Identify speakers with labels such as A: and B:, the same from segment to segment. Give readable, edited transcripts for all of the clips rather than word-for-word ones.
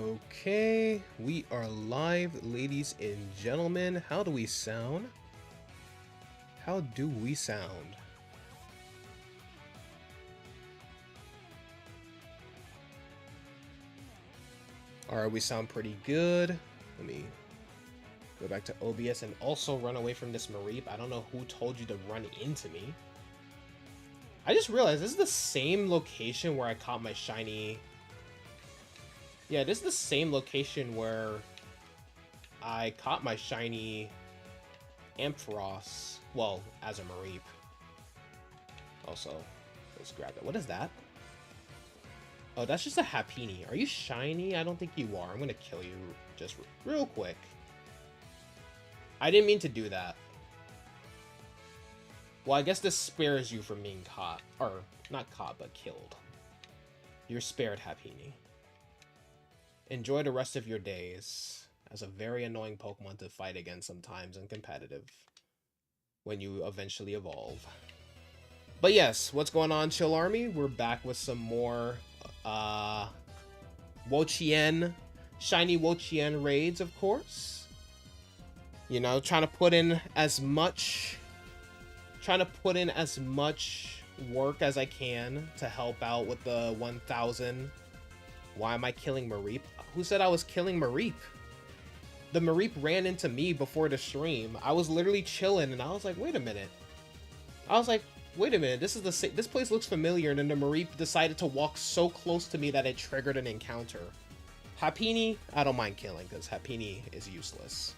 A: Okay, we are live, ladies and gentlemen. How do we sound? How do we sound? Alright, we sound pretty good. Let me go back to OBS and also run away from this Mareep. I don't know who told you to run into me. I just realized this is the same location where I caught my shiny... Yeah, this is the same location where I caught my shiny Ampharos. Well, as a Mareep. Also, let's grab that. What is that? Oh, that's just a Happiny. Are you shiny? I don't think you are. I'm gonna kill you just real quick. I didn't mean to do that. Well, I guess this spares you from being caught. Or, not caught, but killed. You're spared, Happiny. Enjoy the rest of your days as a very annoying Pokemon to fight against sometimes and competitive when you eventually evolve. But yes, what's going on, Chill Army? We're back with some more Wo-Chien, shiny Wo-Chien raids, of course. You know, trying to put in as much work as I can to help out with the 1000. Why am I killing Mareep? Who said I was killing Mareep? The Mareep ran into me before the stream. I was literally chilling and I was like, wait a minute. This place looks familiar, and then the Mareep decided to walk so close to me that it triggered an encounter. Happiny, I don't mind killing because Happiny is useless.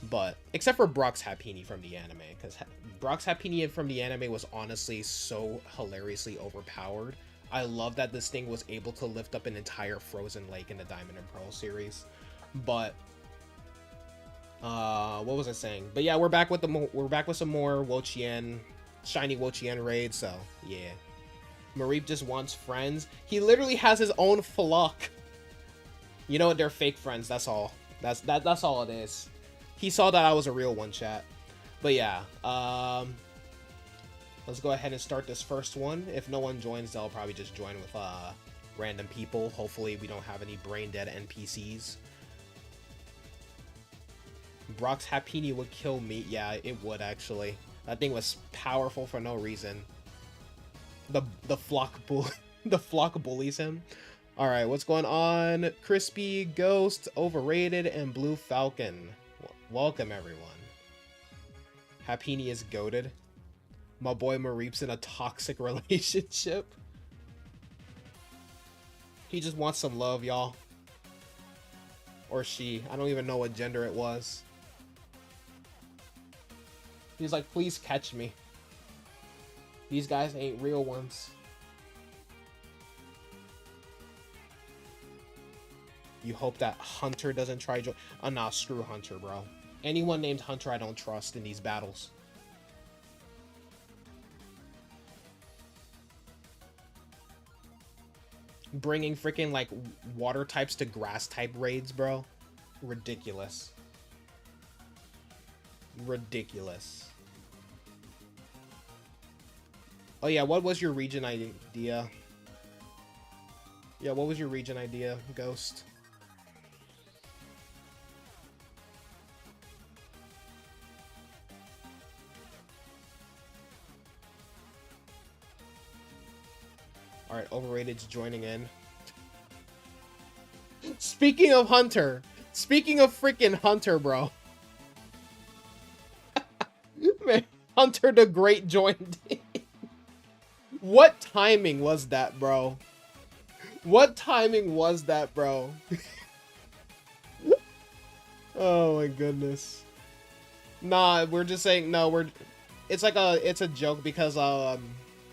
A: But, except for Brock's Happiny from the anime, because Brock's Happiny from the anime was honestly so hilariously overpowered. I love that this thing was able to lift up an entire frozen lake in the Diamond and Pearl series. But what was I saying? But yeah, we're back with some more Wo-Chien, shiny Wo-Chien raids. So yeah, Mareep just wants friends. He literally has his own flock. You know what? They're fake friends. That's all. That's all it is. He saw that I was a real one, chat. But yeah, let's go ahead and start this first one. If no one joins, they'll probably just join with random people. Hopefully we don't have any brain dead NPCs. Brock's Happiny would kill me. Yeah, it would actually. That thing was powerful for no reason. The flock bullies him. All right, what's going on? Crispy, Ghost, Overrated, and Blue Falcon. Welcome everyone. Happiny is goated. My boy Mareep's in a toxic relationship. He just wants some love, y'all. Or she. I don't even know what gender it was. He's like, please catch me. These guys ain't real ones. You hope that Hunter doesn't try to... Oh, nah, screw Hunter, bro. Anyone named Hunter I don't trust in these battles. Bringing freaking, like, water types to grass type raids, bro. Ridiculous. Ridiculous. Oh, yeah, what was your region idea? Yeah, what was your region idea, Ghost? Alright, Overrated's joining in. Speaking of Hunter. Speaking of freaking Hunter, bro. Man, Hunter the Great joined in. What timing was that, bro? What timing was that, bro? Oh my goodness. Nah, we're just saying, no, it's a joke because,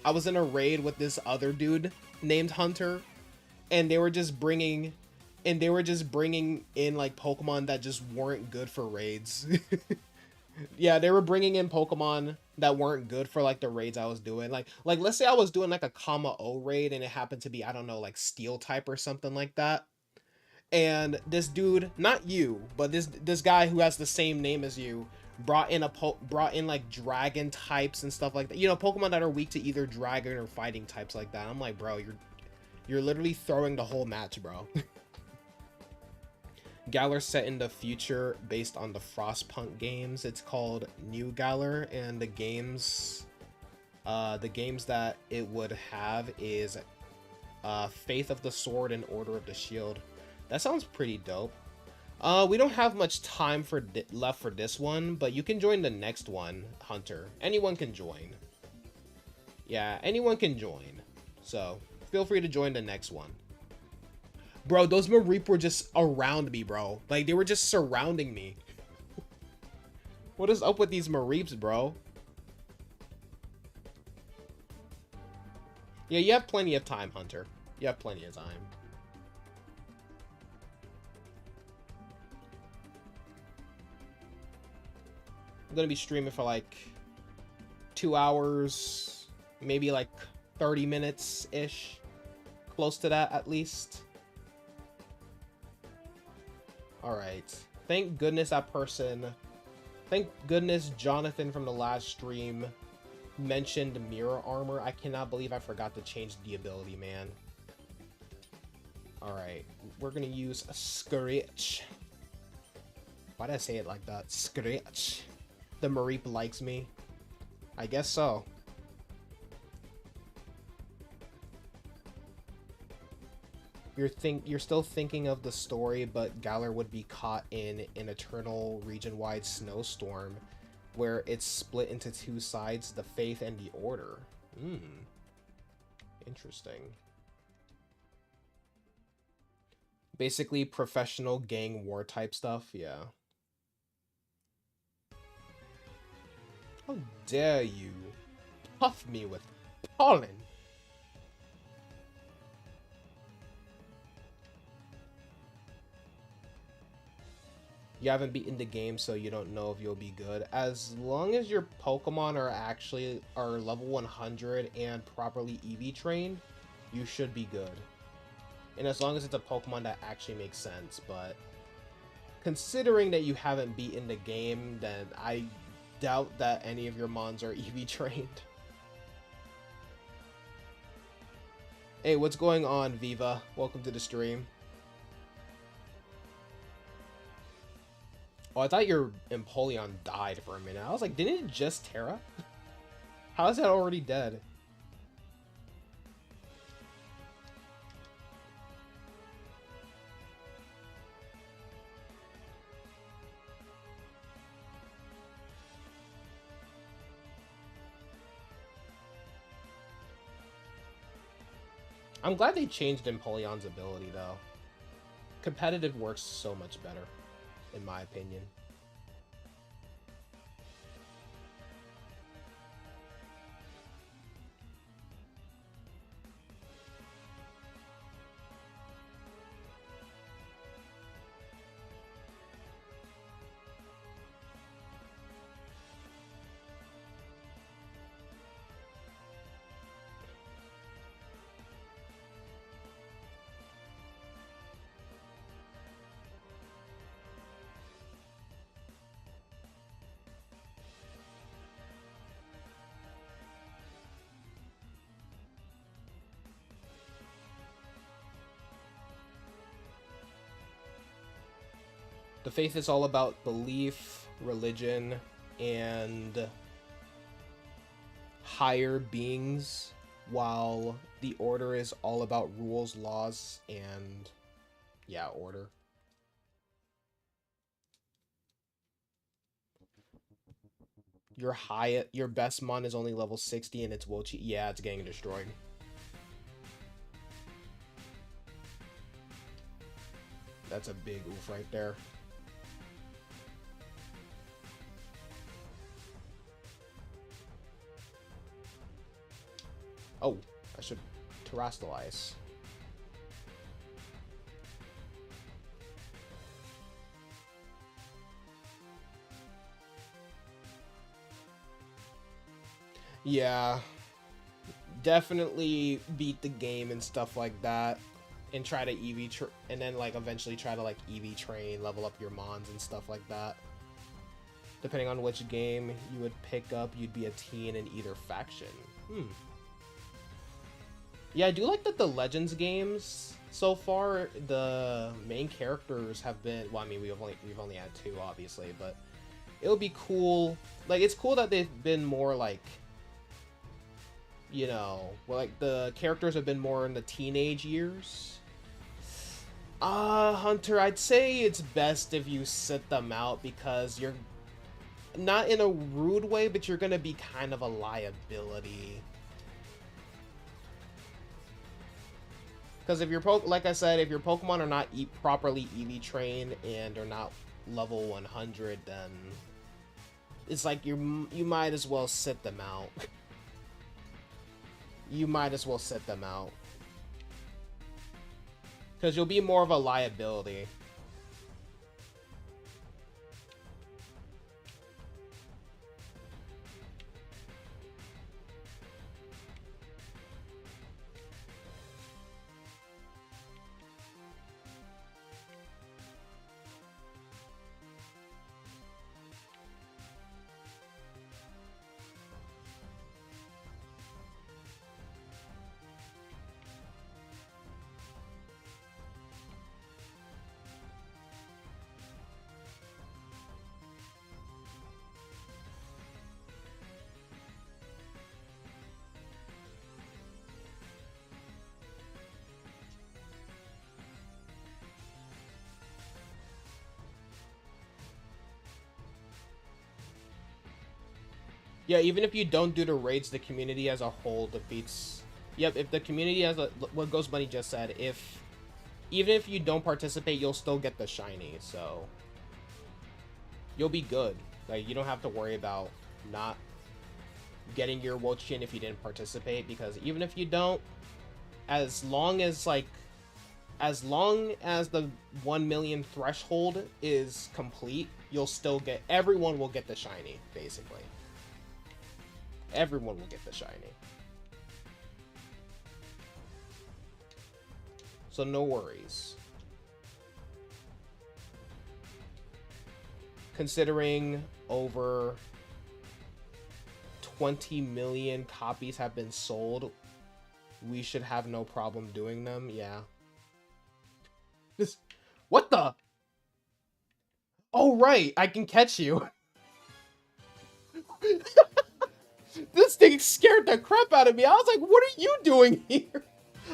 A: I was in a raid with this other dude named Hunter, and they were just bringing in like Pokemon that just weren't good for raids. Yeah, they were bringing in Pokemon that weren't good for like the raids I was doing. Like let's say I was doing like a Kama O raid and it happened to be, I don't know, like Steel type or something like that. And this dude, not you, but this guy who has the same name as you, brought in like dragon types and stuff like that. You know, Pokemon that are weak to either dragon or fighting types like that. I'm like, bro, you're literally throwing the whole match, bro. Galar set in the future based on the Frostpunk games. It's called New Galar, and the games that it would have is Faith of the Sword and Order of the Shield. That sounds pretty dope. We don't have much time left for this one, but you can join the next one, Hunter. Anyone can join. Yeah, anyone can join. So, feel free to join the next one. Bro, those Mareep were just around me, bro. Like, they were just surrounding me. What is up with these Mareeps, bro? Yeah, you have plenty of time, Hunter. You have plenty of time. I'm gonna be streaming for like 2 hours, maybe like 30 minutes-ish. Close to that, at least. Alright. Thank goodness that person... Thank goodness Jonathan from the last stream mentioned mirror armor. I cannot believe I forgot to change the ability, man. Alright. We're gonna use a Scratch. Why did I say it like that? Scratch. The Mareep likes me. I guess so. You're still thinking of the story, but Galar would be caught in an eternal region-wide snowstorm where it's split into two sides, the Faith and the Order. Interesting. Basically professional gang war type stuff, yeah. How dare you puff me with pollen? You haven't beaten the game, so you don't know if you'll be good. As long as your Pokemon are level 100 and properly EV trained, you should be good. And as long as it's a Pokemon that actually makes sense, but considering that you haven't beaten the game, then I doubt that any of your Mons are EV trained. Hey, what's going on, Viva? Welcome to the stream. Oh, I thought your Empoleon died for a minute. I was like, didn't it just Terra? How is that already dead? I'm glad they changed Empoleon's ability, though. Competitive works so much better, in my opinion. The Faith is all about belief, religion, and higher beings, while the Order is all about rules, laws, and, yeah, order. Your best mon is only level 60 and it's Wo-Chien. Yeah, it's getting destroyed. That's a big oof right there. Oh, I should terrestrialize. Yeah, definitely beat the game and stuff like that, and try to and then like eventually try to like EV train, level up your mons and stuff like that. Depending on which game you would pick up, you'd be a teen in either faction. Yeah, I do like that the Legends games So far, the main characters have been, well, I mean, we've only had two, obviously, but it would be cool. Like, it's cool that they've been more like, you know, well, like the characters have been more in the teenage years. Hunter, I'd say it's best if you sit them out because you're not in a rude way, but you're gonna be kind of a liability. Because if your like I said, if your Pokemon are not properly EV trained and are not level 100, then it's like you might as well sit them out. You might as well sit them out. Because you'll be more of a liability. Yeah, even if you don't do the raids, the community as a whole defeats. Yep, if the community as a, what Ghost Bunny just said, if even if you don't participate, you'll still get the shiny, so you'll be good. Like, you don't have to worry about not getting your Wo-Chien if you didn't participate, because even if you don't, as long as the 1 million threshold is complete, you'll still get, everyone will get the shiny, basically. Everyone will get the shiny. So no worries. Considering over 20 million copies have been sold, we should have no problem doing them. Yeah. This, what the? Oh, right. I can catch you. This thing scared the crap out of me. I was like, what are you doing here?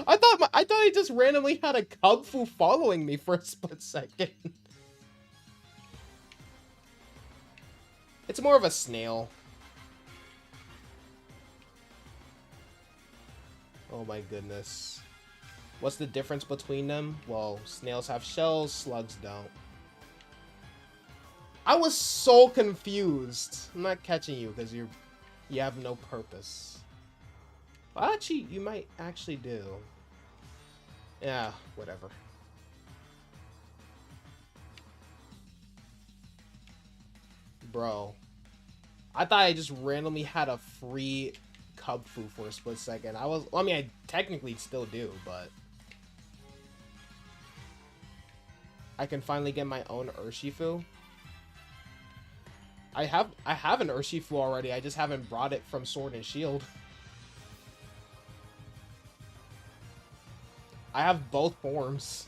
A: I thought I just randomly had a Kung Fu following me for a split second. It's more of a snail. Oh my goodness. What's the difference between them? Well, snails have shells, slugs don't. I was so confused. I'm not catching you because you have no purpose. Well, actually, you might actually do. Yeah, whatever. Bro. I thought I just randomly had a free Kung Fu for a split second. I mean, I technically still do, but I can finally get my own Urshifu. I have an Urshifu already. I just haven't brought it from Sword and Shield. I have both forms.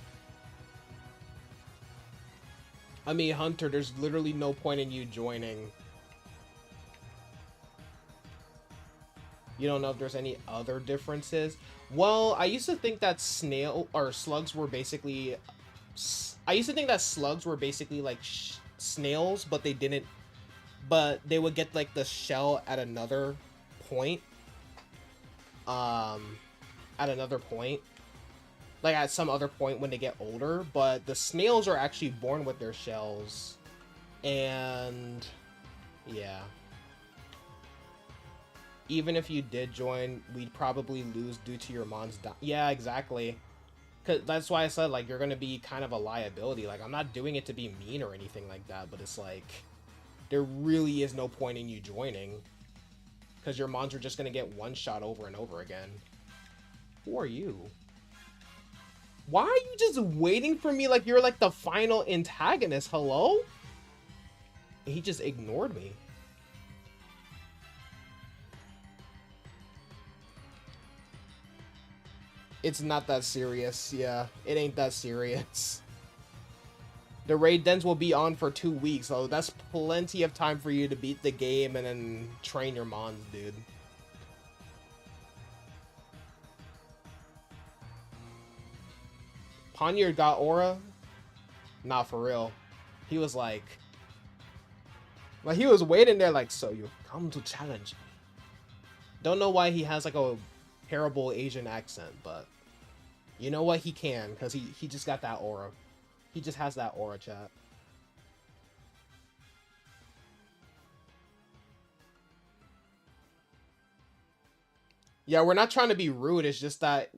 A: I mean, Hunter, there's literally no point in you joining. You don't know if there's any other differences? Well, I used to think that slugs were basically... I used to think that slugs were basically like snails, but they didn't... But they would get like the shell at another point. At another point. Like at some other point when they get older. But the snails are actually born with their shells. And... yeah. Even if you did join, we'd probably lose due to your Mon's yeah, exactly. Cause that's why I said, like, you're gonna be kind of a liability. Like, I'm not doing it to be mean or anything like that, but it's like, there really is no point in you joining. Because your Mons are just gonna get one shot over and over again. Who are you? Why are you just waiting for me like you're like the final antagonist? Hello? He just ignored me. It's not that serious. Yeah, it ain't that serious. The raid dens will be on for 2 weeks, so that's plenty of time for you to beat the game and then train your mons, dude. Poniard got aura? Not for real. He was like he was waiting there like, so you come to challenge. Don't know why he has like a terrible Asian accent, but you know what? He can, because he just got that aura. He just has that aura, chat. Yeah, we're not trying to be rude. It's just that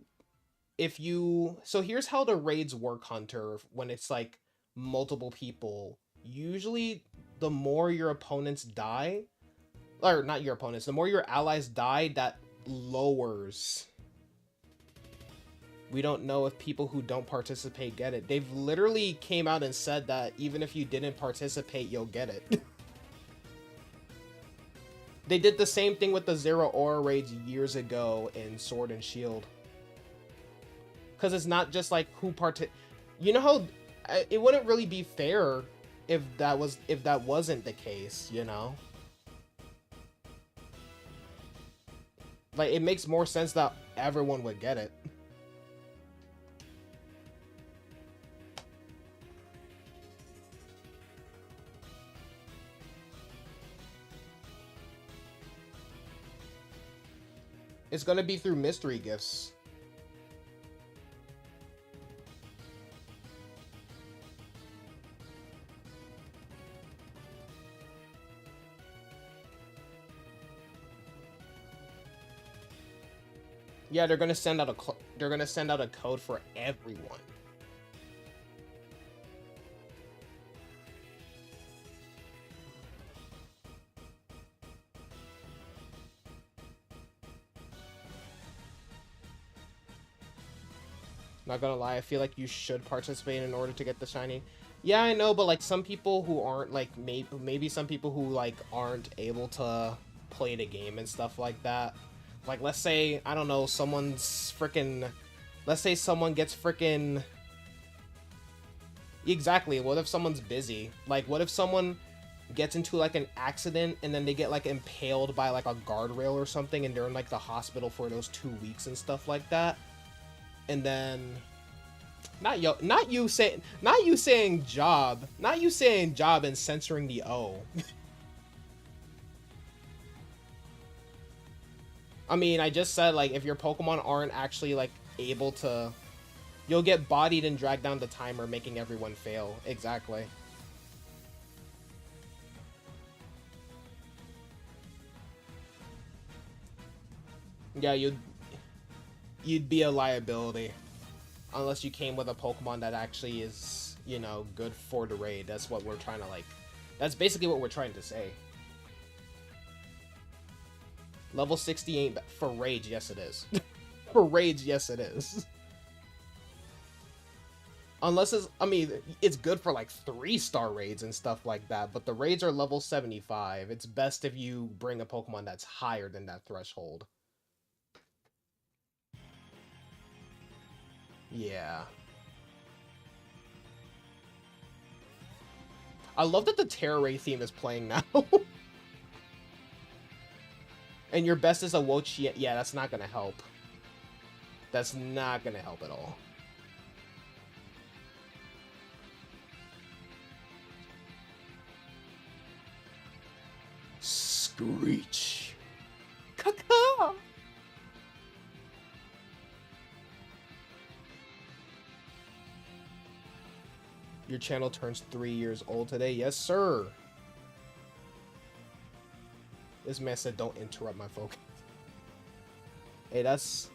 A: if you... So here's how the raids work, Hunter, when it's like multiple people. Usually, the more your opponents die... Or not your opponents. The more your allies die, that lowers... We don't know if people who don't participate get it. They've literally came out and said that even if you didn't participate, you'll get it. They did the same thing with the Zero Aura raids years ago in Sword and Shield. Because it's not just like who You know how it wouldn't really be fair if that wasn't the case, you know? Like, it makes more sense that everyone would get it. It's gonna be through mystery gifts. Yeah, they're gonna send out a code for everyone. Not gonna lie, I feel like you should participate in order to get the shiny. Yeah, I know, but like some people who aren't like maybe some people who like aren't able to play the game and stuff like that. Like, let's say, I don't know, someone's freaking... Let's say someone gets freaking... Exactly, what if someone's busy? Like, what if someone gets into, like, an accident and then they get, like, impaled by, like, a guardrail or something and they're in, like, the hospital for those 2 weeks and stuff like that? And then... Not you saying job and censoring the O. I mean, I just said, like, if your Pokemon aren't actually, like, able to... You'll get bodied and drag down the timer, making everyone fail. Exactly. Yeah, you'd be a liability. Unless you came with a Pokemon that actually is, you know, good for the raid. That's what we're trying to, like... That's basically what we're trying to say. Level 60 ain't... For raids, yes it is. For raids, yes it is. Unless it's... I mean, it's good for, like, 3-star raids and stuff like that, but the raids are level 75. It's best if you bring a Pokemon that's higher than that threshold. Yeah. I love that the Terra Ray theme is playing now. And your best is a Wo-Chien. Yeah, that's not gonna help. That's not gonna help at all. Screech. Caca! Your channel turns 3 years old today. Yes, sir. This man said, don't interrupt my focus. Hey, that's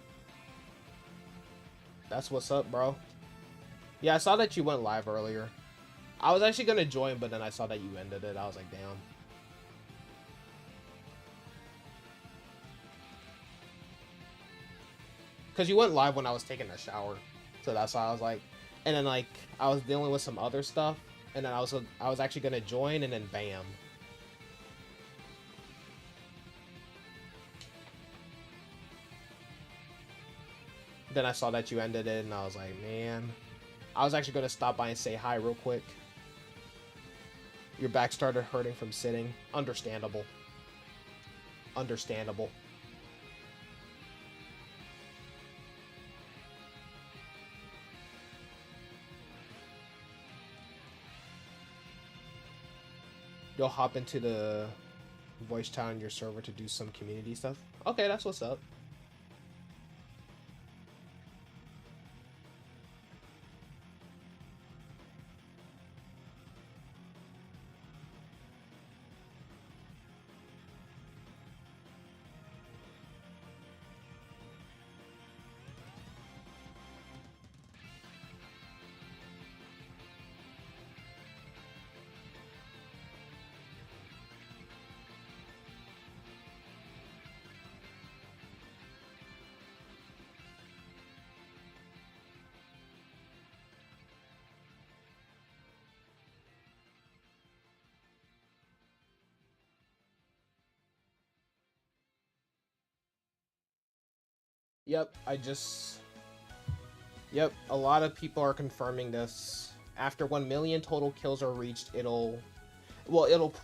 A: what's up, bro. Yeah, I saw that you went live earlier. I was actually gonna join, but then I saw that you ended it. I was like, damn. Because you went live when I was taking a shower. So that's why I was like... And then, like, I was dealing with some other stuff. And then I was actually gonna join, and then bam. Then I saw that you ended it, and I was like, man. I was actually going to stop by and say hi real quick. Your back started hurting from sitting. Understandable. Understandable. You'll hop into the voice chat on your server to do some community stuff. Okay, that's what's up. Yep, Yep, a lot of people are confirming this. After 1 million total kills are reached, it'll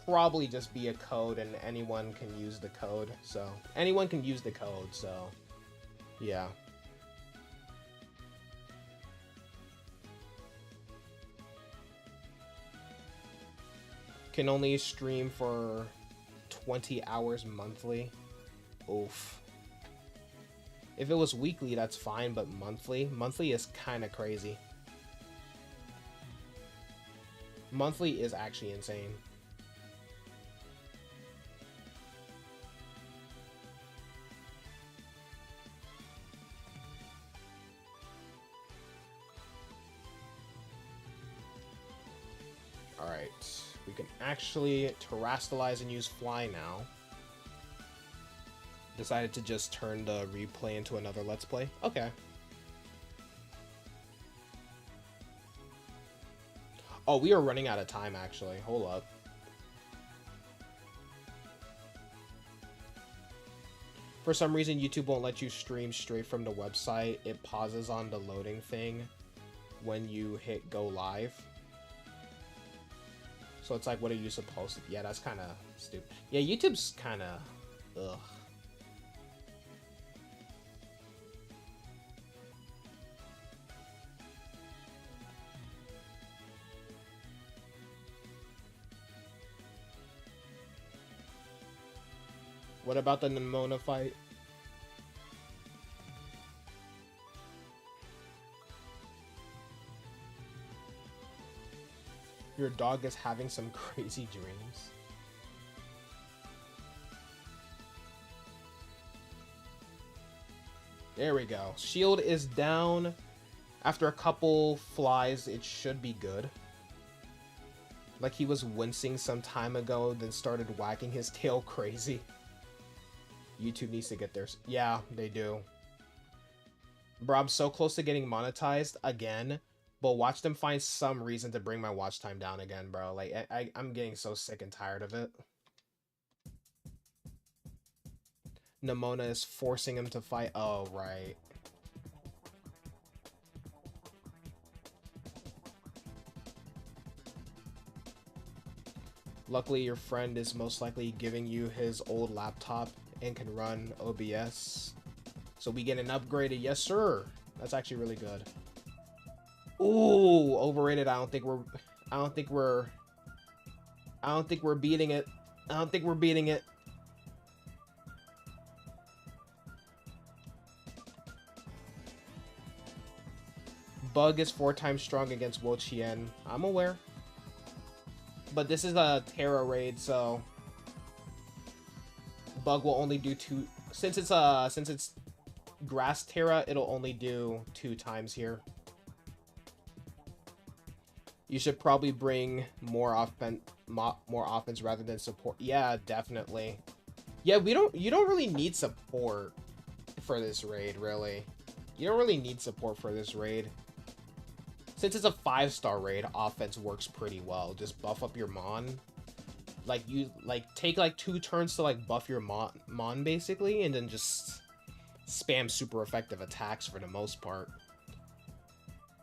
A: probably just be a code and anyone can use the code, so... Anyone can use the code, so... Yeah. Can only stream for 20 hours monthly. Oof. If it was weekly, that's fine, but monthly? Monthly is kind of crazy. Monthly is actually insane. Alright. We can actually terrestrialize and use fly now. Decided to just turn the replay into another Let's Play. Okay. Oh, we are running out of time, actually. Hold up. For some reason, YouTube won't let you stream straight from the website. It pauses on the loading thing when you hit go live. So it's like, what are you supposed to... Yeah, that's kind of stupid. Yeah, YouTube's kind of... Ugh. What about the Nimona fight? Your dog is having some crazy dreams. There we go. Shield is down. After a couple flies, it should be good. Like he was wincing some time ago, then started wagging his tail crazy. YouTube needs to get theirs. Yeah, they do. Bro, I'm so close to getting monetized again, but watch them find some reason to bring my watch time down again, bro. Like, I'm getting so sick and tired of it. Nimona is forcing him to fight. Oh, right. Luckily, your friend is most likely giving you his old laptop and can run OBS. So we get an upgraded, yes sir. That's actually really good. Ooh, overrated. I don't think we're beating it. I don't think we're beating it. Bug is 4 times strong against Wo-Chien. I'm aware. But this is a Terra raid, so Bug will only do 2. Since it's Grass Terra, it'll only do 2 times here. You should probably bring more offense rather than support. Yeah, definitely. Yeah, you don't really need support for this raid, really. You don't really need support for this raid. Since it's a 5-star raid, offense works pretty well. Just buff up your Mon. Take 2 turns to buff your Mon basically, and then just spam super effective attacks for the most part.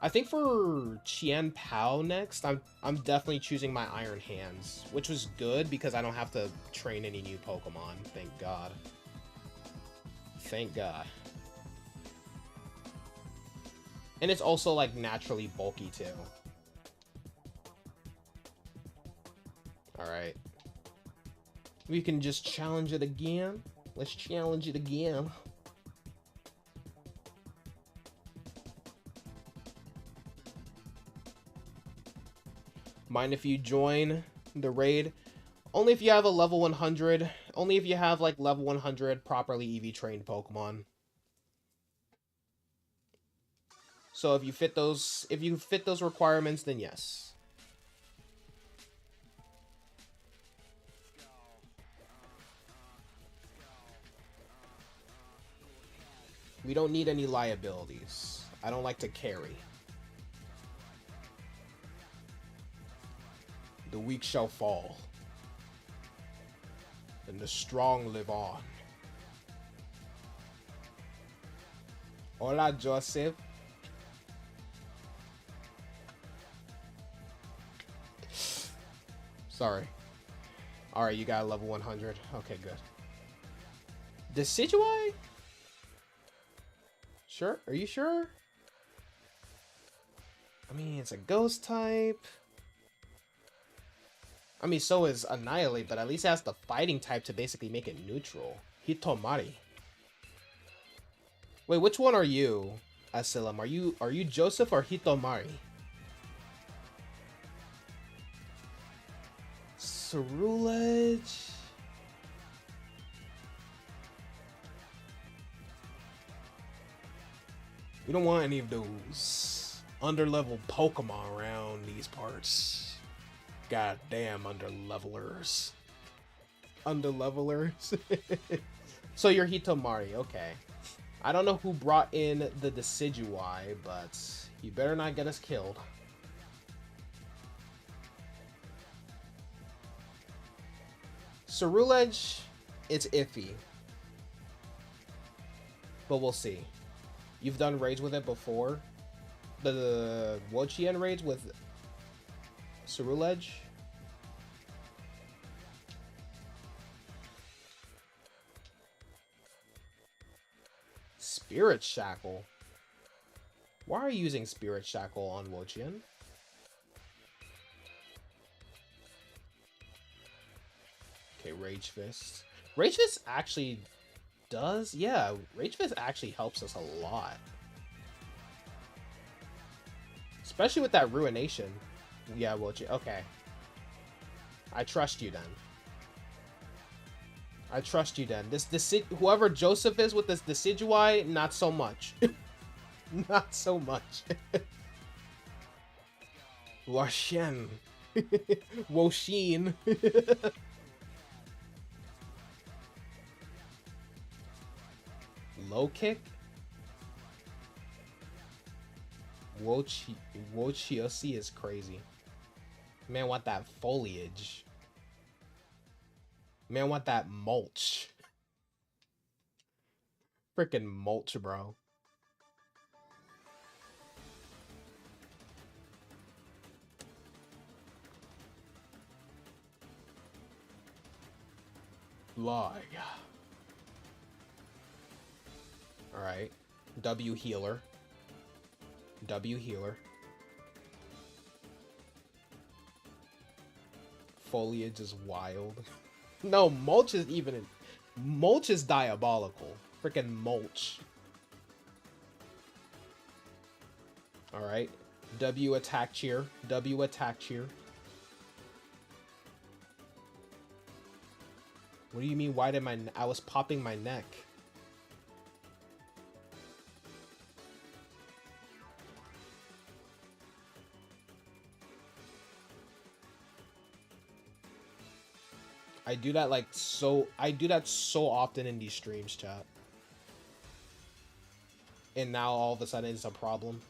A: I think for Chien Pao next, I'm definitely choosing my Iron Hands, which was good because I don't have to train any new Pokemon. Thank God. Thank God. And it's also like naturally bulky too. Alright. We can just challenge it again. Let's challenge it again. Mind if you join the raid? Only if you have a level 100. Only if you have like level 100 properly EV trained Pokemon. So if you fit those requirements, then yes. We don't need any liabilities. I don't like to carry. The weak shall fall, and the strong live on. Hola, Joseph. Sorry. Alright, you got a level 100. Okay, good. Decidueye? Sure? Are you sure? I mean, it's a ghost type. I mean, so is Annihilate, but at least it has the fighting type to basically make it neutral. Hitomari. Wait, which one are you, Asylum? Are you Joseph or Hitomari? Cerulege. We don't want any of those underleveled Pokemon around these parts. Goddamn underlevelers. Underlevelers. So you're Hitomari, okay. I don't know who brought in the Decidueye, but you better not get us killed. Cerulege, it's iffy. But we'll see. You've done raids with it before? The Wo-Chien raids with Cerulege? Spirit Shackle? Why are you using Spirit Shackle on Wo-Chien? Okay, Rage Fist. Rage Fist actually does? Yeah, Rage Fist actually helps us a lot. Especially with that Ruination. Yeah, Wo-Chien. Okay. I trust you then. I trust you then. Whoever Joseph is with this Decidueye, not so much. Not so much. Wo-Chien. Wo-Chien. Low kick? Wo-Chien is crazy. Man, want that foliage. Man, want that mulch. Freaking mulch, bro. Fly. Alright. W healer. W healer. Foliage is wild. No, mulch is even... Mulch is diabolical. Freaking mulch. Alright. W attack cheer. W attack cheer. What do you mean, why did I was popping my neck? I do that so often in these streams, chat. And now all of a sudden it's a problem.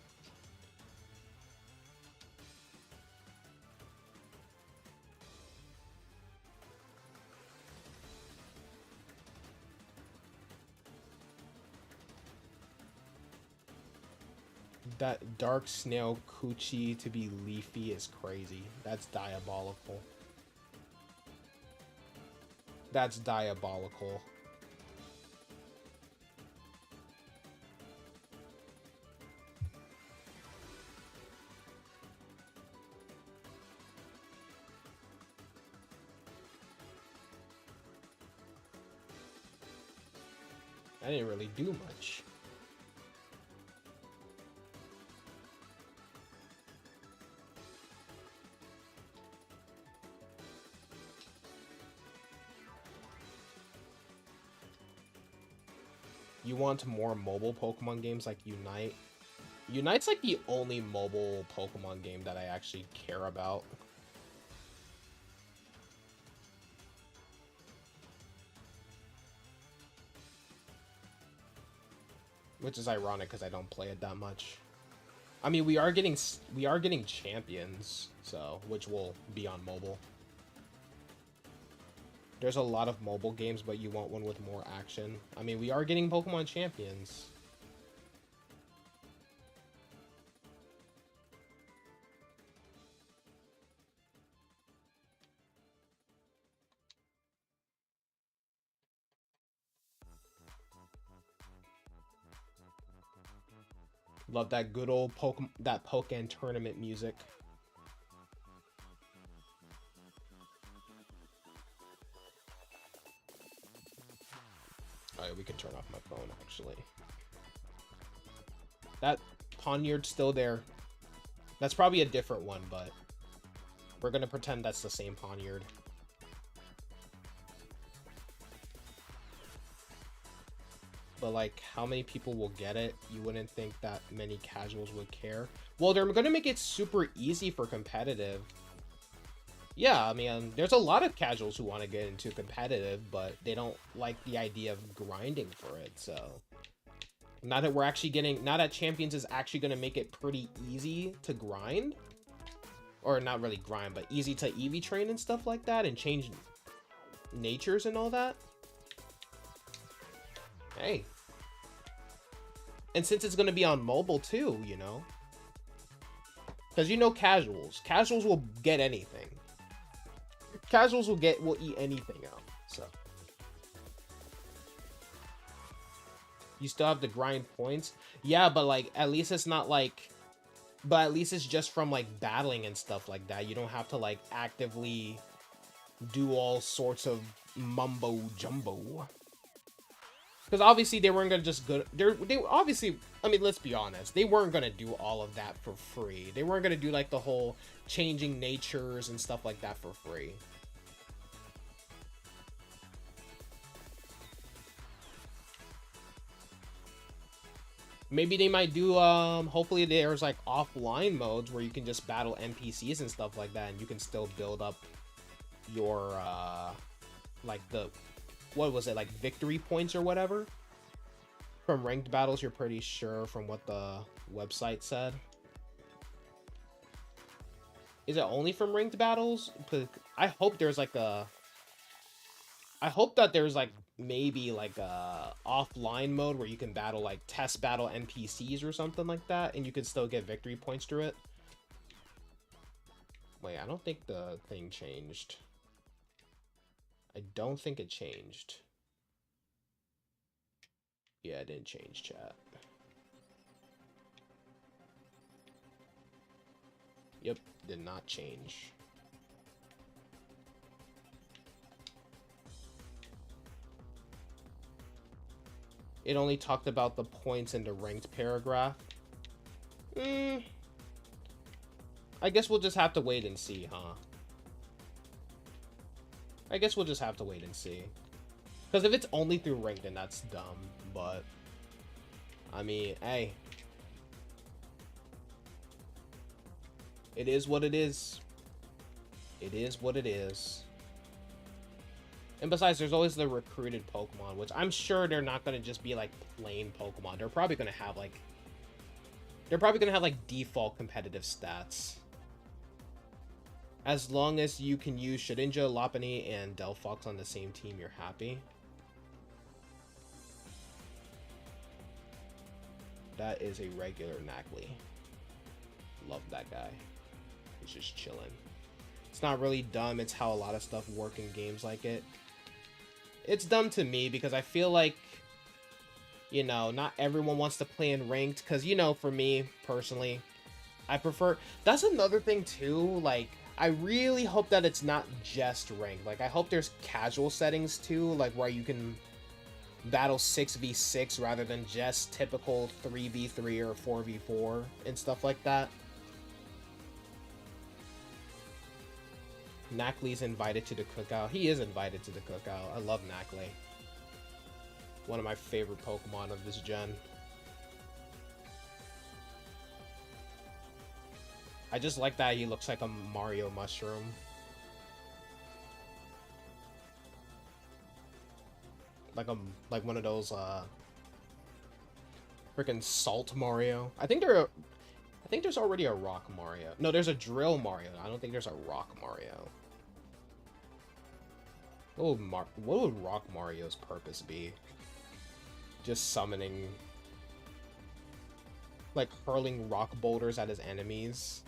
A: That dark snail coochie to be leafy is crazy. That's diabolical. That's diabolical. I didn't really do much. You want more mobile Pokemon games like Unite? Unite's like the only mobile Pokemon game that I actually care about. Which is ironic because I don't play it that much. I mean, we are getting champions, so which will be on mobile. There's a lot of mobile games, but you want one with more action. I mean, we are getting Pokemon champions. Love that good old Pokemon tournament music. Alright, we can turn off my phone, actually. That Poniard's still there. That's probably a different one, but we're gonna pretend that's the same Poniard. But, like, how many people will get it? You wouldn't think that many casuals would care. Well, they're gonna make it super easy for competitive. Yeah, I mean, there's a lot of casuals who want to get into competitive, but they don't like the idea of grinding for it, so... Now that we're actually getting... Now that Champions is actually going to make it pretty easy to grind. Or not really grind, but easy to EV train and stuff like that, and change natures and all that. Hey. And since it's going to be on mobile too, you know. Because you know casuals. Casuals will get anything. Casuals will eat anything out, so. You still have to grind points. Yeah, but like at least it's not like, but at least it's just from like battling and stuff like that. You don't have to like actively do all sorts of mumbo jumbo. Because obviously they weren't gonna just go. They obviously, I mean, let's be honest. They weren't gonna do all of that for free. They weren't gonna do like the whole changing natures and stuff like that for free. Maybe they might do, hopefully there's like offline modes where you can just battle NPCs and stuff like that, and you can still build up your, like the, what was it, like victory points or whatever? From ranked battles, you're pretty sure from what the website said. Is it only from ranked battles? I hope there's like a, I hope that there's like maybe like a offline mode where you can battle like test battle NPCs or something like that, and you can still get victory points through it. Wait, I don't think the thing changed. I don't think it changed. Yeah, it didn't change, chat. Yep, did not change. It only talked about the points in the ranked paragraph. I guess we'll just have to wait and see, huh? I guess we'll just have to wait and see. Because if it's only through ranked, then that's dumb. But, I mean, hey. It is what it is. It is what it is. And besides, there's always the recruited Pokemon, which I'm sure they're not going to just be, like, plain Pokemon. They're probably going to have, like... They're probably going to have, like, default competitive stats. As long as you can use Shedinja, Lopunny, and Delphox on the same team, you're happy. That is a regular Nacli. Love that guy. He's just chilling. It's not really dumb, it's how a lot of stuff work in games like it. It's dumb to me because I feel like, you know, not everyone wants to play in ranked, because, you know, for me, personally, I prefer... That's another thing, too, like, I really hope that it's not just ranked. Like, I hope there's casual settings, too, like, where you can battle 6v6 rather than just typical 3v3 or 4v4 and stuff like that. Nacli's invited to the cookout. He is invited to the cookout. I love Nacli. One of my favorite Pokemon of this gen. I just like that he looks like a Mario mushroom. Like one of those freaking salt Mario. I think there's already a rock Mario. No, there's a drill Mario. I don't think there's a rock Mario. What would rock Mario's purpose be? Just summoning, like, hurling rock boulders at his enemies.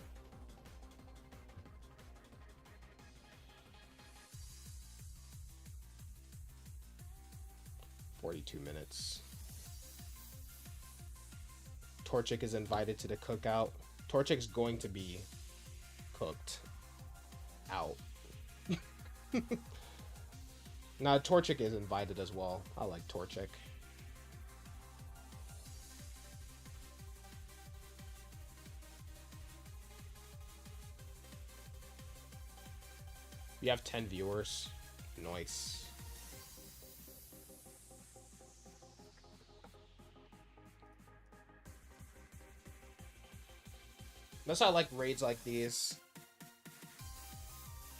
A: "42 minutes. Torchic is invited to the cookout. Torchic's going to be cooked out. Nah, Torchic is invited as well. I like Torchic. You have 10 viewers. Nice. That's why I like raids like these.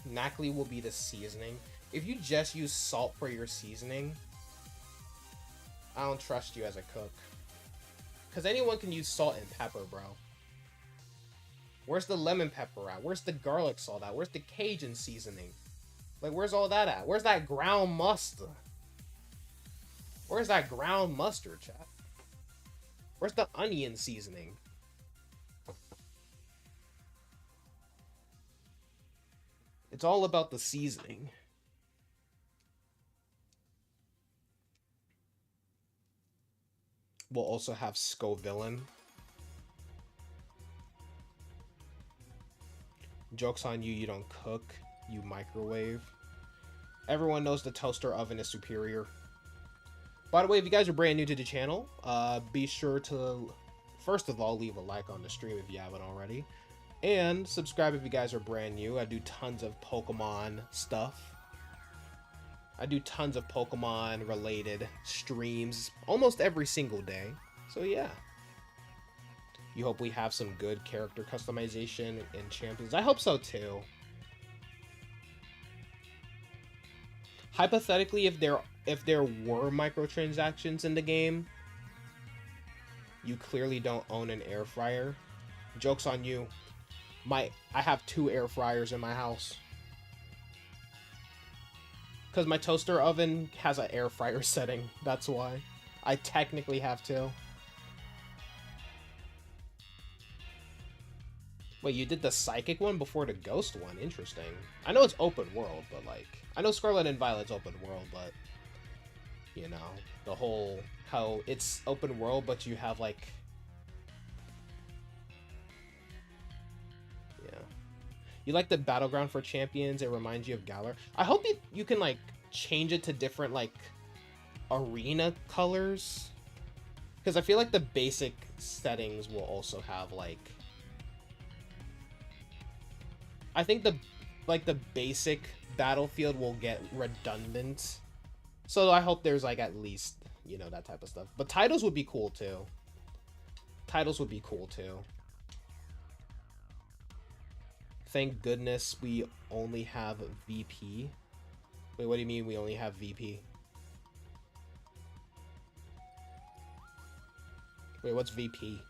A: Nacli will be the seasoning. If you just use salt for your seasoning, I don't trust you as a cook. Because anyone can use salt and pepper, bro. Where's the lemon pepper at? Where's the garlic salt at? Where's the Cajun seasoning? Like, where's all that at? Where's that ground mustard? Where's that ground mustard, chat? Where's the onion seasoning? It's all about the seasoning. We'll also have Scovillain. Joke's on you, you don't cook, you microwave. Everyone knows the toaster oven is superior. By the way, if you guys are brand new to the channel, be sure to, first of all, leave a like on the stream if you haven't already. And subscribe if you guys are brand new. I do tons of Pokemon stuff. I do tons of Pokemon related streams almost every single day. So yeah. You hope we have some good character customization in Champions. I hope so too. Hypothetically, if there were microtransactions in the game, you clearly don't own an air fryer. Joke's on you. I have 2 air fryers in my house. Because my toaster oven has an air fryer setting. That's why. I technically have 2. Wait, you did the psychic one before the ghost one? Interesting. I know it's open world, but like... I know Scarlet and Violet's open world, but... You know, the whole... How it's open world, but you have like... Yeah. You like the battleground for champions? It reminds you of Galar. I hope you can like change it to different like arena colors. Because I feel like the basic settings will also have like... I think the basic battlefield will get redundant. So I hope there's like at least, you know, that type of stuff. But titles would be cool too. Titles would be cool too. Thank goodness we only have VP. Wait, what do you mean we only have VP? Wait, what's VP?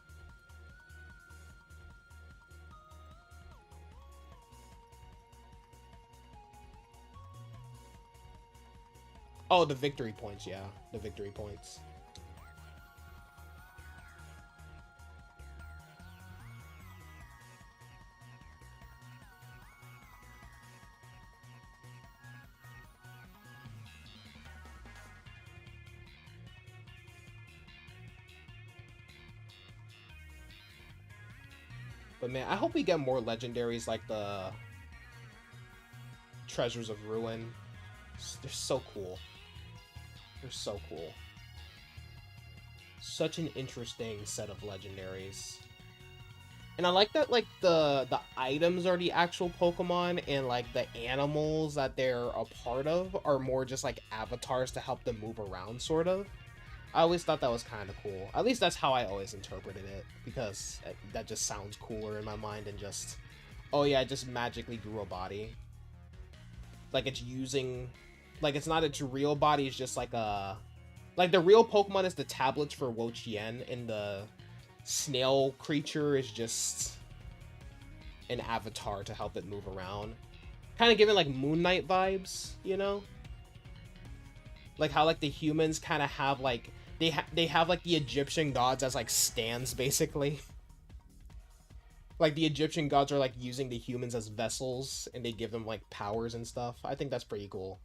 A: Oh, the victory points, yeah. The victory points. But man, I hope we get more legendaries like the Treasures of Ruin. They're so cool. They're so cool. Such an interesting set of legendaries. And I like that, like, the items are the actual Pokemon, and, like, the animals that they're a part of are more just, like, avatars to help them move around, sort of. I always thought that was kind of cool. At least that's how I always interpreted it, because that just sounds cooler in my mind than just, oh yeah, I just magically grew a body. Like, it's using... Like, it's not its real body, it's just like a... Like, the real Pokemon is the tablets for Wo-Chien, and the snail creature is just an avatar to help it move around. Kind of giving, like, Moon Knight vibes, you know? Like, how, like, the humans kind of have, like... They have, like, the Egyptian gods as, like, stands, basically. Like, the Egyptian gods are, like, using the humans as vessels, and they give them, like, powers and stuff. I think that's pretty cool.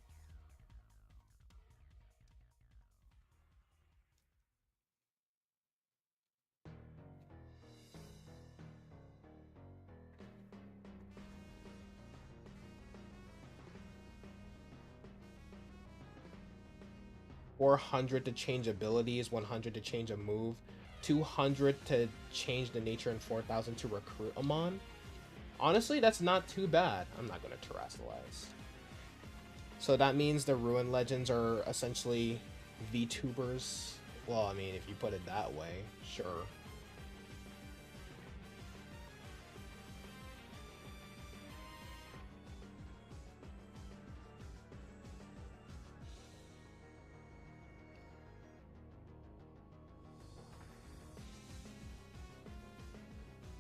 A: $400 to change abilities, 100 to change a move, 200 to change the nature, and 4,000 to recruit a mon. Honestly, that's not too bad. I'm not going to terrestrialize. So that means the Ruin Legends are essentially VTubers. Well, I mean, if you put it that way, sure.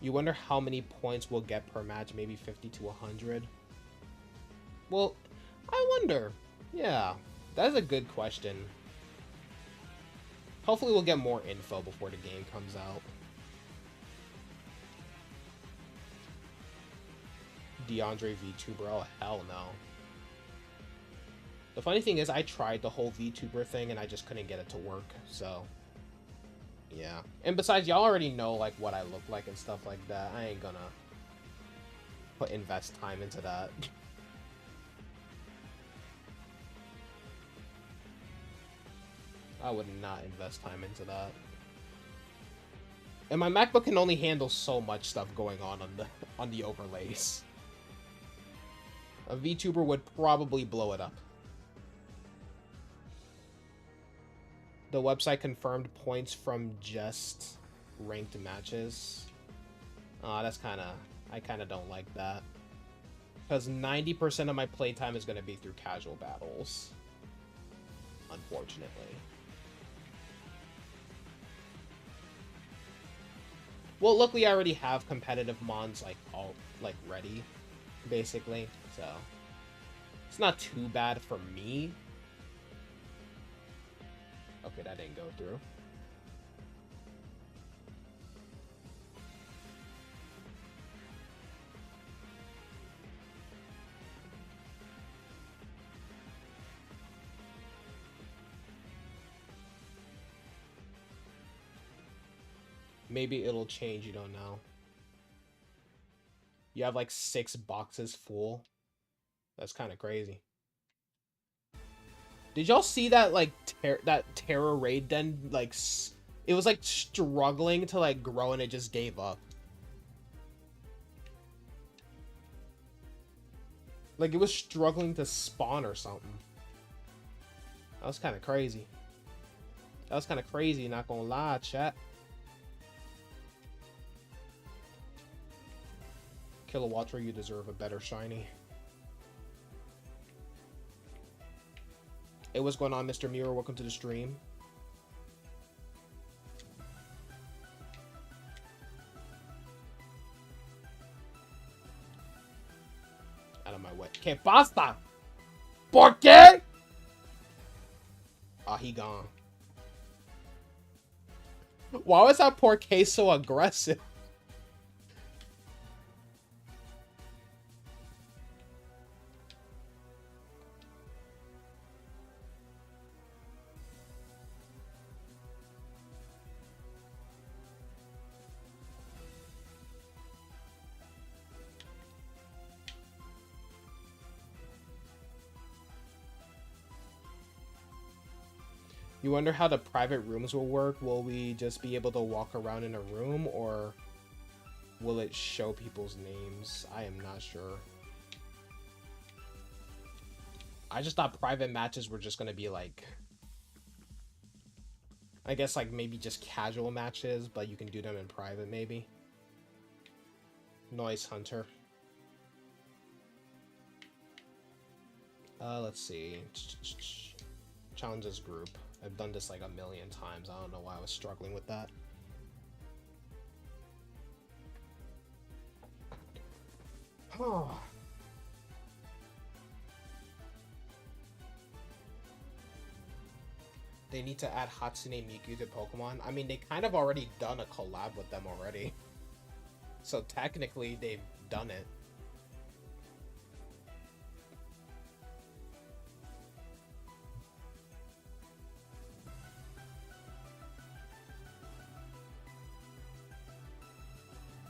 A: You wonder how many points we'll get per match, maybe 50 to 100. Well, I wonder. Yeah, that's a good question. Hopefully we'll get more info before the game comes out. DeAndre VTuber, oh hell no. The funny thing is I tried the whole VTuber thing and I just couldn't get it to work, so... Yeah. And besides, y'all already know, like, what I look like and stuff like that. I ain't gonna invest time into that. I would not invest time into that. And my MacBook can only handle so much stuff going on the overlays. A VTuber would probably blow it up. The website confirmed points from just ranked matches. That's kind of... I kind of don't like that. Because 90% of my playtime is going to be through casual battles. Unfortunately. Well, luckily I already have competitive mons, like, all, like, ready, basically. So, it's not too bad for me. Okay, that didn't go through. Maybe it'll change, you don't know. You have like 6 boxes full. That's kind of crazy. Did y'all see that, like, that Terra Raid Den, like, it was, like, struggling to, like, grow and it just gave up? Like, it was struggling to spawn or something. That was kind of crazy. That was kind of crazy, not gonna lie, chat. Kilowattra, you deserve a better shiny. Hey, what's going on, Mr. Mirror? Welcome to the stream. Out of my way. ¿Qué pasa? ¿Por qué? Ah, he gone. Why was that poor case so aggressive? You wonder how the private rooms will work? Will we just be able to walk around in a room, or will it show people's names? I am not sure. I just thought private matches were just gonna be like, I guess like maybe just casual matches, but you can do them in private maybe. Noise Hunter. Let's see. Challenges group. I've done this like a million times. I don't know why I was struggling with that. Oh. They need to add Hatsune Miku to Pokemon. I mean, they kind of already done a collab with them already. So technically, they've done it.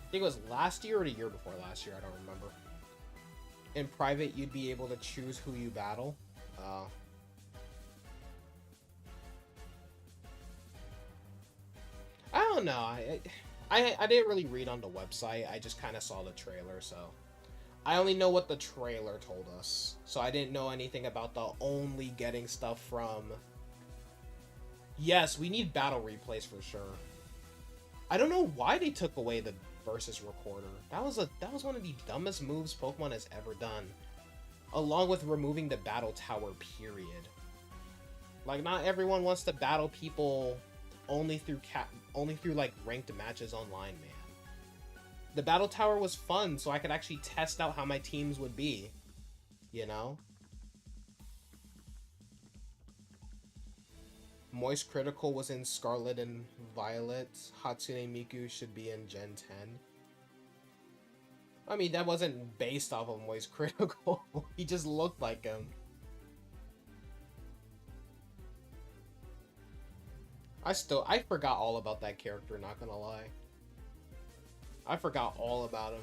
A: I think it was last year or the year before last year, I don't remember. In private, you'd be able to choose who you battle. I don't know. I didn't really read on the website. I just kind of saw the trailer, so I only know what the trailer told us. So I didn't know anything about the only getting stuff from. Yes, we need battle replays for sure. I don't know why they took away the versus recorder. That was one of the dumbest moves Pokemon has ever done, along with removing the battle tower. Period. Like, not everyone wants to battle people only through like ranked matches online, man. The battle tower was fun, so I could actually test out how my teams would be, you know? Moist Critical was in Scarlet and Violet. Hatsune Miku should be in Gen 10. I mean, that wasn't based off of Moist Critical. He just looked like him. I forgot all about that character, not gonna lie. I forgot all about him.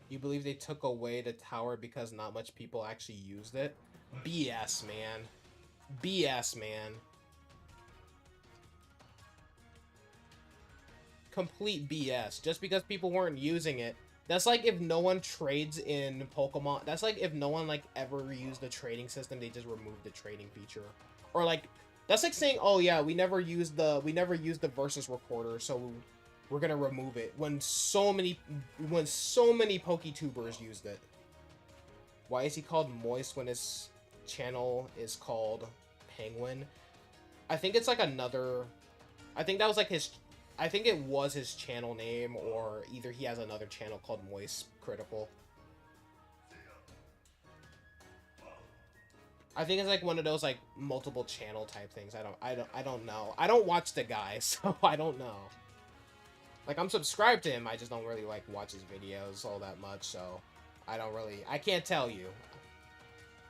A: You believe they took away the tower because not much people actually used it? BS, man. BS, man. Complete BS. Just because people weren't using it. That's like if no one trades in Pokemon. That's like if no one like ever used the trading system, they just removed the trading feature. Or like, that's like saying, oh yeah, we never used the versus recorder, so we're gonna remove it when so many PokeTubers used it. Why is he called Moist when his channel is called Penguin? I think it's like another. I think that was like his. I think it was his channel name, or either he has another channel called Moist Critical. I think it's like one of those like multiple channel type things. I don't know. I don't watch the guy, so I don't know. Like, I'm subscribed to him, I just don't really, like, watch his videos all that much, so I can't tell you.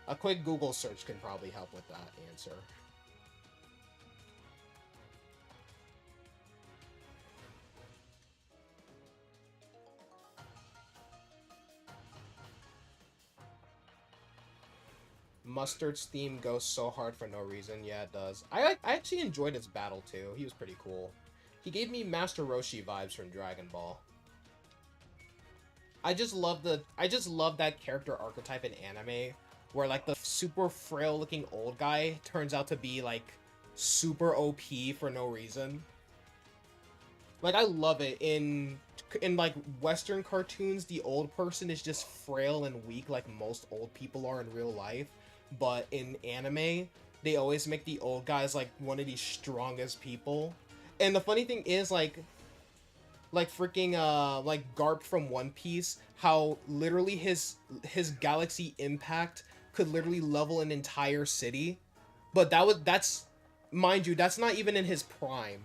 A: A quick Google search can probably help with that answer. Mustard's theme goes so hard for no reason. Yeah, it does. I actually enjoyed his battle, too. He was pretty cool. He gave me Master Roshi vibes from Dragon Ball. I just love that character archetype in anime, where like the super frail looking old guy turns out to be like super OP for no reason. Like, I love it in like Western cartoons. The old person is just frail and weak, like most old people are in real life. But in anime, they always make the old guys like one of the strongest people. And the funny thing is, like freaking like Garp from One Piece, how literally his galaxy impact could literally level an entire city. But that's mind you, that's not even in his prime.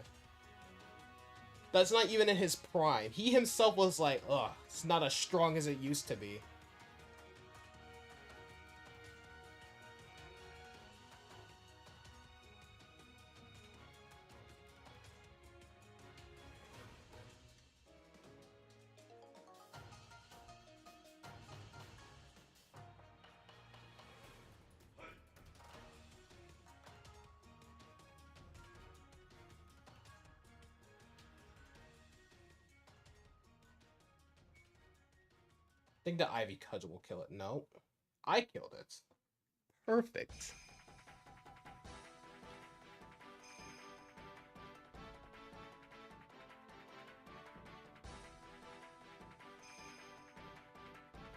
A: That's not even in his prime. He himself was like, ugh, it's not as strong as it used to be. think the Ivy Cudgel will kill it. No. I killed it. Perfect.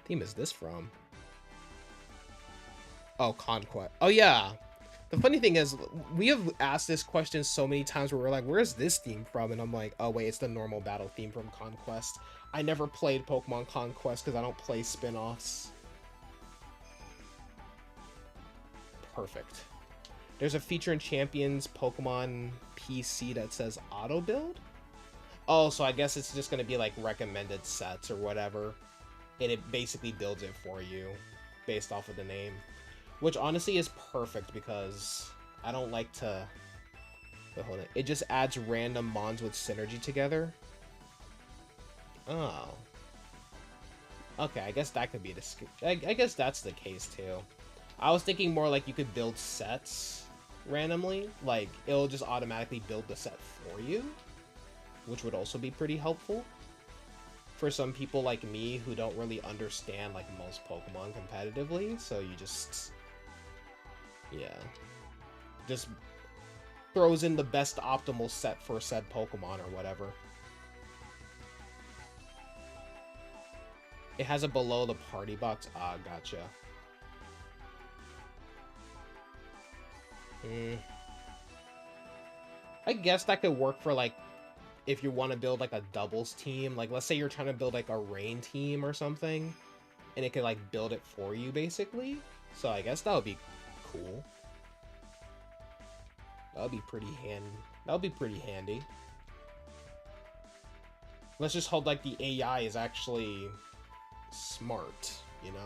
A: Team is this from? Oh, Conquest. Oh, yeah. The funny thing is, we have asked this question so many times where we're like, where's this theme from? And I'm like, oh, wait, it's the normal battle theme from Conquest. I never played Pokemon Conquest because I don't play spin-offs. Perfect. There's a feature in Champions Pokemon PC that says auto build. Oh, so I guess it's just going to be like recommended sets or whatever. And it basically builds it for you based off of the name. Which honestly is perfect because I don't like to... Wait, hold it. It just adds random mons with synergy together. Oh. Okay, I guess that could be the... I guess that's the case too. I was thinking more like you could build sets randomly. Like, it'll just automatically build the set for you. Which would also be pretty helpful. For some people like me who don't really understand like most Pokemon competitively. So you just... Yeah. Just throws in the best optimal set for said Pokemon or whatever. It has it below the party box. Ah, gotcha. I guess that could work for like if you want to build like a doubles team. Like let's say you're trying to build like a rain team or something. And it could like build it for you basically. So I guess that would be cool. That would be pretty handy. Let's just hope like the AI is actually smart, you know?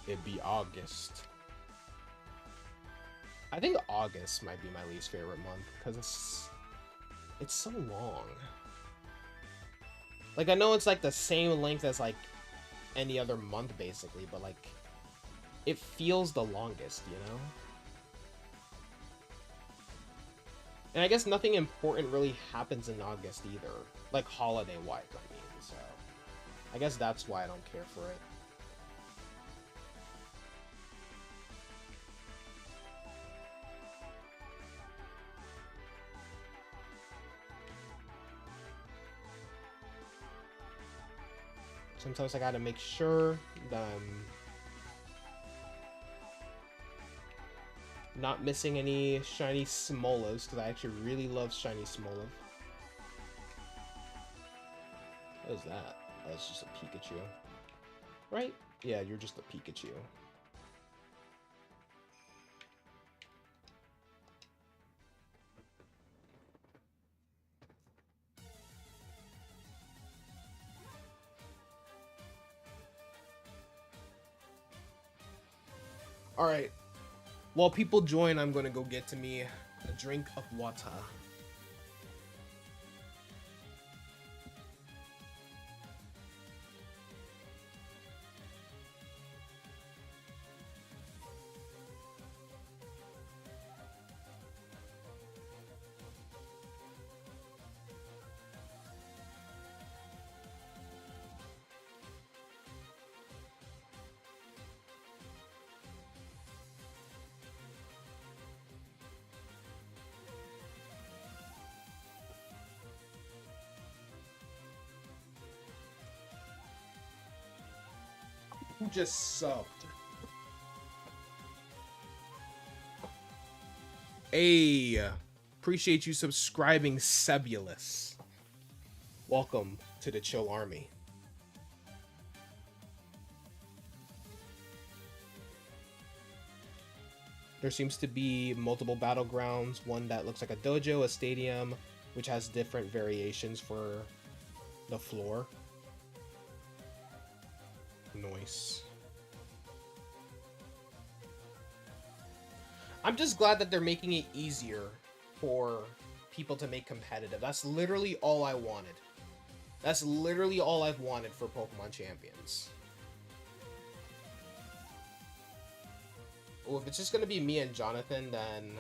A: It'd be August. I think August might be my least favorite month because it's so long. Like I know it's like the same length as like any other month basically, but like it feels the longest, you know? And I guess nothing important really happens in August either, like holiday-wise, I mean, so I guess that's why I don't care for it. Sometimes I gotta make sure that I'm not missing any shiny Smolovs, because I actually really love shiny Smolov. What is that? Oh, it's just a Pikachu. Right? Yeah, you're just a Pikachu. Alright. While people join, I'm gonna go get to me a drink of water. Who just subbed? Hey, appreciate you subscribing, Sebulus. Welcome to the Chill Army. There seems to be multiple battlegrounds, one that looks like a dojo, a stadium, which has different variations for the floor. Nice. I'm just glad that they're making it easier for people to make competitive. That's literally all I wanted. That's literally all I've wanted for Pokemon Champions. Oh, if it's just gonna be me and Jonathan, then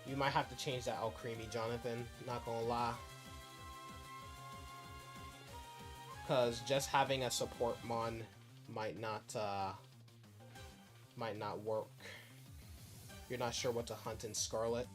A: you might have to change that out Creamy Jonathan, not gonna lie. Because just having a support mon might not work. You're not sure what to hunt in Scarlet.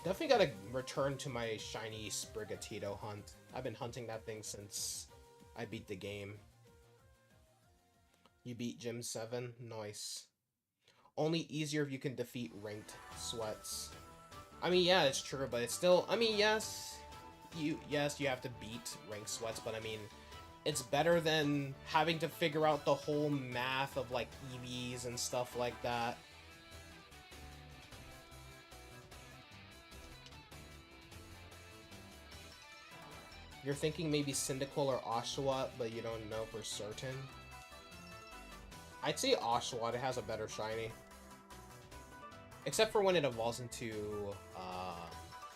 A: Definitely gotta return to my shiny Sprigatito hunt. I've been hunting that thing since I beat the game. You beat Gym 7? Nice. Only easier if you can defeat ranked sweats. I mean, yeah, it's true, but it's still... I mean, yes, you have to beat ranked sweats, but I mean, it's better than having to figure out the whole math of, like, EVs and stuff like that. You're thinking maybe Cyndaquil or Oshawott, but you don't know for certain. I'd say Oshawott, it has a better shiny. Except for when it evolves into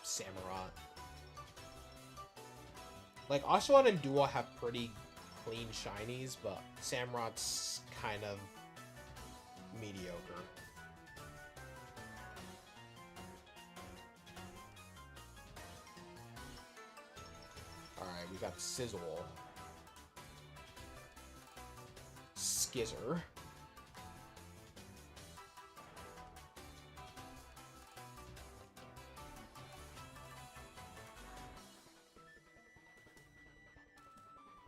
A: Samurott. Like, Oshawott and Duo have pretty clean shinies, but Samurott's kind of mediocre. Alright, we got Sizzle. Skizzer.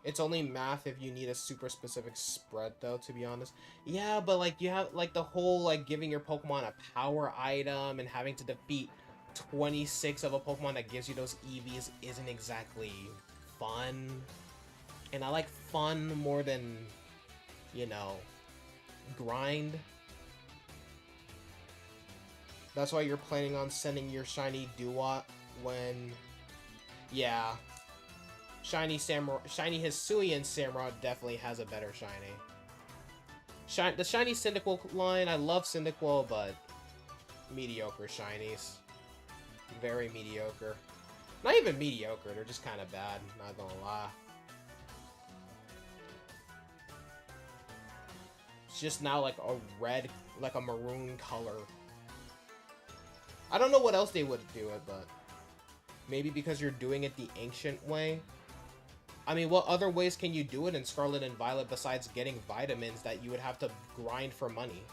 A: It's only math if you need a super specific spread, though, to be honest. Yeah, but, like, you have, like, the whole, like, giving your Pokemon a power item and having to defeat 26 of a Pokemon that gives you those EVs isn't exactly fun. And I like fun more than, you know, grind. That's why you're planning on sending your shiny Duat when... Yeah. Shiny Hisuian Samurott definitely has a better shiny. The shiny Cyndaquil line, I love Cyndaquil, but mediocre shinies. Very mediocre. Not even mediocre, they're just kind of bad, not gonna lie. It's just now like a red, like a maroon color. I don't know what else they would do it, but maybe because you're doing it the ancient way. I mean, what other ways can you do it in Scarlet and Violet besides getting vitamins that you would have to grind for money?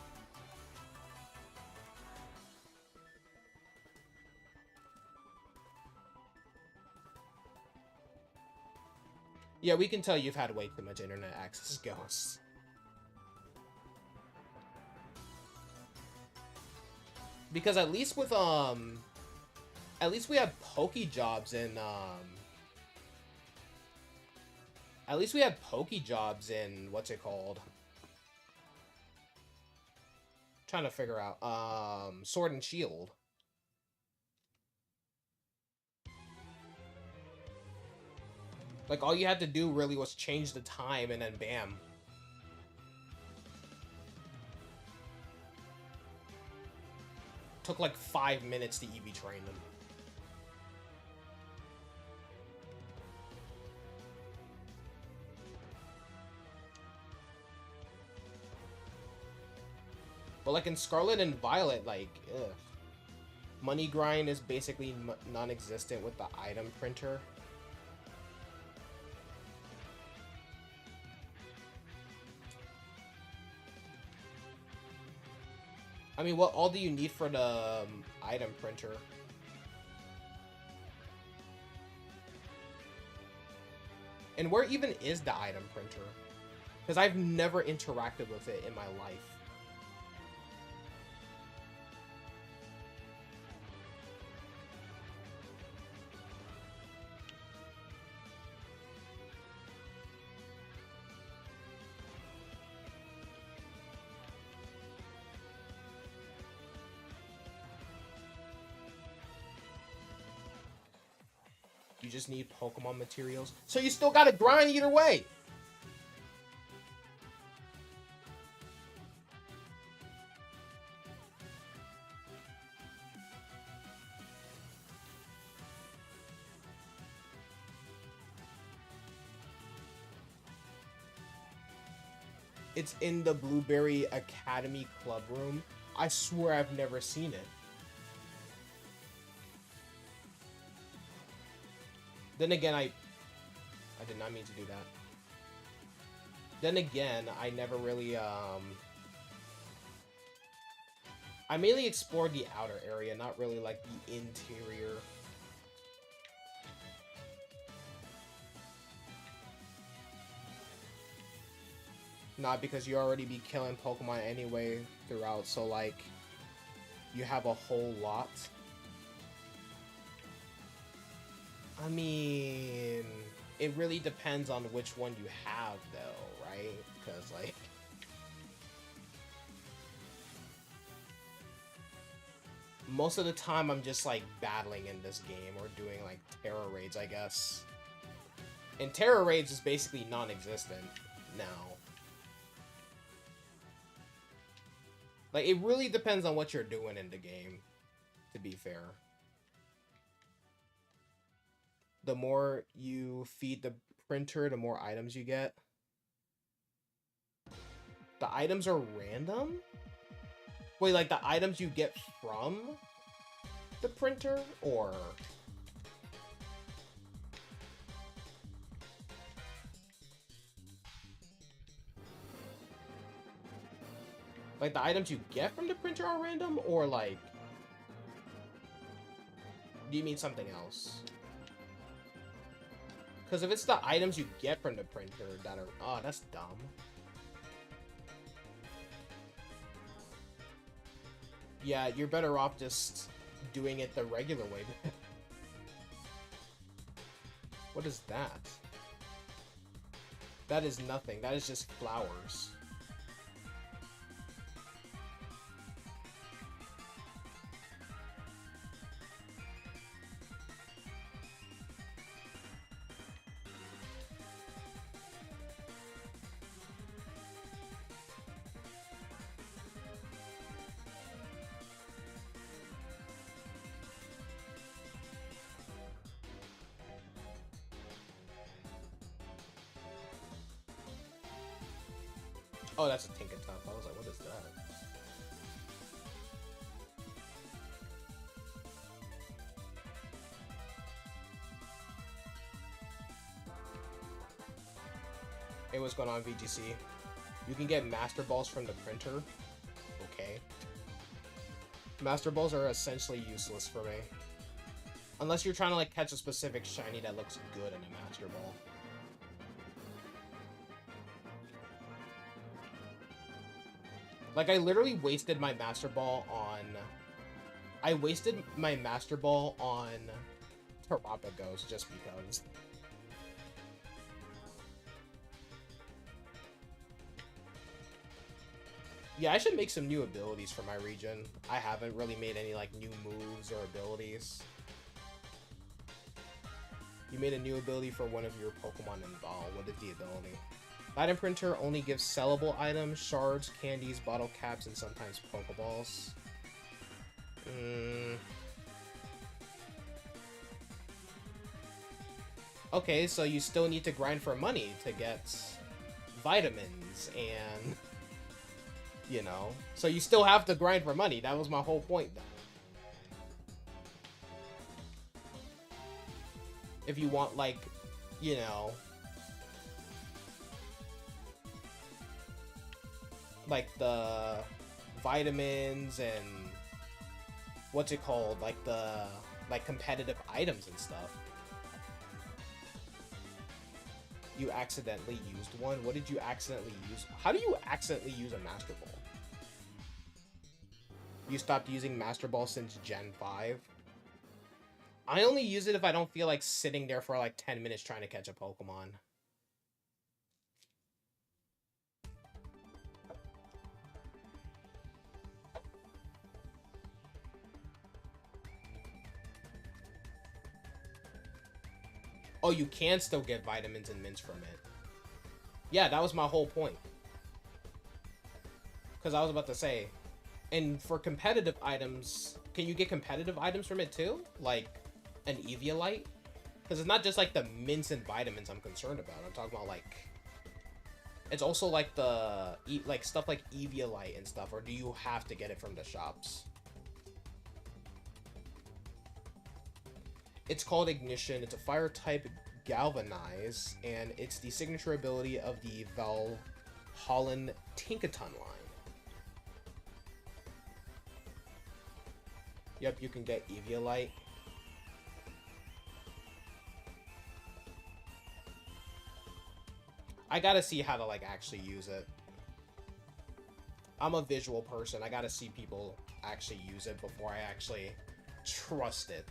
A: Yeah, we can tell you've had way too much internet access, Ghosts. Because at least with, at least we have Pokejobs in, at least we have Pokejobs in, what's it called? I'm trying to figure out, Sword and Shield. Like, all you had to do really was change the time and then bam. Took like 5 minutes to EV train them. But like in Scarlet and Violet, like, ugh. Money grind is basically non-existent with the item printer. I mean, what all do you need for the item printer? And where even is the item printer? Because I've never interacted with it in my life. You just need Pokemon materials. So you still gotta grind either way! It's in the Blueberry Academy Club room. I swear I've never seen it. Then again, I did not mean to do that. Then again, I never really, I mainly explored the outer area, not really, like, the interior. Not because you already be killing Pokemon anyway throughout, so, like, you have a whole lot. I mean, it really depends on which one you have, though, right? Because, like, most of the time I'm just, like, battling in this game or doing, like, Terra Raids, I guess. And Terra Raids is basically non-existent now. Like, it really depends on what you're doing in the game, to be fair. The more you feed the printer, the more items you get. The items are random? Wait, like the items you get from the printer? Or... like, the items you get from the printer are random? Or, like... do you mean something else? Because if it's the items you get from the printer that are... oh, that's dumb. Yeah, you're better off just doing it the regular way. What is that? That is nothing. That is just flowers. Oh, that's a Tinkertuff. I was like, what is that? Hey, what's going on, VGC? You can get Master Balls from the printer. Okay. Master Balls are essentially useless for me. Unless you're trying to, like, catch a specific shiny that looks good in a Master Ball. Like, I literally wasted my Master Ball on... I wasted my Master Ball on Terrapagos just because. Yeah, I should make some new abilities for my region. I haven't really made any, like, new moves or abilities. You made a new ability for one of your Pokemon in Ball. What is the ability? Item Printer only gives sellable items, shards, candies, bottle caps, and sometimes Pokeballs. Okay, so you still need to grind for money to get vitamins and... you know. So you still have to grind for money. That was my whole point, though. If you want, like, you know... like the vitamins and what's it called, like the competitive items and stuff. You accidentally used one? What did you accidentally use? How do you accidentally use a Master Ball? You stopped using Master Ball since Gen 5? I only use it if I don't feel like sitting there for like 10 minutes trying to catch a Pokemon. Oh, you can still get vitamins and mints from it. Yeah, that was my whole point. Because I was about to say, and for competitive items, can you get competitive items from it too? Like an Eviolite? Because it's not just like the mints and vitamins I'm concerned about. I'm talking about like It's also like the like stuff like Eviolite and stuff, or do you have to get it from the shops? It's called Ignition. It's a fire type Galvanize, and it's the signature ability of the Valhallan Tinkaton line. Yep, you can get Eviolite. I gotta see how to, like, actually use it. I'm a visual person. I gotta see people actually use it before I actually trust it.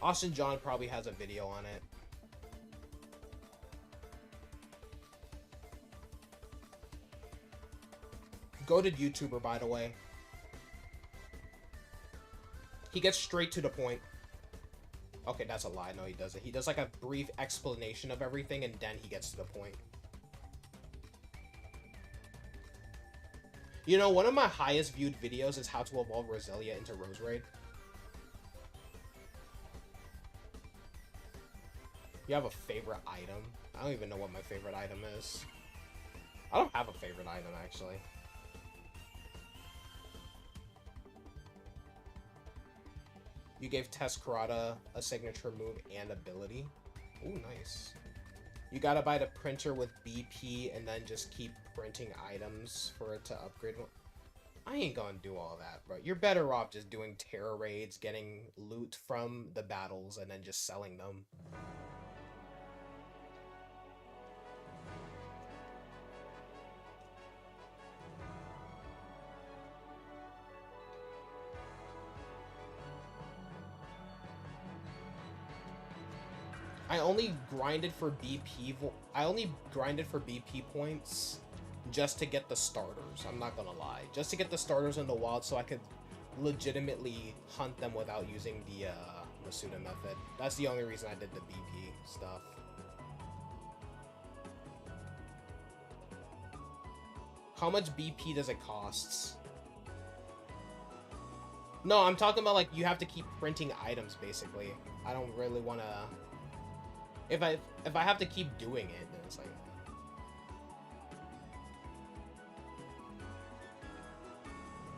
A: Austin John probably has a video on it. Go to YouTuber, by the way. He gets straight to the point. Okay, that's a lie. No, he doesn't. He does like a brief explanation of everything, and then he gets to the point. You know, one of my highest viewed videos is how to evolve Roselia into Roserade. You have a favorite item? I don't even know what my favorite item is. I don't have a favorite item, actually. You gave Tescarada a signature move and ability. Ooh, nice. You gotta buy the printer with BP and then just keep printing items for it to upgrade. I ain't gonna do all that, bro. You're better off just doing terror raids, getting loot from the battles, and then just selling them. I only grinded for BP points just to get the starters. I'm not gonna lie, just to get the starters in the wild, so I could legitimately hunt them without using the Masuda method. That's the only reason I did the BP stuff. How much BP does it cost? No, I'm talking about, like, you have to keep printing items, basically. I don't really want to... If I have to keep doing it, then it's like...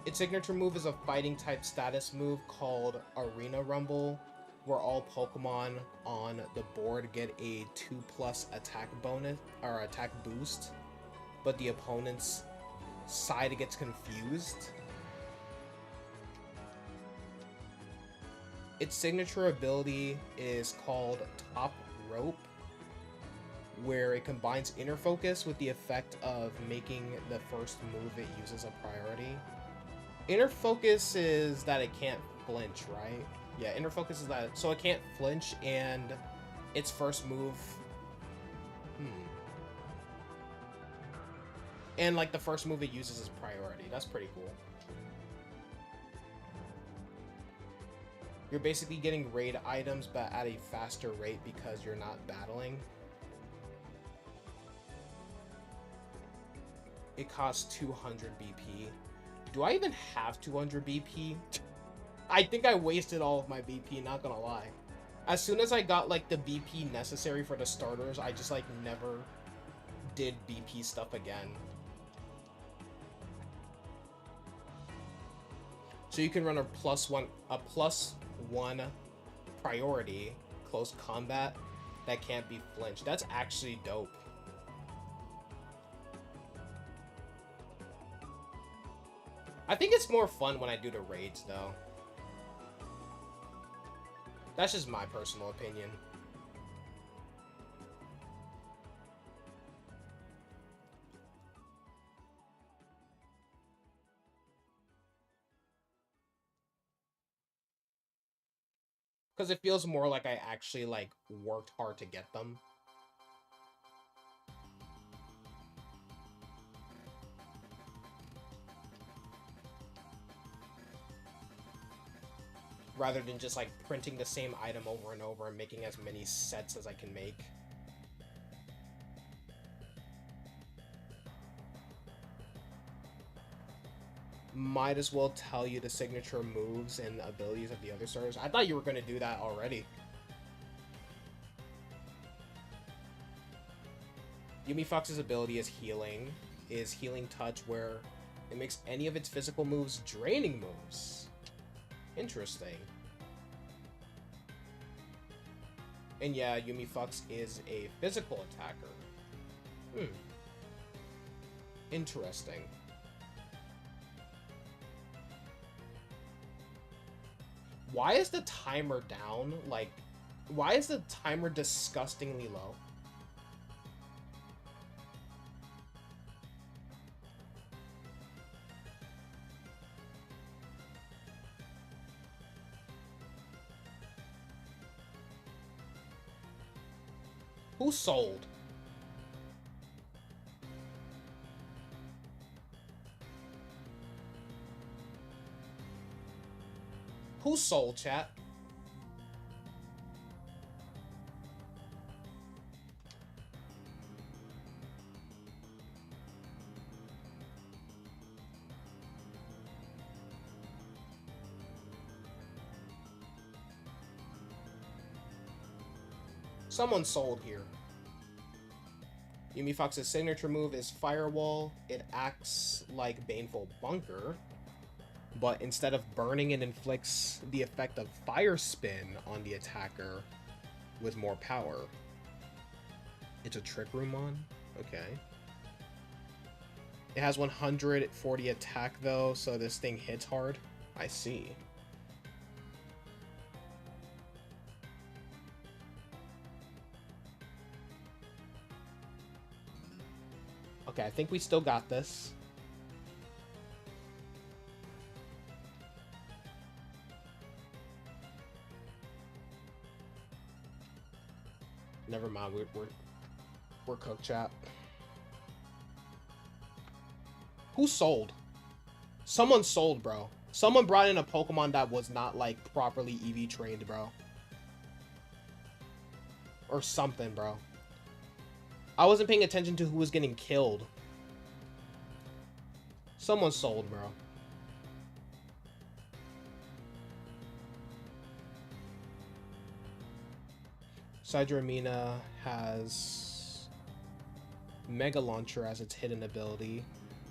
A: Its signature move is a fighting type status move called Arena Rumble, where all Pokemon on the board get a 2+ attack bonus, or attack boost, but the opponent's side gets confused. Its signature ability is called Top Rope, where it combines inner focus with the effect of making the first move it uses a priority. Inner focus is that it can't flinch, right? Yeah, inner focus is that, so it can't flinch, and its first move... And, like, the first move it uses is priority. That's pretty cool. You're basically getting raid items, but at a faster rate because you're not battling. It costs 200 BP. Do I even have 200 BP? I think I wasted all of my BP, not gonna lie. As soon as I got, like, the BP necessary for the starters, I just, like, never did BP stuff again. So you can run a +1 priority close combat that can't be flinched. That's actually dope. I think it's more fun when I do the raids, though. That's just my personal opinion. Because it feels more like I actually, like, worked hard to get them. Rather than just, like, printing the same item over and over and making as many sets as I can make. Might as well tell you the signature moves and abilities of the other starters. I thought you were going to do that already. Yumi Fox's ability is Healing Touch, where it makes any of its physical moves draining moves. Interesting. And yeah, Yumi Fox is a physical attacker. Interesting. Why is the timer down? Like, why is the timer disgustingly low? Who sold? Who sold, chat? Someone sold here. Yumi Fox's signature move is Firewall. It acts like Baneful Bunker, but instead of burning, it inflicts the effect of Fire Spin on the attacker with more power. It's a Trick Room on? Okay. It has 140 attack though, so this thing hits hard. I see. Okay, I think we still got this. Never mind, we're cooked, chat. Who sold? Someone sold, bro. Someone brought in a Pokemon that was not, like, properly EV trained, bro. Or something, bro. I wasn't paying attention to who was getting killed. Someone sold, bro. Sidramina has Mega Launcher as its hidden ability,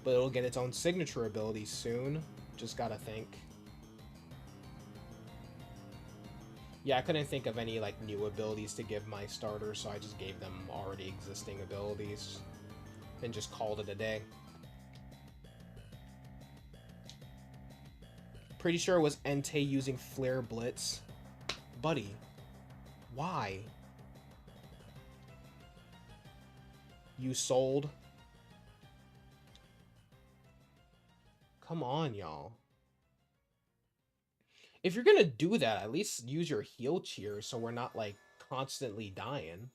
A: but it'll get its own signature ability soon. Just gotta think. Yeah, I couldn't think of any, like, new abilities to give my starter, so I just gave them already existing abilities and just called it a day. Pretty sure it was Entei using Flare Blitz. Buddy, why? You sold? Come on, y'all. If you're gonna do that, at least use your heal cheer so we're not, like, constantly dying.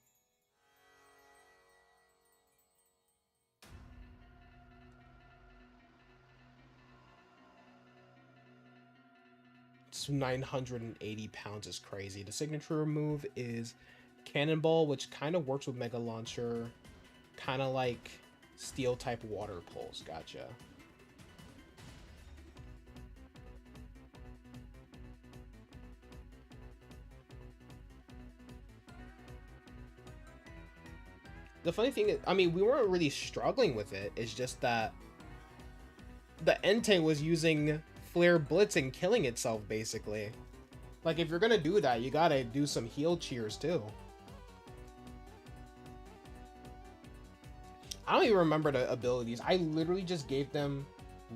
A: It's 980 pounds is crazy. The signature move is Cannonball, which kind of works with Mega Launcher. Kind of like Steel-type Water Pulse. Gotcha. The funny thing is, I mean, we weren't really struggling with it. It's just that the Entei was using Flare Blitz and killing itself, basically. Like, if you're gonna do that, you gotta do some heal cheers, too. I don't even remember the abilities. I literally just gave them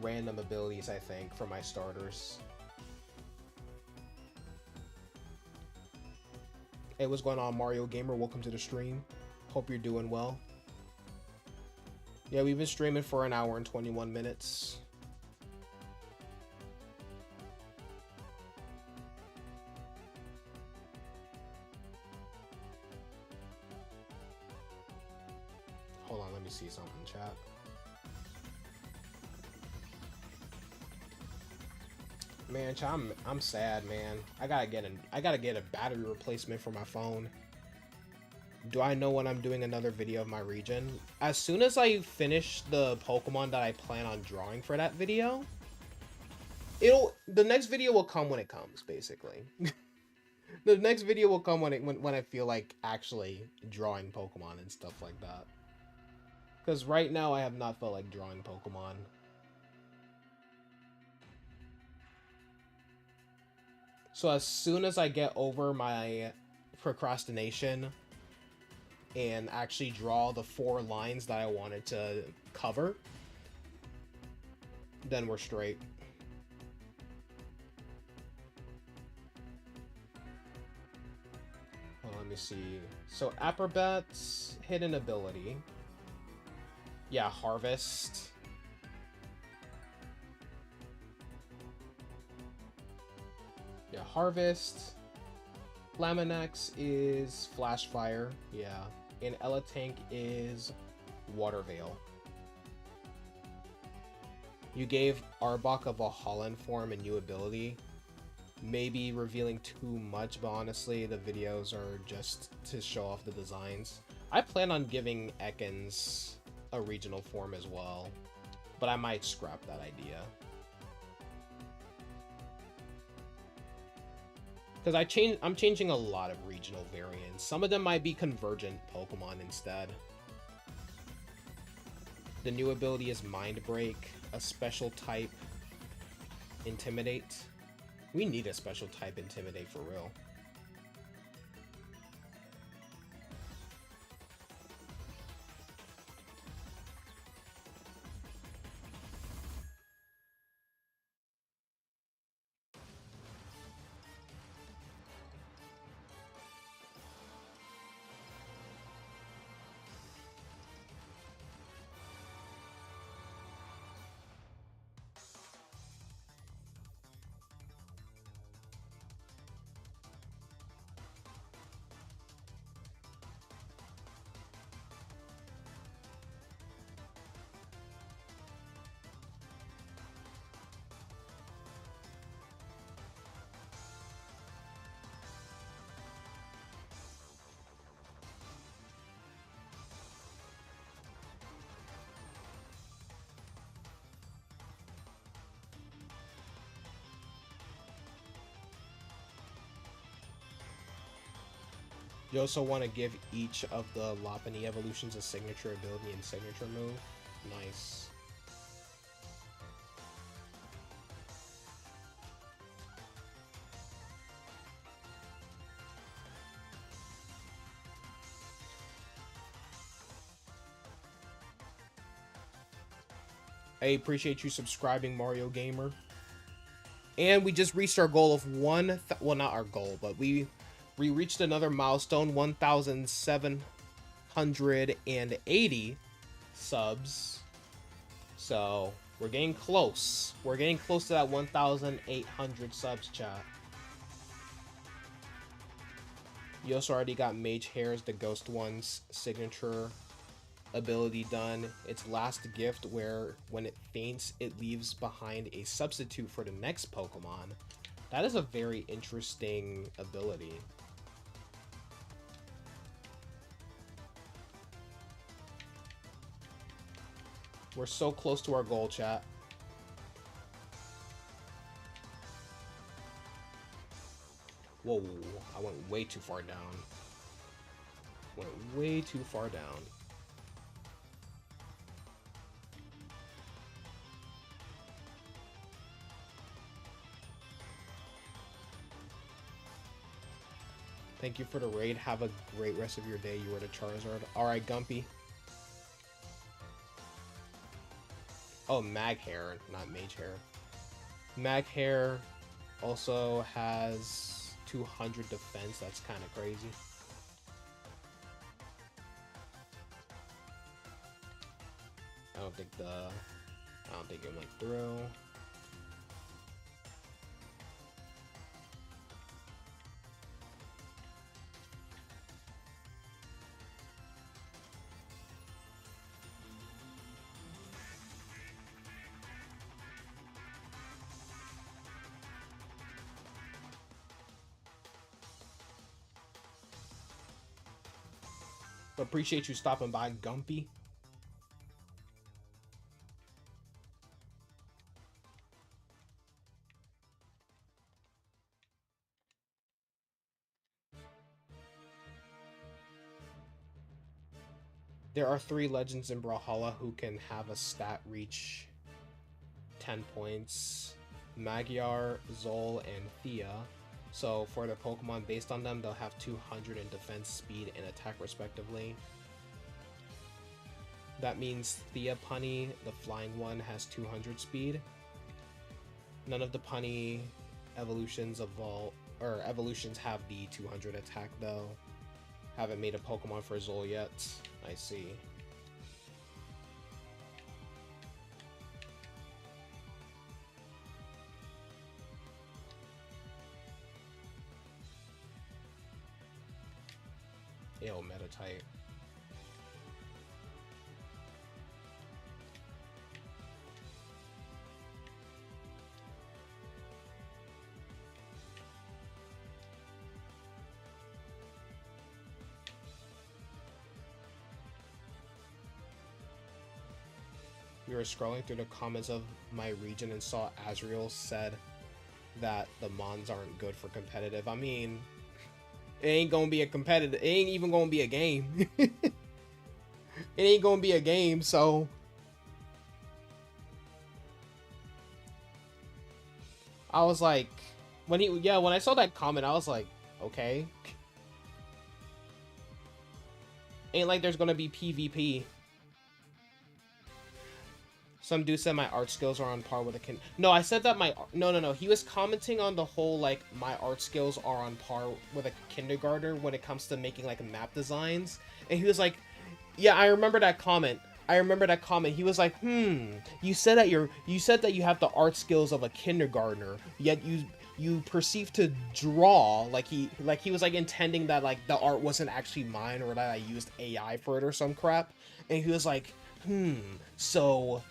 A: random abilities, I think, for my starters. Hey, what's going on, Mario Gamer? Welcome to the stream. Hope you're doing well. Yeah, we've been streaming for an hour and 21 minutes. Hold on, let me see something, chat. Man, chat, I'm sad, man. I gotta get a battery replacement for my phone. Do I know when I'm doing another video of my region? As soon as I finish the Pokemon that I plan on drawing for that video, The next video will come when it comes, basically. The next video will come when I feel like actually drawing Pokemon and stuff like that. Because right now I have not felt like drawing Pokemon. So as soon as I get over my procrastination and actually draw the 4 lines that I wanted to cover, then we're straight. Let me see. So Aprobat's hidden ability. Yeah, Harvest. Yeah, Harvest. Laminax is Flash Fire. Yeah. And Elatank is Water Veil. You gave Arbok of a Holland form a new ability. Maybe revealing too much, but honestly, the videos are just to show off the designs. I plan on giving Ekans a regional form as well, but I might scrap that idea. Because I'm changing a lot of regional variants. Some of them might be convergent Pokemon instead. The new ability is Mind Break, a special type Intimidate. We need a special type Intimidate for real. You also want to give each of the Lopunny evolutions a signature ability and signature move. Nice. I appreciate you subscribing, Mario Gamer. And we just reached our goal of well, not our goal, but we reached another milestone, 1,780 subs. So we're getting close. We're getting close to that 1,800 subs, chat. You also already got Mage Hair's, the Ghost One's signature ability done. Its last gift, where when it faints, it leaves behind a substitute for the next Pokemon. That is a very interesting ability. We're so close to our goal, chat. Whoa, I went way too far down. Went way too far down. Thank you for the raid. Have a great rest of your day. You were the Charizard. Alright, Gumpy. Oh, Mag Hair, not Mage Hair. Mag Hair also has 200 defense. That's kind of crazy. I don't think it went through. Appreciate you stopping by, Gumpy. There are 3 legends in Brawlhalla who can have a stat reach 10 points. Magyar, Zol, and Thea. So for the Pokemon based on them, they'll have 200 in defense, speed, and attack respectively. That means Thea Punny, the flying one, has 200 speed. None of the Punny evolutions evolutions have the 200 attack though. Haven't made a Pokemon for Zol yet. I see. Ew, meta type. We were scrolling through the comments of my region and saw Azriel said that the Mons aren't good for competitive. I mean, it ain't gonna be a competitive. It ain't even gonna be a game. It ain't gonna be a game, so I was like, when I saw that comment, I was like, okay. Ain't like there's gonna be PvP. Some dude said my art skills are on par with a No, I said that no. He was commenting on the whole, like, my art skills are on par with a kindergartner when it comes to making, like, map designs. And he was like, yeah, I remember that comment. He was like, you said that you have the art skills of a kindergartner, yet you perceive to draw like he was like intending that like the art wasn't actually mine or that I used AI for it or some crap. And he was like, so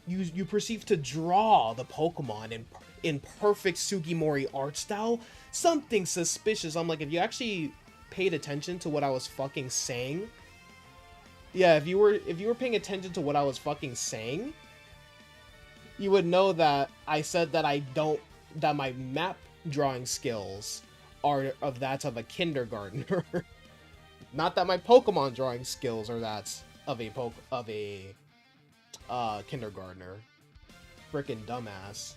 A: you perceive to draw the Pokemon in perfect Sugimori art style? Something suspicious. I'm like, if you actually paid attention to what I was fucking saying, yeah, if you were paying attention to what I was fucking saying, you would know that I said that that my map drawing skills are of a kindergartner. Not that my Pokemon drawing skills are that of a kindergartner. Frickin' dumbass.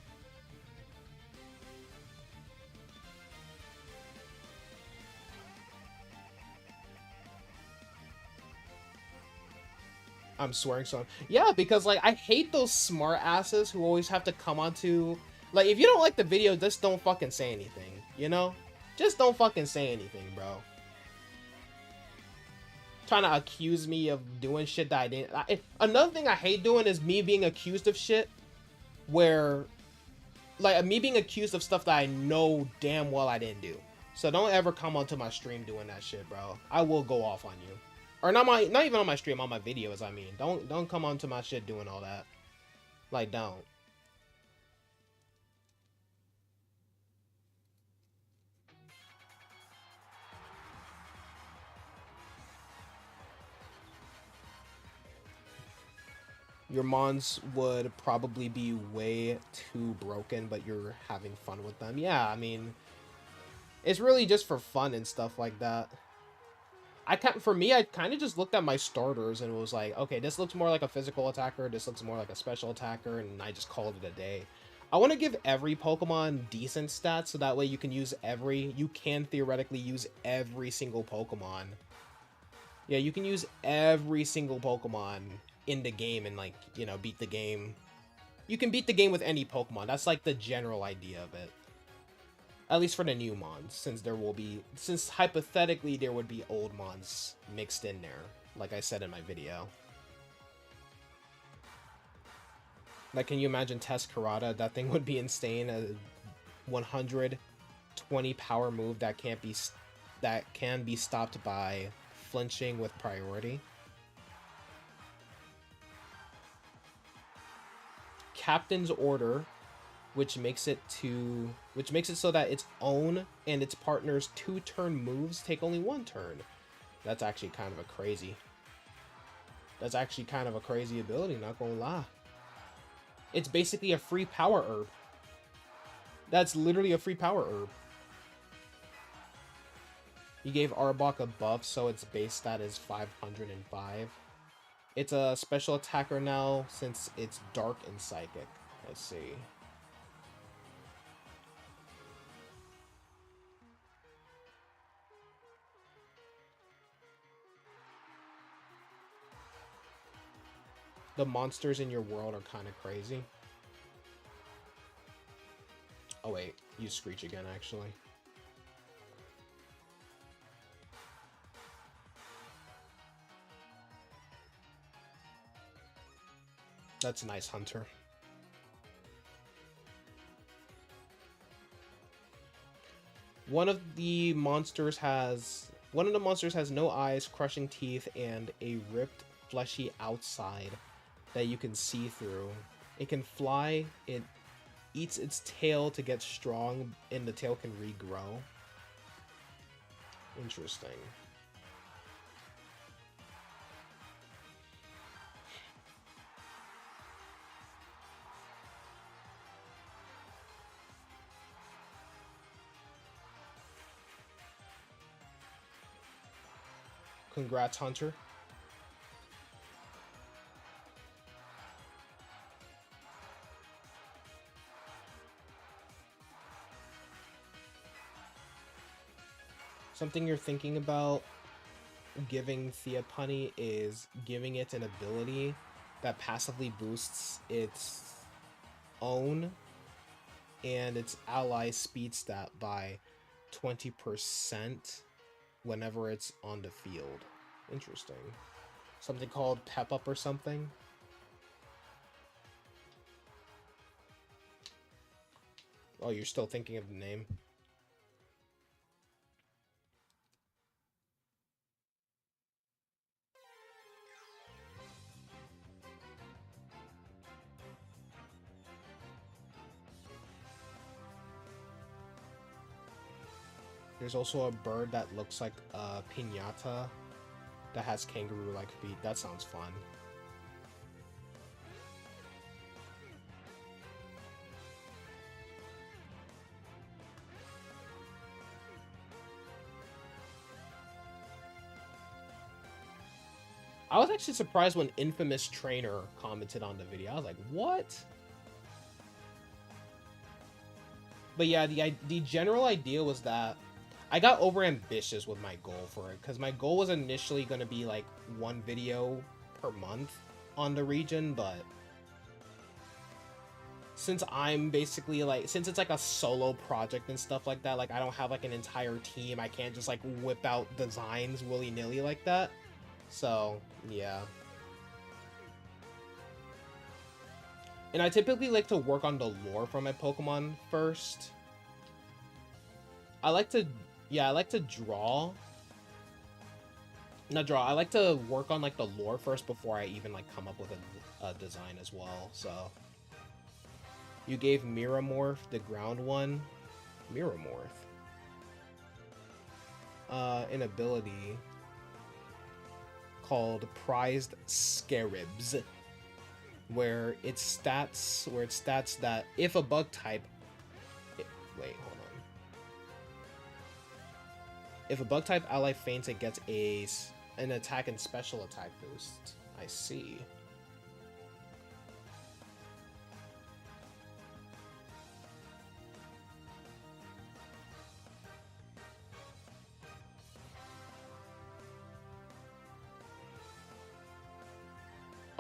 A: I'm swearing so. Yeah, because like I hate those smart asses who always have to come onto, like, if you don't like the video, just don't fucking say anything, you know? Just don't fucking say anything, bro. Trying to accuse me of doing shit that I didn't. Another thing I hate doing is me being accused of shit where, like, me being accused of stuff that I know damn well I didn't do. So don't ever come onto my stream doing that shit, bro. I will go off on you. Or not even on my stream, on my videos, I mean. Don't come onto my shit doing all that. Like, don't. Your mons would probably be way too broken, but you're having fun with them. Yeah, I mean, it's really just for fun and stuff like that. For me, I kind of just looked at my starters and was like, okay, this looks more like a physical attacker, this looks more like a special attacker, and I just called it a day. I want to give every Pokemon decent stats, so that way you can theoretically use every single Pokemon. Yeah, you can use every single Pokemon in the game and, like, you know, beat the game. You can beat the game with any Pokemon. That's, like, the general idea of it. At least for the new mons, since hypothetically there would be old mons mixed in there, like I said in my video. Like, can you imagine Test Karada? That thing would be insane. A 120 power move that can be stopped by flinching with priority. Captain's Order, which makes it so that its own and its partner's 2-turn moves take only 1 turn. That's actually kind of a crazy ability, not gonna lie. It's basically a free power herb. That's literally a free power herb. You gave Arbok a buff, so its base stat is 505. It's a special attacker now since it's dark and psychic. Let's see. The monsters in your world are kind of crazy. Oh wait, use Screech again actually. That's nice, Hunter. One of the monsters has no eyes, crushing teeth, and a ripped, fleshy outside that you can see through. It can fly, it eats its tail to get strong, and the tail can regrow. Interesting. Congrats, Hunter. Something you're thinking about giving Theapunny is giving it an ability that passively boosts its own and its ally speed stat by 20% whenever it's on the field. Interesting. Something called Pep Up or something. Oh, you're still thinking of the name? There's also a bird that looks like a piñata that has kangaroo-like feet. That sounds fun. I was actually surprised when Infamous Trainer commented on the video. I was like, what? But yeah, the general idea was that I got over ambitious with my goal for it, because my goal was initially going to be like one video per month on the region, but since I'm basically like, since it's like a solo project and stuff like that, like I don't have like an entire team, I can't just like whip out designs willy-nilly like that. So, yeah. And I typically like to work on the lore for my Pokemon first. I like to draw. Not draw, I like to work on like the lore first before I even like come up with a design as well, so. You gave Miramorph, the ground one. Miramorph. An ability called Prized Scarabs, where it stats that if a bug type... Wait, hold on. If a bug type ally faints, it gets an attack and special attack boost. I see.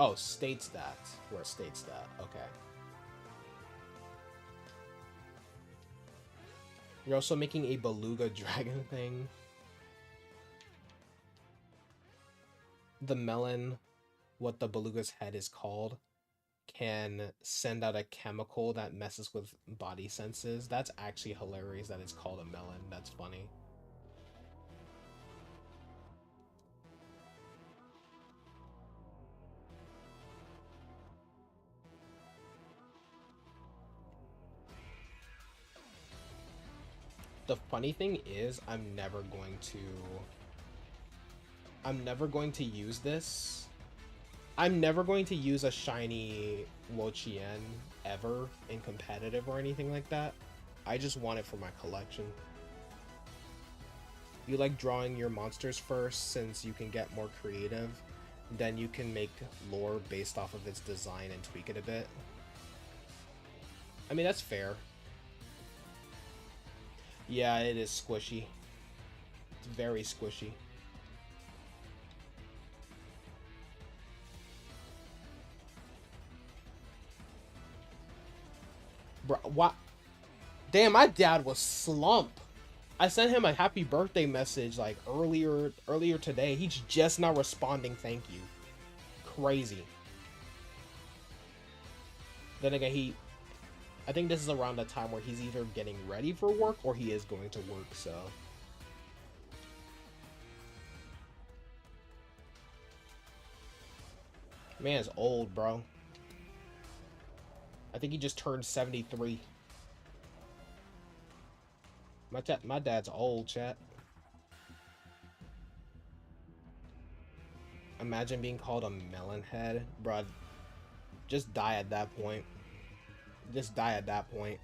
A: Oh, states that. Where it states that. Okay. You're also making a beluga dragon thing. The melon, what the beluga's head is called, can send out a chemical that messes with body senses. That's actually hilarious that it's called a melon. That's funny. The funny thing is, I'm never going to use this. I'm never going to use a shiny Wo-Chien ever in competitive or anything like that. I just want it for my collection. You like drawing your monsters first since you can get more creative. Then you can make lore based off of its design and tweak it a bit. I mean, that's fair. Yeah, it is squishy. It's very squishy. Bro, what? Damn, my dad was slump. I sent him a happy birthday message like earlier today. He's just now responding, thank you. Crazy. Then again, I think this is around the time where he's either getting ready for work or he is going to work, so. Man's old, bro. I think he just turned 73. My dad's old, chat. Imagine being called a melon head. Bruh, just die at that point. Just die at that point.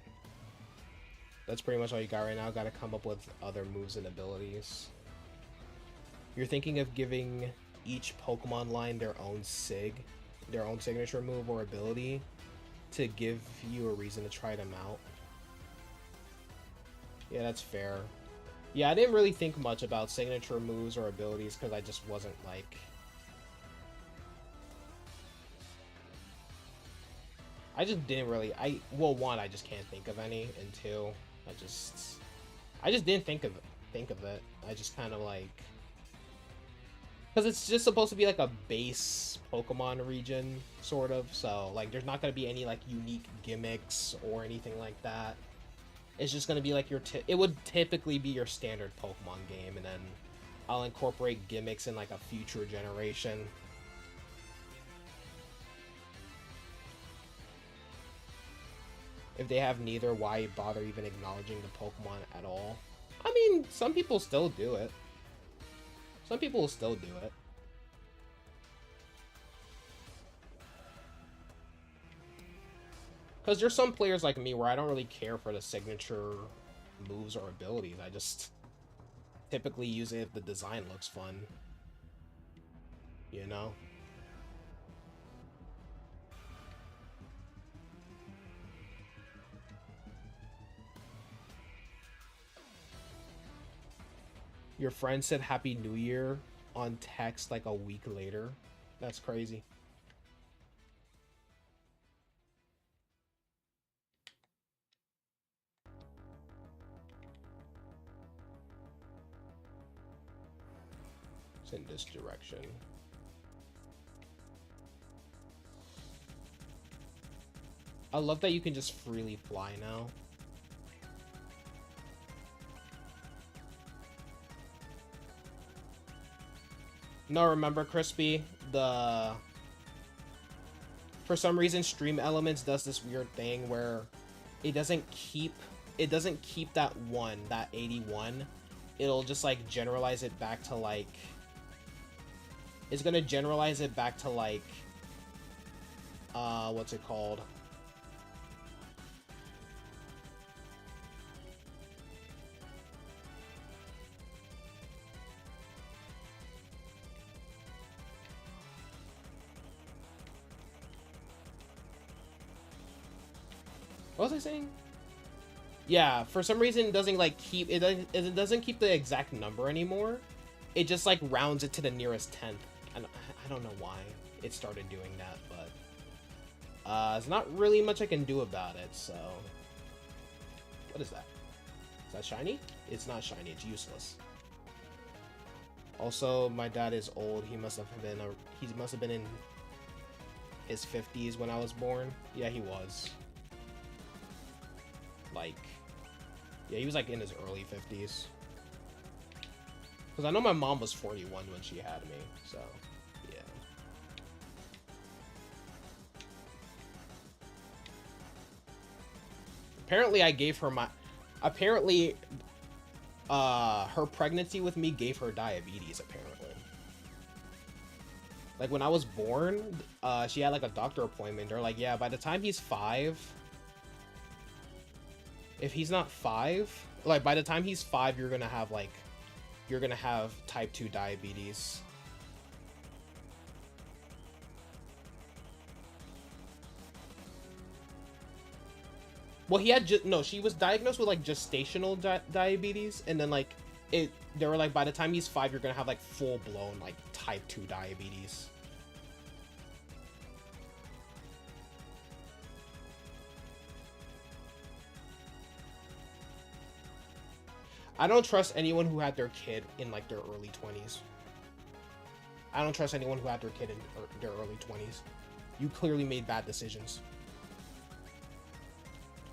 A: That's pretty much all you got right now. Gotta come up with other moves and abilities. You're thinking of giving each Pokemon line their own signature move or ability to give you a reason to try them out. Yeah, that's fair. Yeah, I didn't really think much about signature moves or abilities because I just wasn't like... I just didn't really... Well, one, I just can't think of any, and two, I just didn't think of it. I just kind of like... Because it's just supposed to be like a base Pokemon region, sort of, so like there's not going to be any like unique gimmicks or anything like that. It's just going to be like it would typically be your standard Pokemon game, and then I'll incorporate gimmicks in like a future generation. If they have neither, why bother even acknowledging the Pokemon at all? I mean, some people still do it. Some people will still do it. Because there's some players like me where I don't really care for the signature moves or abilities. I just typically use it if the design looks fun. You know? Your friend said Happy New Year on text like a week later. That's crazy. It's in this direction. I love that you can just freely fly now. No, remember, Crispy, for some reason Stream Elements does this weird thing where it doesn't keep that 81. It'll just like generalize it back to like, it's gonna generalize it back to like what's it called? What was I saying? Yeah, for some reason it doesn't like keep it doesn't keep the exact number anymore. It just like rounds it to the nearest 10th. I don't know why it started doing that, but there's not really much I can do about it. So what is that? Is that shiny? It's not shiny. It's useless. Also, my dad is old. He must have been in his 50s when I was born. Yeah, he was. Like, yeah, he was like in his early 50s. Because I know my mom was 41 when she had me, so yeah. Apparently I gave her her pregnancy with me gave her diabetes, apparently. Like when I was born, she had like a doctor appointment. They're like, yeah, by the time he's 5, if he's not 5, like by the time he's 5, you're gonna have like you're gonna have type 2 diabetes. Well, he had no, she was diagnosed with like gestational diabetes, and then like they were like, by the time he's 5, you're gonna have like full blown like type 2 diabetes. I don't trust anyone who had their kid in like their early 20s. I don't trust anyone who had their kid in their early 20s. You clearly made bad decisions.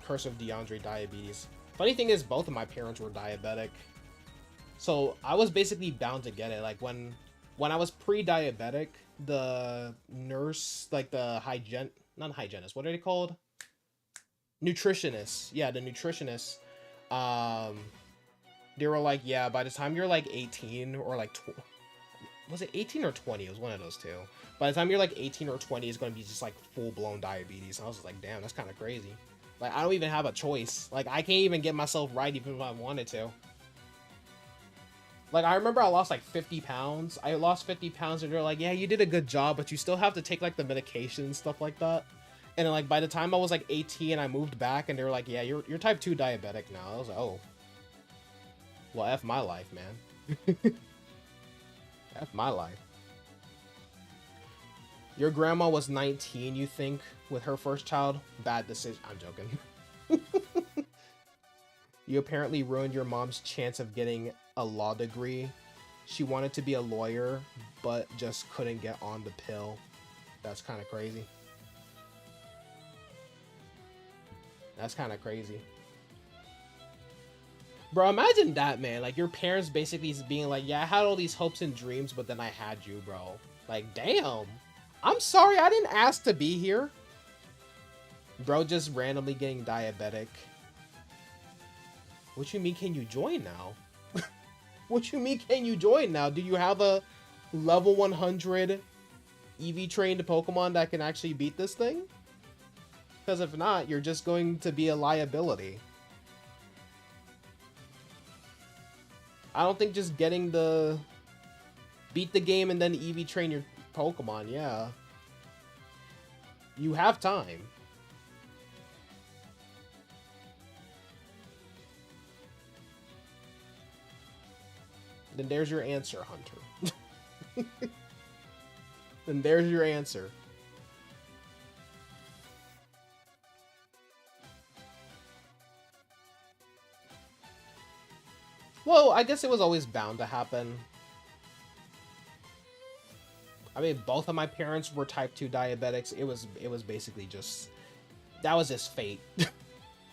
A: Curse of DeAndre diabetes. Funny thing is, both of my parents were diabetic. So I was basically bound to get it. Like when I was pre-diabetic, the nurse, like the not hygienist, what are they called? Nutritionists. Yeah, the nutritionists. They were like, yeah, by the time you're like 18 or like, was it 18 or 20? It was one of those two. By the time you're like 18 or 20, it's going to be just like full-blown diabetes. And I was just like, damn, that's kind of crazy. Like, I don't even have a choice. Like, I can't even get myself right even if I wanted to. Like, I remember I lost like 50 pounds. I lost 50 pounds and they're like, yeah, you did a good job, but you still have to take like the medication and stuff like that. And then like by the time I was like 18, I moved back and they were like, yeah, you're type 2 diabetic now. I was like, oh. Well, F my life, man. F my life. Your grandma was 19, you think, with her first child? Bad decision. I'm joking. You apparently ruined your mom's chance of getting a law degree. She wanted to be a lawyer, but just couldn't get on the pill. That's kind of crazy. That's kind of crazy. Bro, imagine that, man. Like, your parents basically being like, yeah, I had all these hopes and dreams, but then I had you, bro. Like, damn. I'm sorry, I didn't ask to be here. Bro just randomly getting diabetic. What you mean, can you join now? What you mean, can you join now? Do you have a level 100 EV trained Pokemon that can actually beat this thing? Because if not, you're just going to be a liability. I don't think just getting the beat the game and then EV train your Pokemon, yeah. You have time. Then there's your answer, Hunter. Then there's your answer. Well, I guess it was always bound to happen. I mean, both of my parents were type 2 diabetics. It was basically just, that was just fate.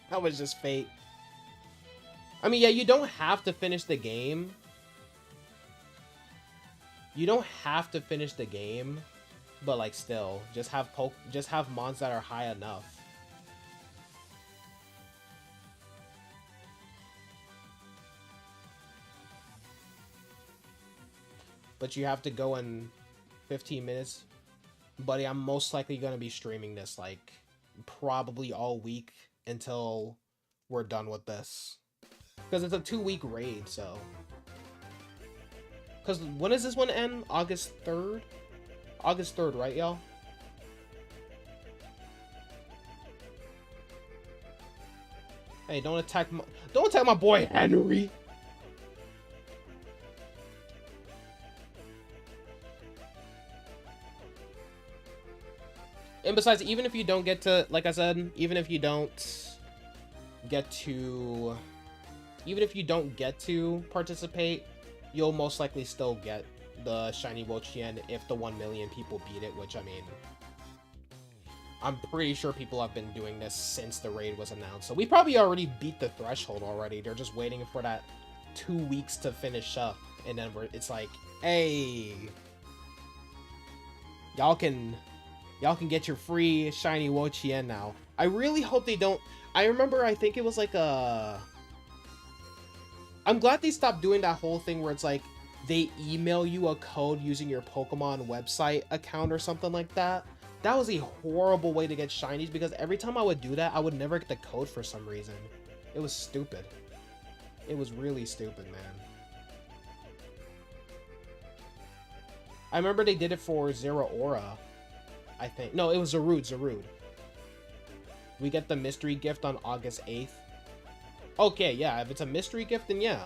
A: That was just fate. I mean, yeah, you don't have to finish the game. You don't have to finish the game, but like still, just have mons that are high enough. But you have to go in 15 minutes. Buddy, I'm most likely going to be streaming this, like, probably all week until we're done with this. Because it's a 2-week raid, so. Because when does this one end? August 3rd? August 3rd, right, y'all? Hey, don't attack my boy Henry! And besides, even if you don't get to, like I said, even if you don't get to participate, you'll most likely still get the shiny Wo-Chien if the 1 million people beat it, which, I mean, I'm pretty sure people have been doing this since the raid was announced. So we probably already beat the threshold already. They're just waiting for that 2 weeks to finish up. And then it's like, hey, y'all can get your free shiny Wo-Chien now. I really hope they don't. I remember, I think it was like I'm glad they stopped doing that whole thing where it's like they email you a code using your Pokemon website account or something like that. That was a horrible way to get shinies because every time I would do that, I would never get the code for some reason. It was stupid. It was really stupid, man. I remember they did it for Zero Aura, I think. No, it was Zarude. We get the mystery gift on August 8th. Okay, yeah, if it's a mystery gift, then yeah.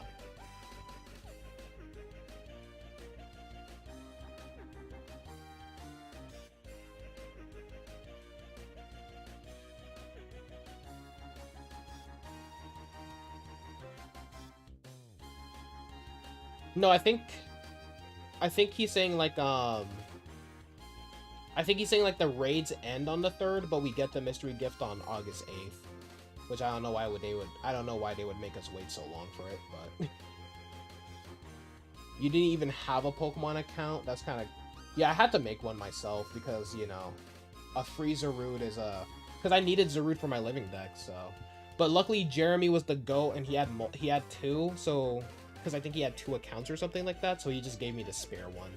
A: No, I think he's saying like I think he's saying like the raids end on the 3rd, but we get the mystery gift on August 8th, which I don't know why I don't know why they would make us wait so long for it, but you didn't even have a Pokemon account. That's kind of, yeah, I had to make one myself because, you know, a free Zarude is a, because I needed Zarude for my living deck, so. But luckily Jeremy was the GOAT and he had 2, so, because I think he had 2 accounts or something like that, so he just gave me the spare one.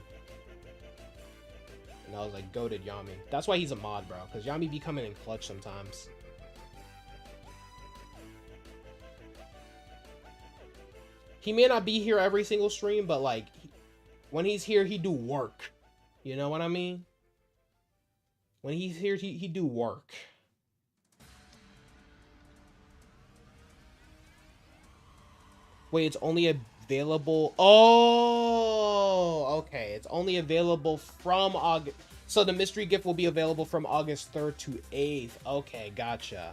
A: And I was like, goated Yami. That's why he's a mod, bro, because Yami be coming in clutch sometimes. He may not be here every single stream, but like, when he's here, he do work. You know what I mean? When he's here, he do work. Wait, it's only available... Oh, okay. It's only available from August... So the mystery gift will be available from August 3rd to 8th. Okay, gotcha.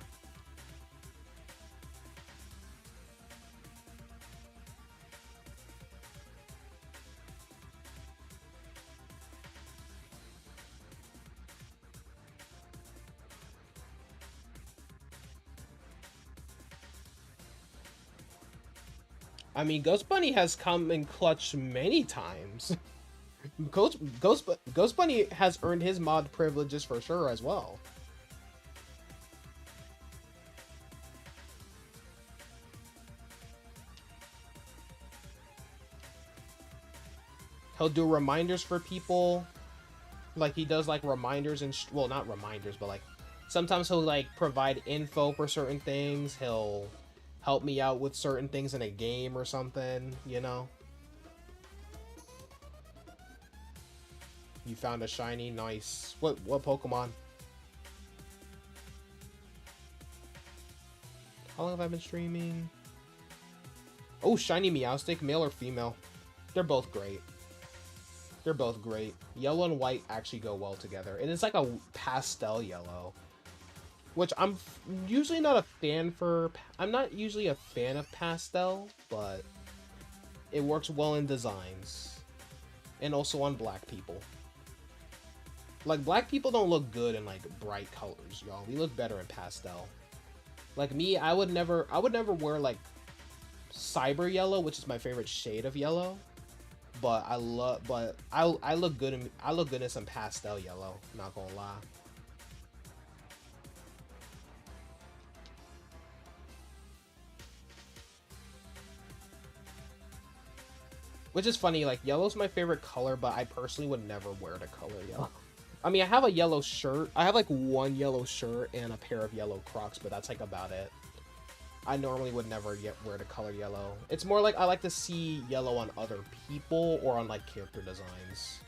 A: I mean, Ghost Bunny has come in clutch many times. Ghost Bunny has earned his mod privileges for sure as well. He'll do reminders for people. Like, he does, like, reminders and... Well, not reminders, but, like, sometimes he'll, like, provide info for certain things. He'll help me out with certain things in a game or something, you know? You found a shiny, nice. What Pokemon? How long have I been streaming? Oh, shiny Meowstic, male or female? They're both great. They're both great. Yellow and white actually go well together. And it's like a pastel yellow. Which I'm usually not a fan for... I'm not usually a fan of pastel, but it works well in designs. And also on black people. Like, black people don't look good in, like, bright colors, y'all. We look better in pastel. Like, me, I would never wear, like, cyber yellow, which is my favorite shade of yellow. But I look good in some pastel yellow, not gonna lie. Which is funny, like, yellow's my favorite color, but I personally would never wear the color yellow. I mean, I have a yellow shirt. I have, like, one yellow shirt and a pair of yellow Crocs, but that's, like, about it. I normally would never wear the color yellow. It's more like I like to see yellow on other people or on, like, character designs.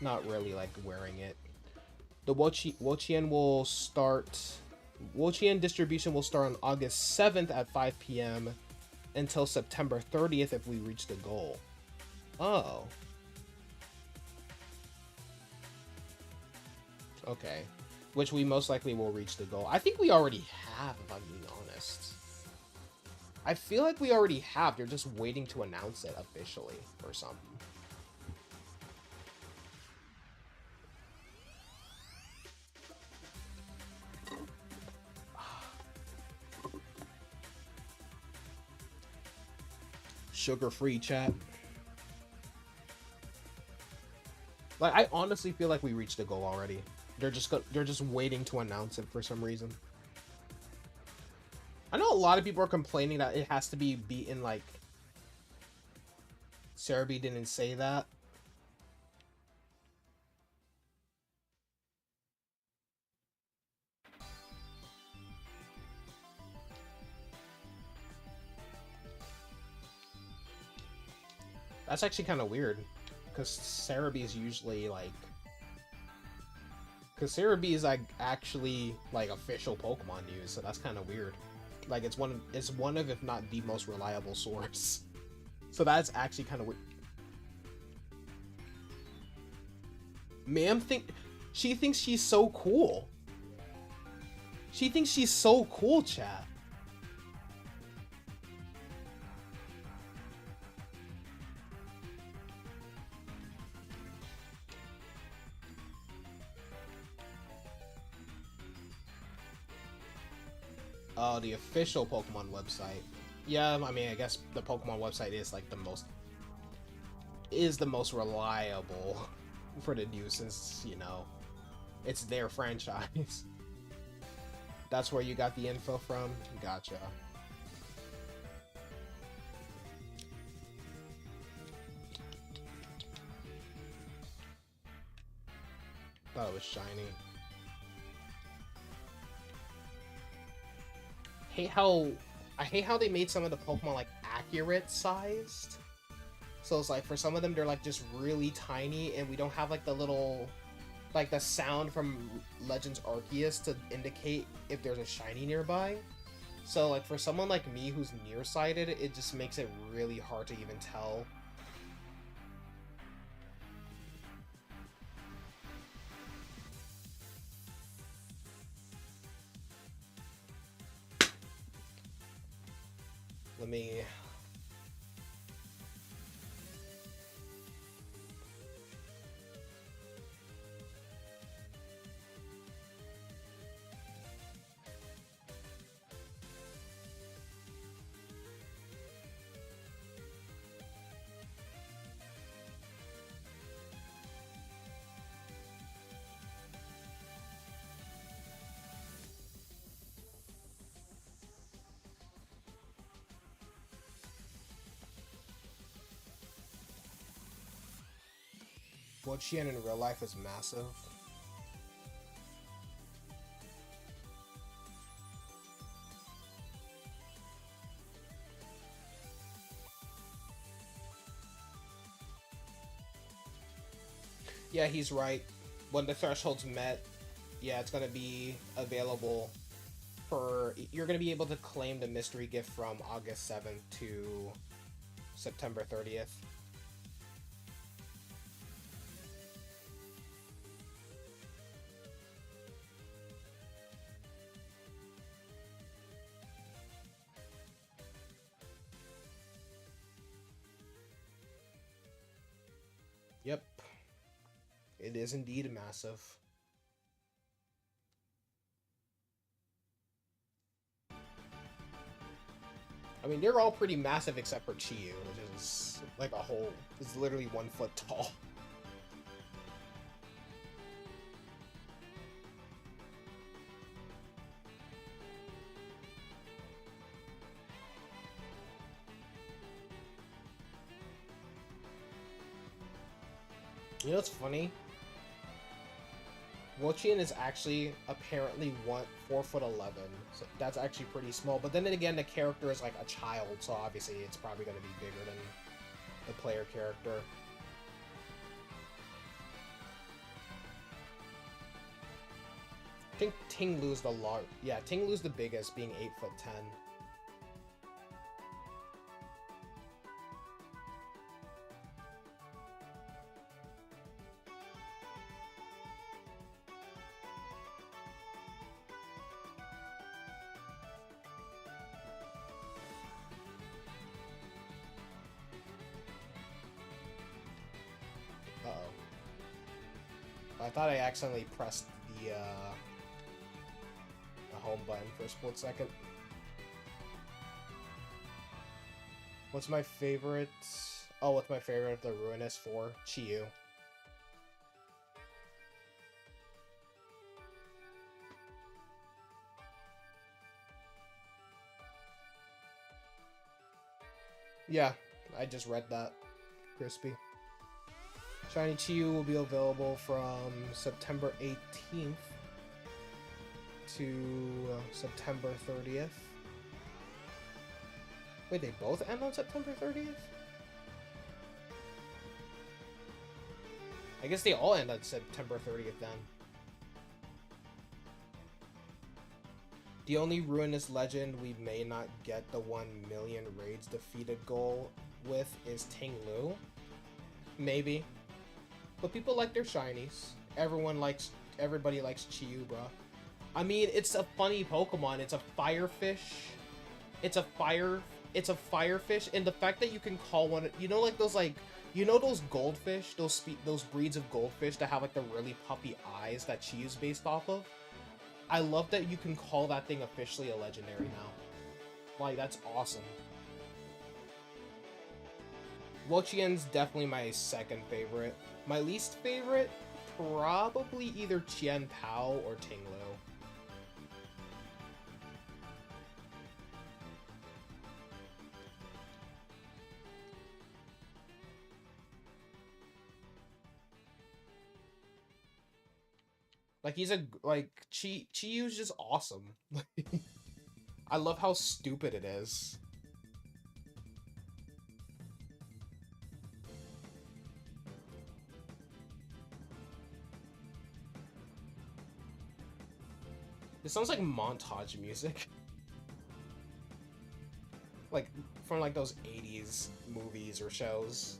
A: Not really, like, wearing it. The Wo-Chien will start... Wo-Chien distribution will start on August 7th at 5 p.m. until September 30th if we reach the goal. Oh. Okay. Which we most likely will reach the goal. I think we already have, if I'm being honest. I feel like we already have. They're just waiting to announce it officially or something. Sugar-free, chat. Like, I honestly feel like we reached the goal already. They're just waiting to announce it for some reason. I know a lot of people are complaining that it has to be beaten, like... Cerebi didn't say that. That's actually kind of weird. Because Cerebi is usually like... Because Cerebi is like actually like official Pokemon news, so that's kind of weird. Like it's one of if not the most reliable source. So that's actually kind of weird. Ma'am she thinks she's so cool. She thinks she's so cool, chat. Oh, the official Pokemon website. Yeah, I mean, I guess the Pokemon website is like the most reliable for the news since, you know, it's their franchise. That's where you got the info from? Gotcha. Thought it was shiny. I hate how they made some of the Pokemon like accurate sized. So it's like for some of them they're like just really tiny and we don't have like the little like the sound from Legends Arceus to indicate if there's a shiny nearby. So like for someone like me who's nearsighted, it just makes it really hard to even tell. Let me... Wo-Chien in real life is massive. Yeah, he's right. When the threshold's met, yeah, it's gonna be available for... You're gonna be able to claim the mystery gift from August 7th to September 30th. Yep. It is indeed massive. I mean, they're all pretty massive except for Chiyu, which is like a whole... It's literally 1 foot tall. You know what's funny? Wo-Chien is actually apparently 4'11", so that's actually pretty small. But then again, the character is like a child, so obviously it's probably going to be bigger than the player character. I think Tinglu's the yeah, Tinglu's the biggest, being 8'10". I thought I accidentally pressed the home button for a split second. What's my favorite? Oh, what's my favorite of the Ruinous 4? Chiyu. Yeah, I just read that. Crispy. Shiny Chiyu will be available from September 18th to September 30th. Wait, they both end on September 30th? I guess they all end on September 30th then. The only ruinous legend we may not get the 1 million raids defeated goal with is Ting-Lu. Maybe. But people like their shinies. Everybody likes Chi-Yu, bro. I mean, it's a funny Pokemon. It's a firefish. It's a firefish, and the fact that you can call one, you know, like those those goldfish, those breeds of goldfish that have like the really puppy eyes that Chi-Yu's based off of. I love that you can call that thing officially a legendary now. Like, that's awesome. Wo-Chien's definitely my second favorite. My least favorite, probably either Chien Pao or Ting-Lu. Like, Chi-Yu's just awesome. I love how stupid it is. It sounds like montage music. Like, from like those 80s movies or shows.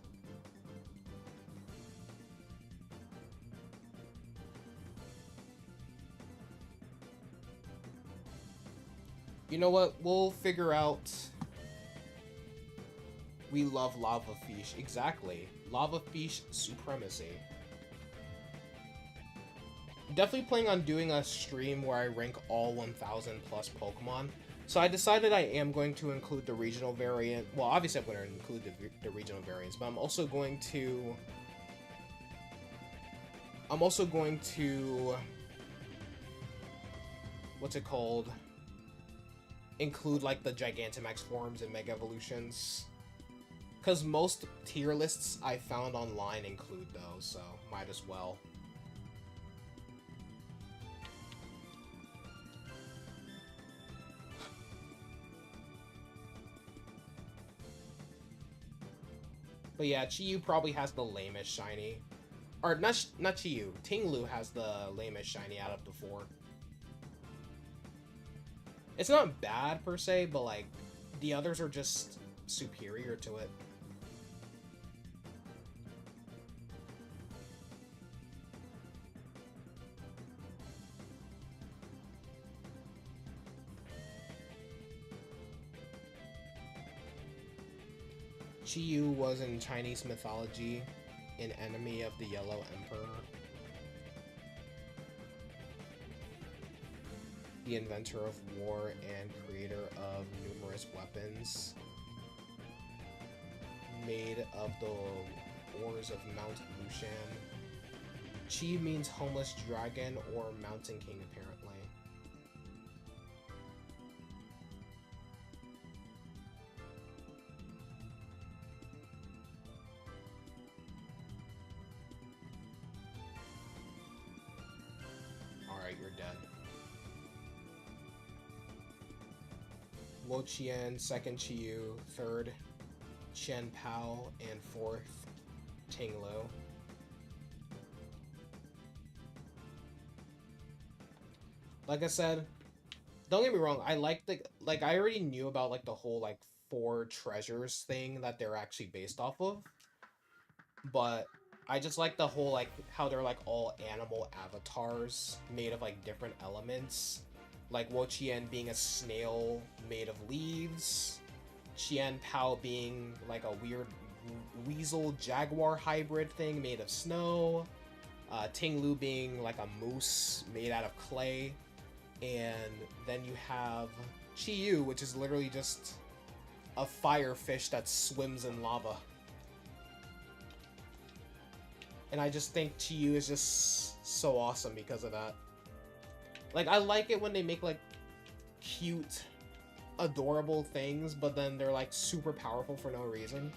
A: You know what? We'll figure out. We love Lava Fish. Exactly. Lava Fish supremacy. Definitely planning on doing a stream where I rank all 1,000 plus Pokemon. So I decided I am going to include the regional variant. Well, obviously I'm going to include the regional variants, but I'm also going to... What's it called? Include like the Gigantamax forms and Mega Evolutions. Because most tier lists I found online include those, so might as well. But yeah, Chi-Yu probably has the lamest shiny. Or not Chi-Yu. Ting-Lu has the lamest shiny out of the 4. It's not bad per se, but like the others are just superior to it. Chi-Yu was in Chinese mythology an enemy of the Yellow Emperor. The inventor of war and creator of numerous weapons. Made of the ores of Mount Wo-Chien. Chi means homeless dragon or mountain king, apparently. Alright, you're dead. Wo-Chien, second Chi-Yu, third Chien Pao, and fourth Ting-Lu. Like I said, don't get me wrong, I like the, like, I already knew about, like, the whole, like, 4 treasures thing that they're actually based off of. But I just like the whole, like, how they're, like, all animal avatars made of, like, different elements. Like, Wo-Chien being a snail made of leaves. Chien Pao being, like, a weird weasel-jaguar hybrid thing made of snow. Ting-Lu being, like, a moose made out of clay. And then you have Chi-Yu, which is literally just a firefish that swims in lava. And I just think Chi-Yu is just so awesome because of that. Like, I like it when they make, like, cute, adorable things, but then they're, like, super powerful for no reason.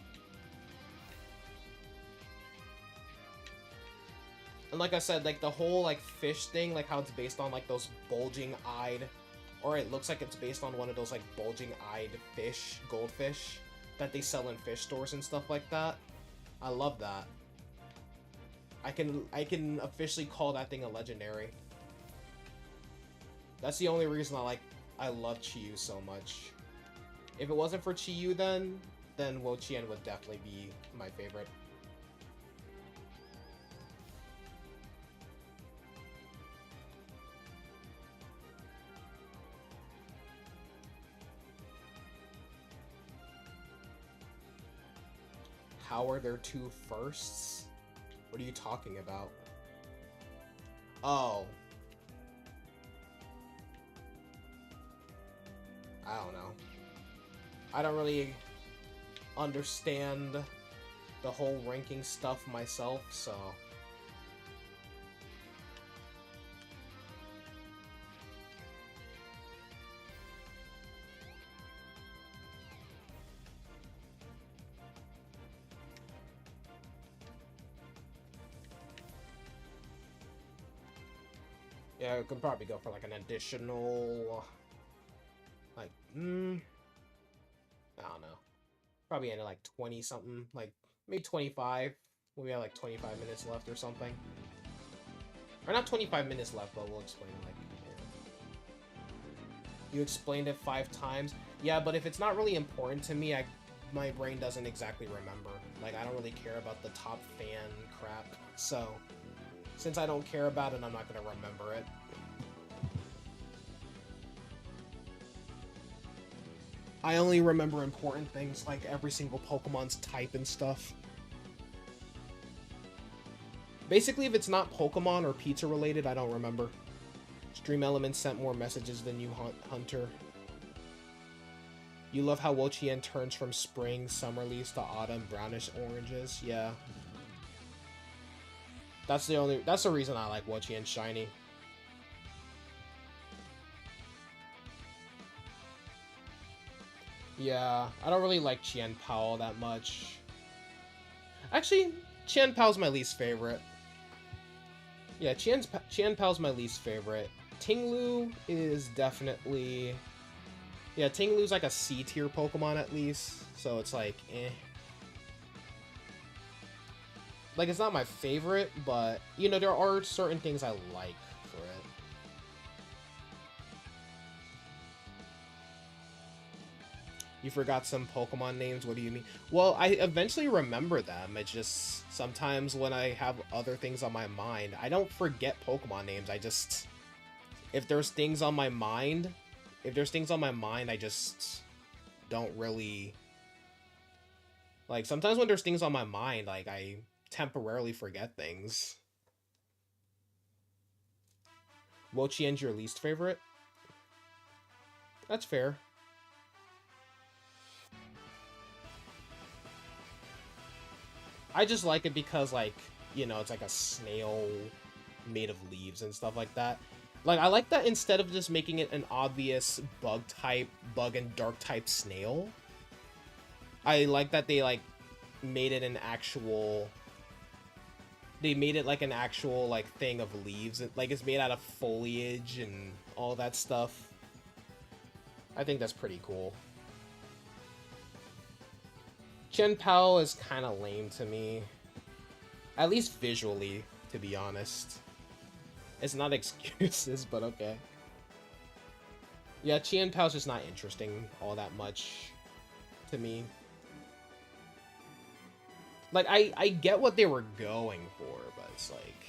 A: And like I said, like, the whole, like, fish thing, like, how it's based on, like, those bulging-eyed, or it looks like it's based on one of those, like, bulging-eyed fish, goldfish, that they sell in fish stores and stuff like that. I love that. I can officially call that thing a legendary. That's the only reason I love Chi-Yu so much. If it wasn't for Chi-Yu then Wo-Chien would definitely be my favorite. How are there two firsts? What are you talking about? Oh. I don't know. I don't really understand the whole ranking stuff myself, so... Yeah, we could probably go for like an additional... Like, I don't know. Probably into like 20 something, like maybe 25. We have like 25 minutes left or something. Or not 25 minutes left, but we'll explain like, yeah. You explained it 5 times. Yeah, but if it's not really important to me, my brain doesn't exactly remember. Like, I don't really care about the top fan crap. So, since I don't care about it, I'm not gonna remember it. I only remember important things like every single Pokemon's type and stuff. Basically, if it's not Pokemon or pizza related, I don't remember. Stream Elements sent more messages than you, Hunter. You love how Wo-Chien turns from spring, summer leaves to autumn, brownish oranges. Yeah. That's the reason I like Wo-Chien shiny. Yeah, I don't really like Chien Pao that much. Actually, Chien Pao's my least favorite. Yeah, Chien Pao's my least favorite. Tinglu is definitely... Yeah, Tinglu's like a C-tier Pokemon at least, so it's like, eh. Like, it's not my favorite, but, you know, there are certain things I like for it. You forgot some Pokemon names? What do you mean? Well, I eventually remember them. It's just sometimes when I have other things on my mind, I don't forget Pokemon names. I just... If there's things on my mind, I just don't really... Like, sometimes when there's things on my mind, like, I temporarily forget things. Wo-Chien's your least favorite? That's fair. I just like it because, like, you know, it's like a snail made of leaves and stuff like that. Like, I like that instead of just making it an obvious bug and dark type snail, I like that they, like, made it an actual... They made it, like, an actual, like, thing of leaves. Like, it's made out of foliage and all that stuff. I think that's pretty cool. Chien Pao is kind of lame to me. At least visually, to be honest. It's not excuses, but okay. Yeah, Chien Pao's just not interesting all that much to me. Like, I get what they were going for, but it's like...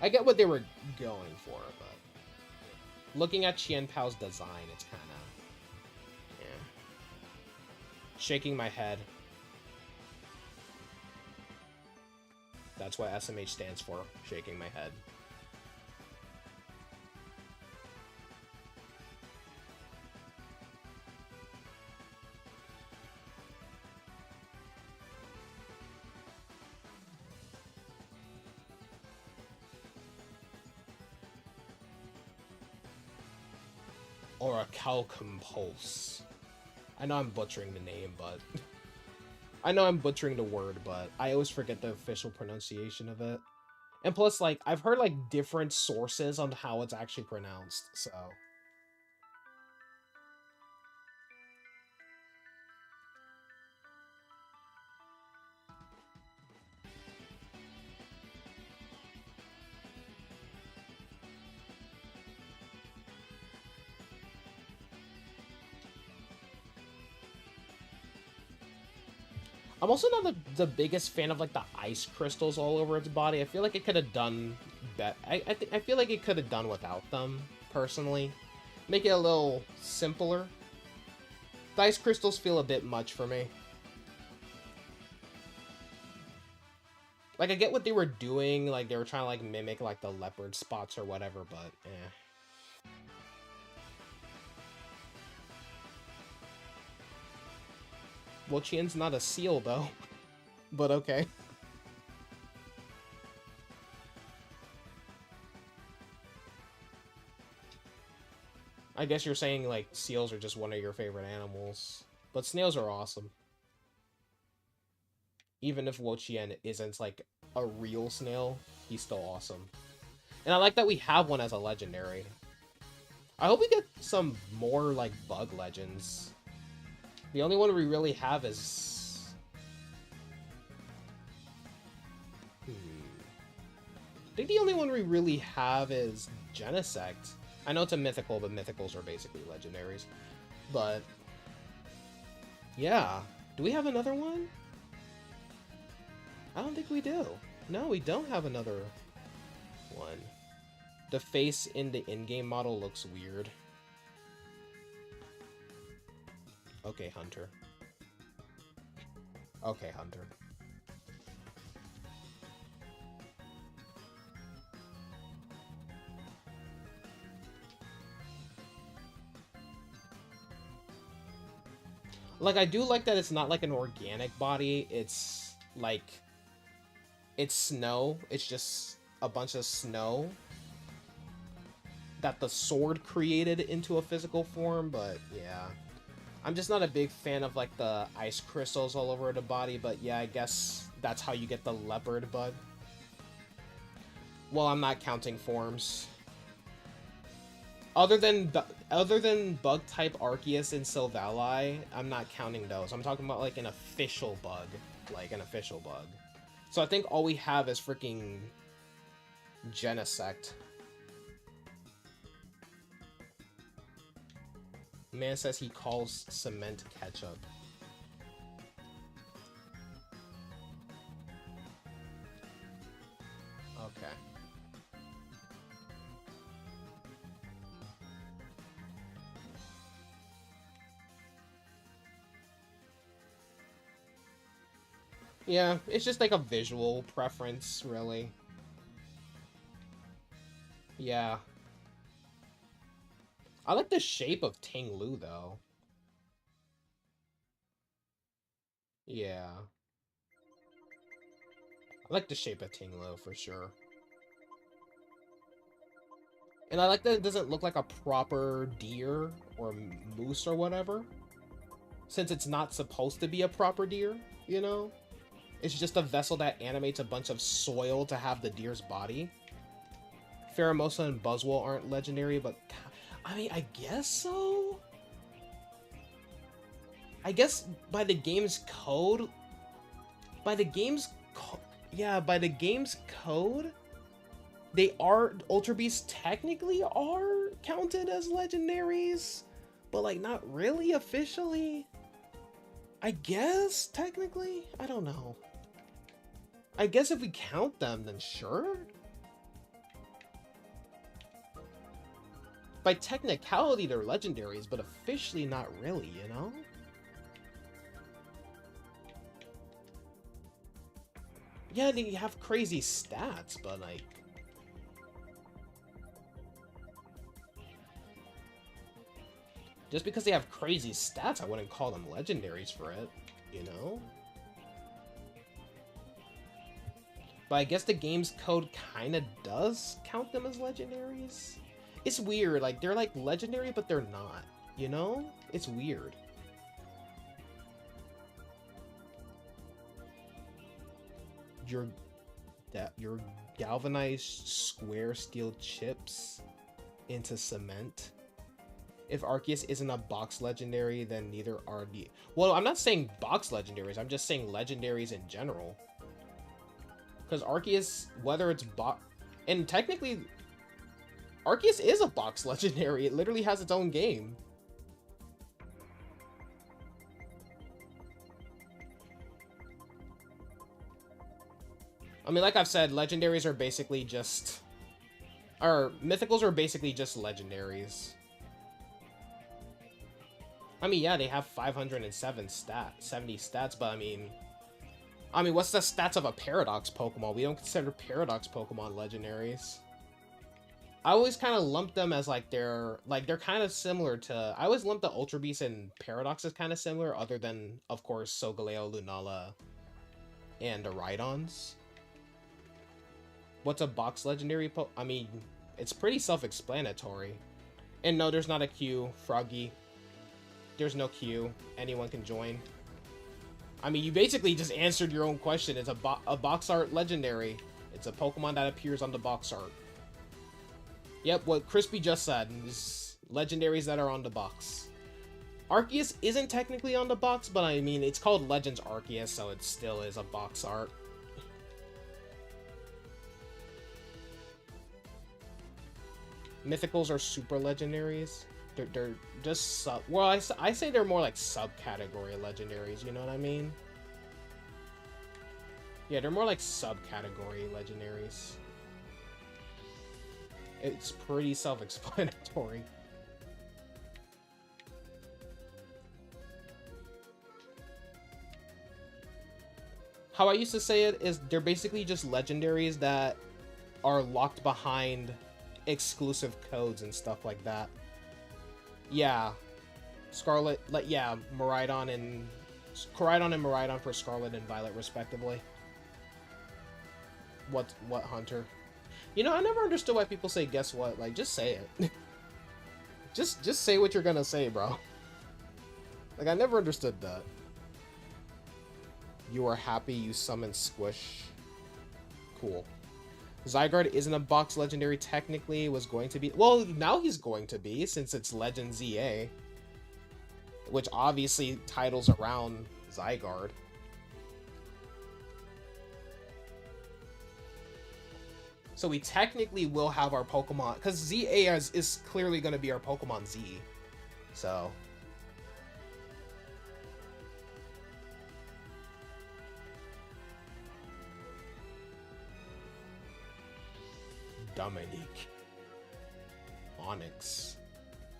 A: I get what they were going for, but... Looking at Chien Pao's design, it's kind of... Shaking my head. That's what SMH stands for. Shaking my head. Or a Calcompulse. I know I'm butchering the name, but... I know I'm butchering the word, but I always forget the official pronunciation of it. And plus, like, I've heard, like, different sources on how it's actually pronounced, so... I'm also not the biggest fan of like the ice crystals all over its body. I feel like it could have done better. I feel like it could have done without them, personally. Make it a little simpler. The ice crystals feel a bit much for me. Like, I get what they were doing, like, they were trying to, like, mimic, like, the leopard spots or whatever, but, eh. Wo-Chien's not a seal, though. But okay. I guess you're saying, like, seals are just one of your favorite animals. But snails are awesome. Even if Wo-Chien isn't, like, a real snail, he's still awesome. And I like that we have one as a legendary. I hope we get some more, like, bug legends. The only one we really have is... I think the only one we really have is Genesect. I know it's a mythical, but mythicals are basically legendaries. But... yeah. Do we have another one? I don't think we do. No, we don't have another one. The face in the in-game model looks weird. Okay, Hunter. Okay, Hunter. Like, I do like that it's not like an organic body. It's like... it's snow. It's just a bunch of snow that the sword created into a physical form, but yeah. I'm just not a big fan of, like, the ice crystals all over the body, but yeah, I guess that's how you get the leopard bug. Well, I'm not counting forms. Other than bug-type Arceus and Silvally, I'm not counting those. I'm talking about, like, an official bug. Like, an official bug. So I think all we have is freaking Genesect. Man says he calls cement ketchup. Okay. Yeah, it's just like a visual preference, really. Yeah. I like the shape of Ting Lu, though. Yeah. I like the shape of Ting Lu, for sure. And I like that it doesn't look like a proper deer or moose or whatever. Since it's not supposed to be a proper deer, you know? It's just a vessel that animates a bunch of soil to have the deer's body. Pheromosa and Buzzwole aren't legendary, but... I mean, I guess so? I guess by the game's code... yeah, by the game's code... they are... Ultra Beasts technically are counted as legendaries, but, like, not really officially. I guess, technically? I don't know. I guess if we count them, then sure? By technicality, they're legendaries, but officially not really, you know? Yeah, they have crazy stats, but, like... just because they have crazy stats, I wouldn't call them legendaries for it, you know? But I guess the game's code kinda does count them as legendaries? It's weird, like, they're like legendary, but they're not, you know? It's weird. Your galvanized square steel chips into cement. If Arceus isn't a box legendary, then neither are the... well, I'm not saying box legendaries, I'm just saying legendaries in general. Because Arceus, whether it's box... and technically, Arceus is a box legendary. It literally has its own game. I mean, like I've said, legendaries are basically just... Or, mythicals are basically just legendaries. I mean, yeah, they have 507 70 stats, but I mean, what's the stats of a Paradox Pokemon? We don't consider Paradox Pokemon legendaries. I always kind of lump them as they're kind of similar to. I always lump the Ultra Beast and Paradox as kind of similar, other than of course Solgaleo, Lunala, and the Rhydons. What's a box legendary? I mean, it's pretty self-explanatory. And no, there's not a queue, Froggy. There's no queue. Anyone can join. I mean, you basically just answered your own question. It's a box art legendary. It's a Pokemon that appears on the box art. Yep, what Crispy just said is legendaries that are on the box. Arceus isn't technically on the box, but I mean, it's called Legends Arceus, so it still is a box art. Mythicals are super legendaries. They're just sub... Well, I say they're more like subcategory legendaries, you know what I mean? Yeah, they're more like subcategory legendaries. It's pretty self-explanatory. How I used to say it is they're basically just legendaries that are locked behind exclusive codes and stuff like that. Yeah. Scarlet, yeah, Miraidon and Miraidon for Scarlet and Violet respectively. What Hunter? You know, I never understood why people say guess what. Like, just say it. just say what you're gonna say, bro. Like, I never understood that. You are happy you summoned Squish. Cool. Zygarde isn't a box legendary technically, was going to be. Well, now he's going to be, since it's Legend ZA. Which obviously titles around Zygarde. So we technically will have our Pokemon, because ZA is clearly going to be our Pokemon Z. So. Dominique. Onyx.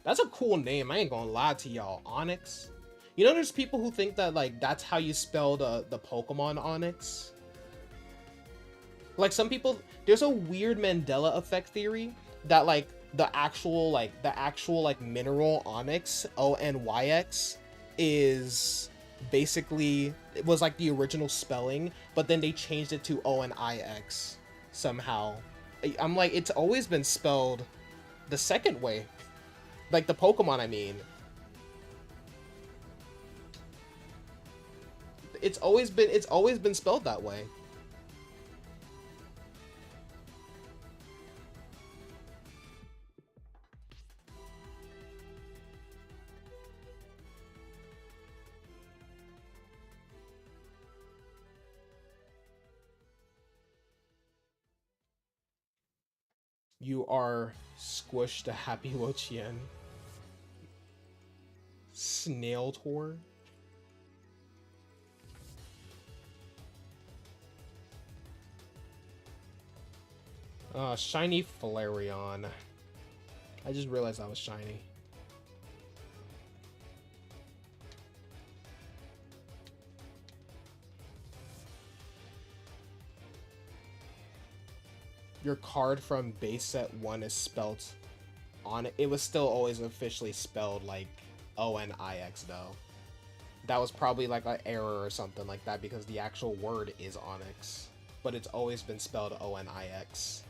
A: That's a cool name, I ain't gonna lie to y'all. Onyx. You know there's people who think that, like, that's how you spell the Pokemon Onyx? Like, some people... There's a weird Mandela effect theory that, like, the actual mineral Onyx, ONYX, is basically... It was, like, the original spelling, but then they changed it to ONIX somehow. I'm like, it's always been spelled the second way. Like, the Pokemon, I mean. It's always been spelled that way. You are squished a happy Wo-Chien. Snail Tour. Shiny Flareon. I just realized that was shiny. Your card from base set 1 is spelled on it. It was still always officially spelled like ONIX though. That was probably like an error or something like that because the actual word is Onyx. But it's always been spelled ONIX.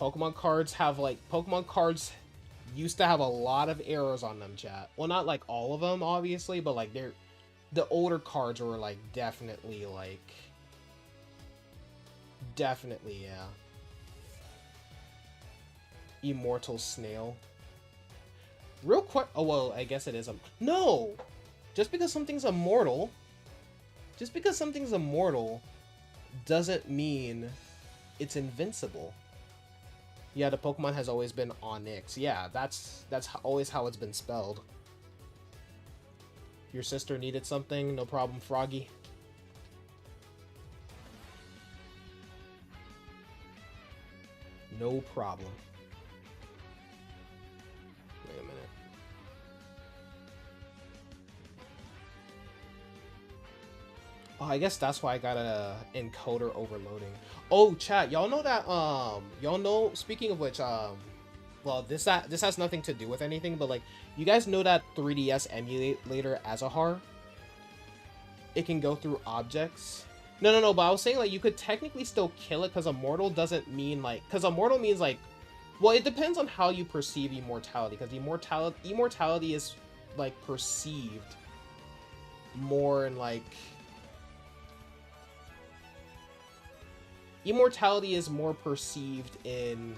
A: Pokemon cards have Pokemon cards used to have a lot of errors on them, chat. Well, not like all of them, obviously, but like the older cards were like definitely, yeah. Immortal Snail. Real quick. Oh well, I guess it is no. Just because something's immortal doesn't mean it's invincible. Yeah, the Pokemon has always been Onyx. Yeah, that's always how it's been spelled. Your sister needed something? No problem, Froggy. No problem. Wait a minute. Oh, I guess that's why I got a encoder overloading. Oh, chat, y'all know that y'all know, speaking of which, well, this has nothing to do with anything, but like, you guys know that 3DS emulator Azahar? It can go through objects. No, but I was saying, like, you could technically still kill it, because immortal doesn't mean, like, because immortal means, like, well, it depends on how you perceive immortality, because immortality is, like, perceived more in, like, immortality is more perceived in,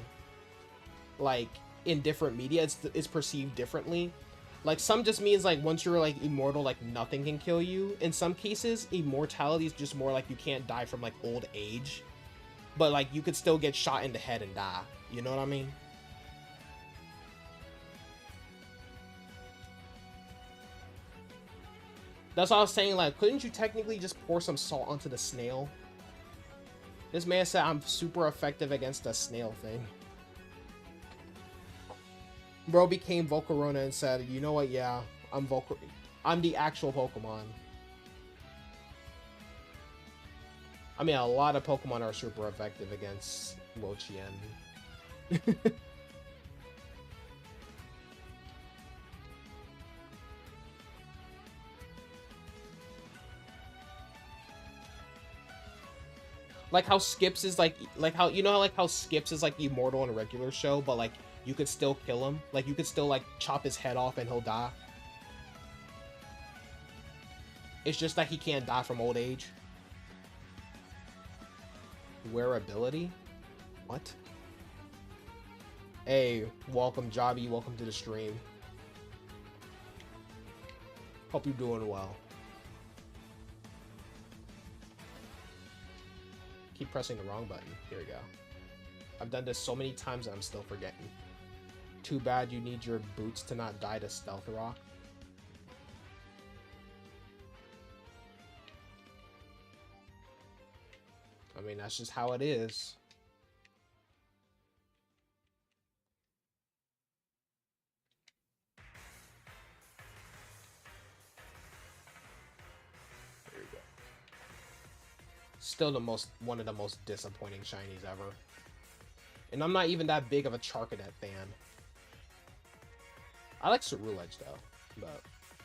A: like, in different media. It's perceived differently. Like, some just means, like, once you're, like, immortal, like, nothing can kill you. In some cases, immortality is just more like you can't die from, like, old age. But, like, you could still get shot in the head and die. You know what I mean? That's what I was saying, like, couldn't you technically just pour some salt onto the snail? This man said I'm super effective against the snail thing. Bro became Volcarona and said, you know what, yeah, I'm the actual Pokemon. I mean, a lot of Pokemon are super effective against Wo-Chien. Like how Skips is like how, you know, like how Skips is like immortal in a regular show, but like you could still kill him. Like you could still like chop his head off and he'll die. It's just that he can't die from old age. Wearability? What? Hey, welcome Jobby, welcome to the stream. Hope you're doing well. Keep pressing the wrong button. Here we go. I've done this so many times that I'm still forgetting. Too bad you need your boots to not die to Stealth Rock. I mean, that's just how it is. There we go. Still one of the most disappointing shinies ever. And I'm not even that big of a Charcadet fan. I like Cerulege though, but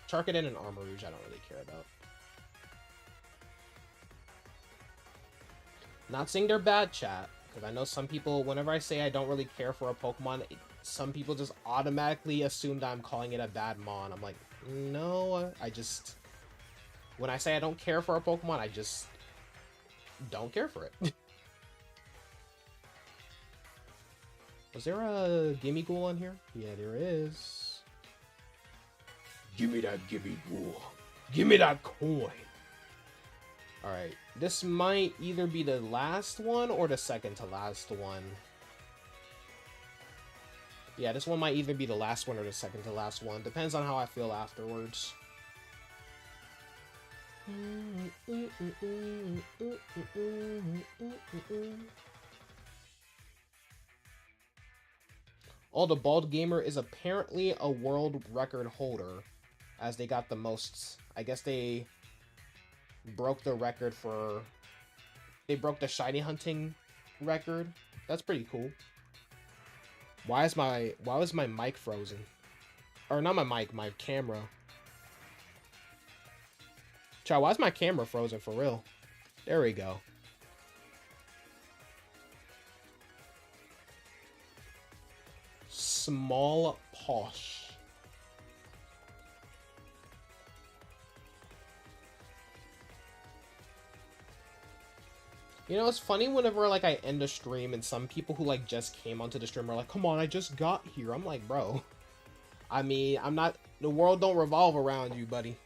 A: Charcadet and Armarouge I don't really care about. Not saying they're bad, chat, because I know some people, whenever I say I don't really care for a Pokemon, some people just automatically assume that I'm calling it a bad mon. I'm like, no, I just... When I say I don't care for a Pokemon, I just don't care for it. Was there a Gimme Ghoul on here? Yeah, there is. Give me that Gimme Ghoul. Give me that coin. Alright, this might either be the last one or the second to last one. Yeah, this one might either be the last one or the second to last one. Depends on how I feel afterwards. Oh, the Bald Gamer is apparently a world record holder, as they got the most. I guess they broke the record for... They broke the shiny hunting record. That's pretty cool. Why was my mic frozen? Or not my mic, my camera. Child, why is my camera frozen for real? There we go. Small Posh. You know, it's funny whenever, like, I end a stream and some people who, like, just came onto the stream are like, come on, I just got here. I'm like, bro. I mean, I'm not... The world don't revolve around you, buddy.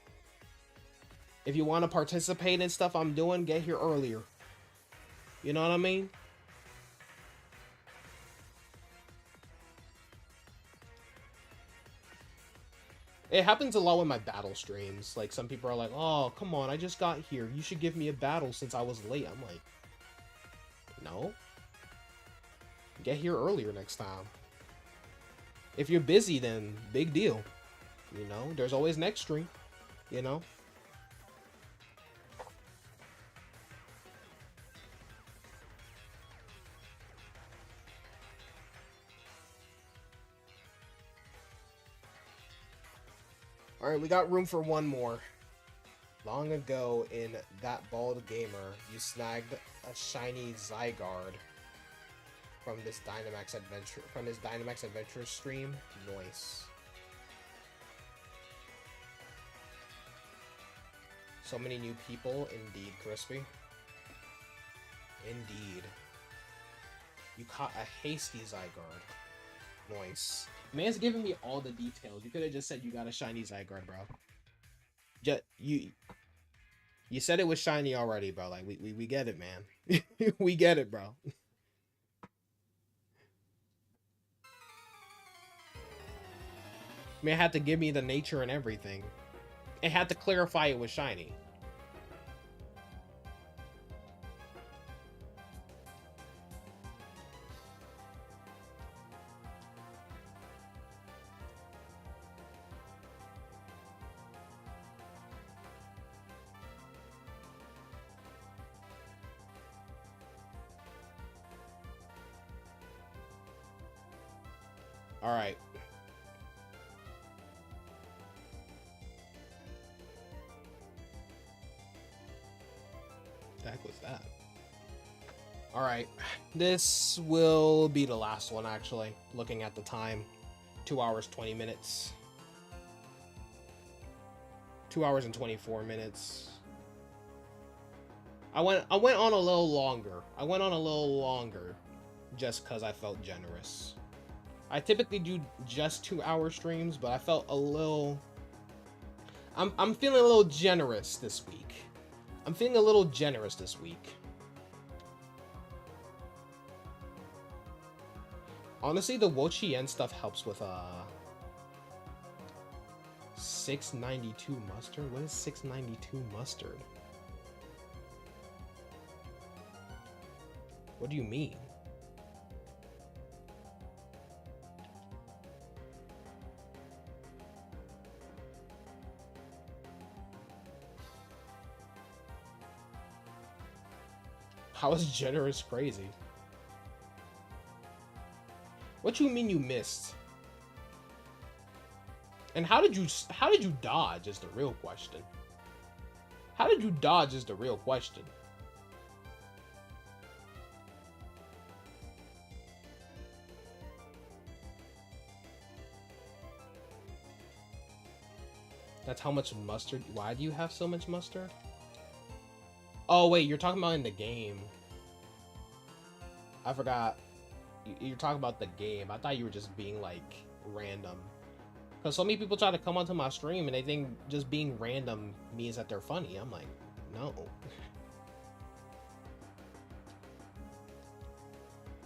A: If you want to participate in stuff I'm doing, get here earlier. You know what I mean? It happens a lot with my battle streams. Like, some people are like, oh, come on, I just got here. You should give me a battle since I was late. I'm like, no. Get here earlier next time. If you're busy, then big deal. You know, there's always next stream. You know? Alright, we got room for one more. Long ago in That Bald Gamer, you snagged a shiny Zygarde from his Dynamax Adventure stream. Nice. So many new people, indeed, Crispy. Indeed. You caught a hasty Zygarde. Nice. Man's giving me all the details. You could have just said you got a shiny Zygarde, bro. You said it was shiny already, bro. Like, we get it, man. We get it, bro. I mean, it had to give me the nature and everything. It had to clarify it was shiny. Alright. The heck was that? Alright. This will be the last one, actually. Looking at the time. 2 hours, 20 minutes. 2 hours and 24 minutes. I went on a little longer. I went on a little longer just because I felt generous. I typically do just 2 hour streams, but I felt a little... I'm feeling a little generous this week. I'm feeling a little generous this week. Honestly, the Wo-Chien stuff helps with 692 mustard? What is 692 mustard? What do you mean? How is generous crazy? What you mean you missed? And how did you dodge is the real question. How did you dodge is the real question. That's how much mustard. Why do you have so much mustard? Oh, wait, you're talking about in the game. I forgot. You're talking about the game. I thought you were just being, like, random. Because so many people try to come onto my stream and they think just being random means that they're funny. I'm like, no.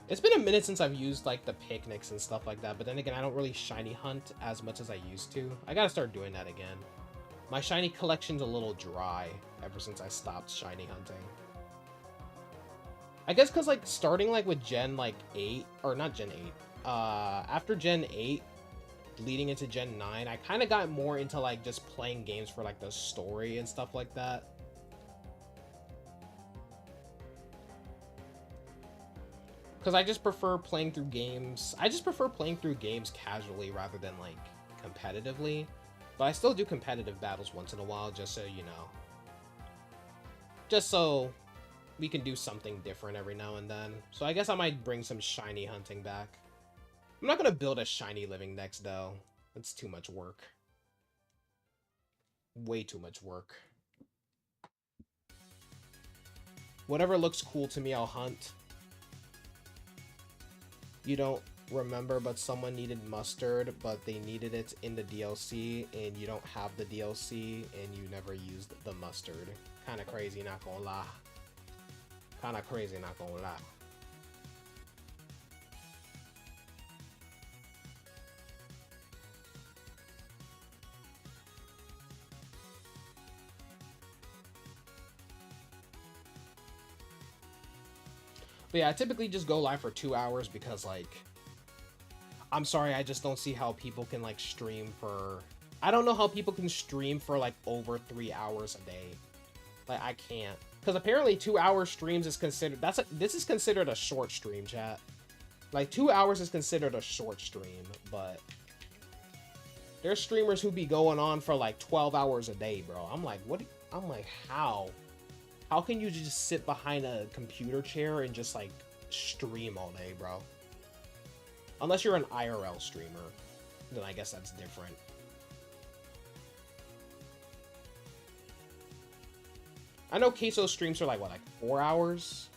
A: It's been a minute since I've used, like, the picnics and stuff like that. But then again, I don't really shiny hunt as much as I used to. I gotta start doing that again. My shiny collection's a little dry ever since I stopped shiny hunting. I guess because, like, starting, like, with Gen, like, 8, or not Gen 8, after Gen 8, leading into Gen 9, I kind of got more into, like, just playing games for, like, the story and stuff like that. Because I just prefer playing through games. I just prefer playing through games casually rather than, like, competitively. But I still do competitive battles once in a while, just so you know. Just so we can do something different every now and then. So I guess I might bring some shiny hunting back. I'm not going to build a shiny living next, though. It's too much work. Way too much work. Whatever looks cool to me, I'll hunt. You don't remember, but someone needed mustard, but they needed it in the DLC, and you don't have the DLC, and you never used the mustard. Kinda crazy, not gonna lie. Kinda crazy, not gonna lie. But yeah, I typically just go live for 2 hours because, like, I'm sorry, I just don't see how people can, like, stream for... I don't know how people can stream for, like, over 3 hours a day. Like, I can't. Because apparently 2-hour streams is considered... This is considered a short stream, chat. Like, 2 hours is considered a short stream, but... There's streamers who be going on for, like, 12 hours a day, bro. I'm like, what? I'm like, how? How can you just sit behind a computer chair and just, like, stream all day, bro? Unless you're an IRL streamer, then I guess that's different. I know Queso streams are, like, what, like 4 hours?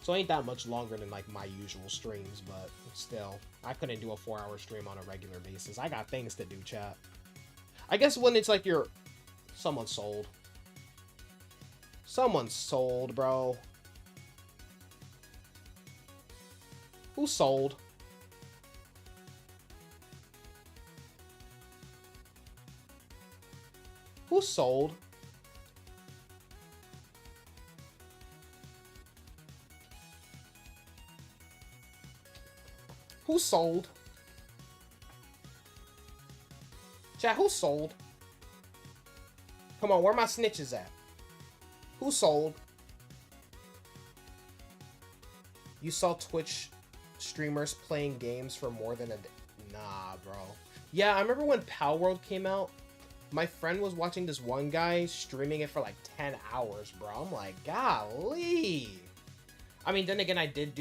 A: So it ain't that much longer than, like, my usual streams, but still. I couldn't do a 4-hour stream on a regular basis. I got things to do, chat. I guess when it's like you're... Someone sold. Someone sold, bro. Who sold? Who sold? Who sold? Chat, who sold? Come on, where my snitches at? Who sold? You saw Twitch streamers playing games for more than a day? Nah, bro. Yeah, I remember when Pal World came out. My friend was watching this one guy streaming it for like 10 hours, bro. I'm like, golly. I mean, then again, I did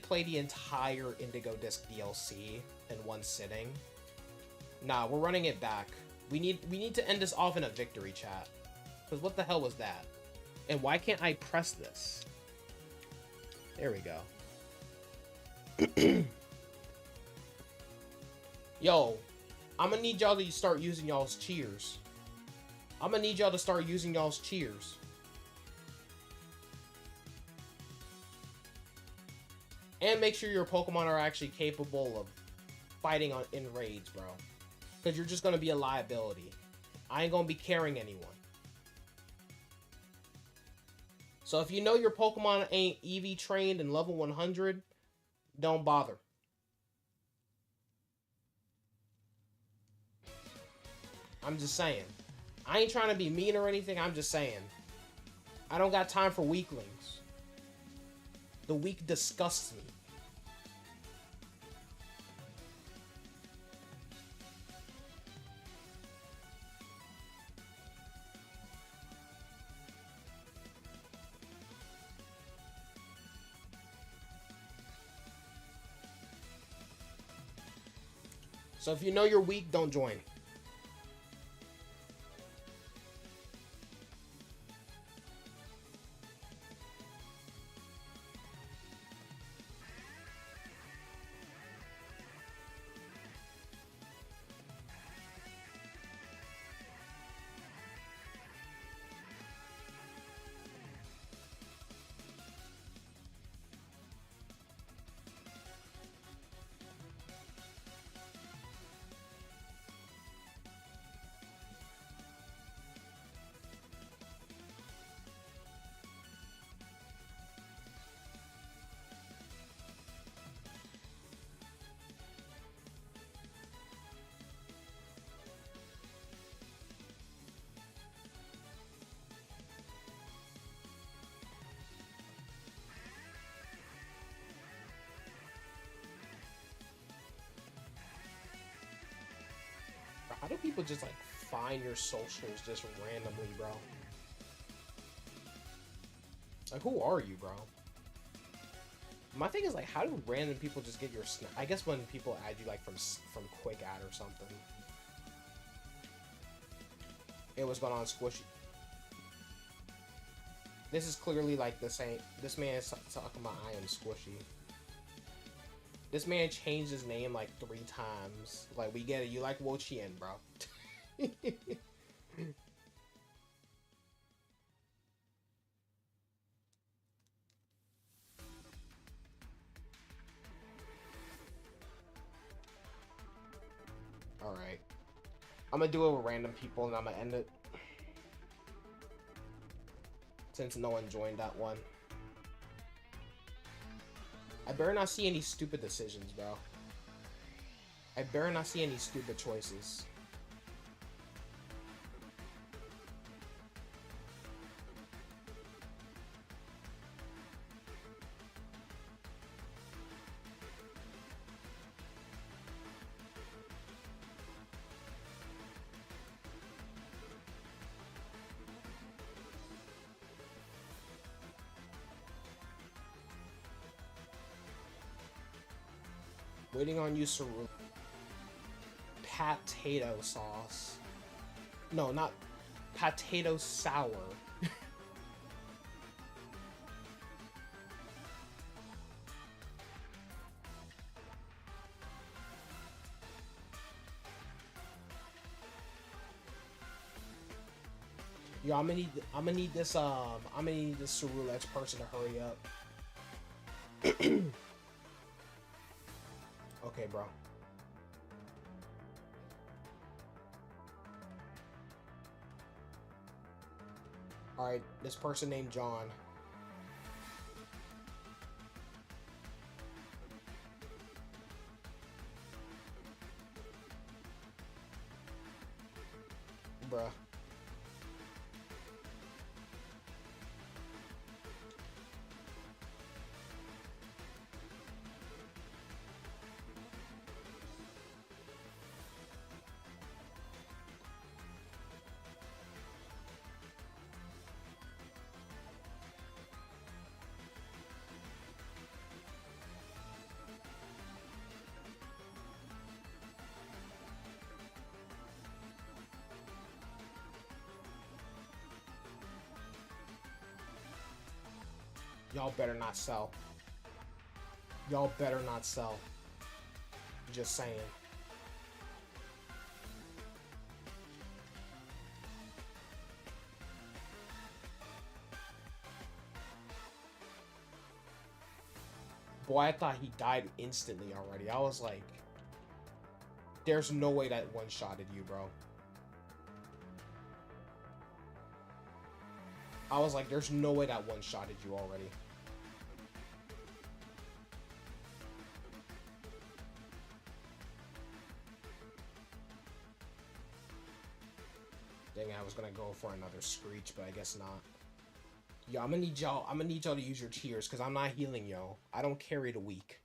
A: play the entire Indigo Disc DLC in one sitting. Nah, we're running it back. We need to end this off in a victory, chat. Because what the hell was that? And why can't I press this? There we go. Yo, I'm gonna need y'all to start using y'all's cheers. I'm gonna need y'all to start using y'all's cheers. And make sure your Pokemon are actually capable of fighting in raids, bro. Because you're just going to be a liability. I ain't going to be carrying anyone. So if you know your Pokemon ain't EV trained and level 100, don't bother. I'm just saying. I ain't trying to be mean or anything, I'm just saying. I don't got time for weaklings. The weak disgusts me. So if you know you're weak, don't join. How do people just, like, find your socials just randomly, bro? Like, who are you, bro? My thing is, like, how do random people just get your snap? I guess when people add you, like, from Quick Add or something. It was going on Squishy. This is clearly, like, the same. This man is talking about I am Squishy. This man changed his name like 3 times. Like, we get it. You like Wo-Chien, bro. Alright. I'm gonna do it with random people and I'm gonna end it. Since no one joined that one. I better not see any stupid decisions, bro. I better not see any stupid choices. Waiting on you, Saru. Potato sauce. No, not potato sour. Yo, I'm gonna need this Cerulex person to hurry up. Okay, bro. Alright, this person named John. Bruh. Y'all better not sell. Y'all better not sell. Just saying. Boy, I thought he died instantly already. I was like, there's no way that one-shotted you, bro. I was like, there's no way that one-shotted you already. Dang it, I was gonna go for another Screech, but I guess not. Yo, I'm gonna need y'all to use your tears, because I'm not healing, yo. I don't carry the weak.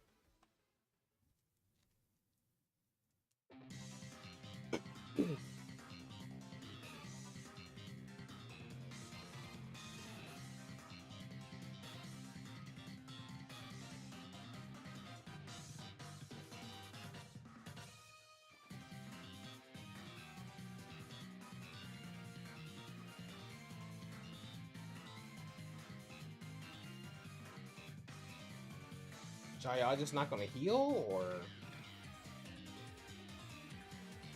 A: Y'all just not gonna heal, or?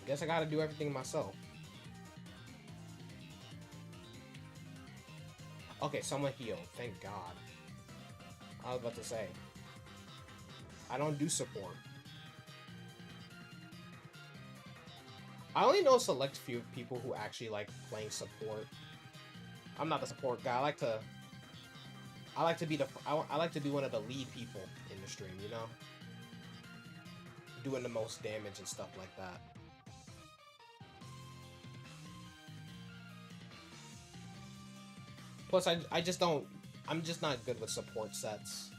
A: I guess I gotta do everything myself. Okay, someone healed. Thank God. I was about to say. I don't do support. I only know a select few people who actually like playing support. I'm not the support guy. I like to be I like to be one of the lead people in the stream, you know? Doing the most damage and stuff like that. Plus, I just don't... I'm just not good with support sets.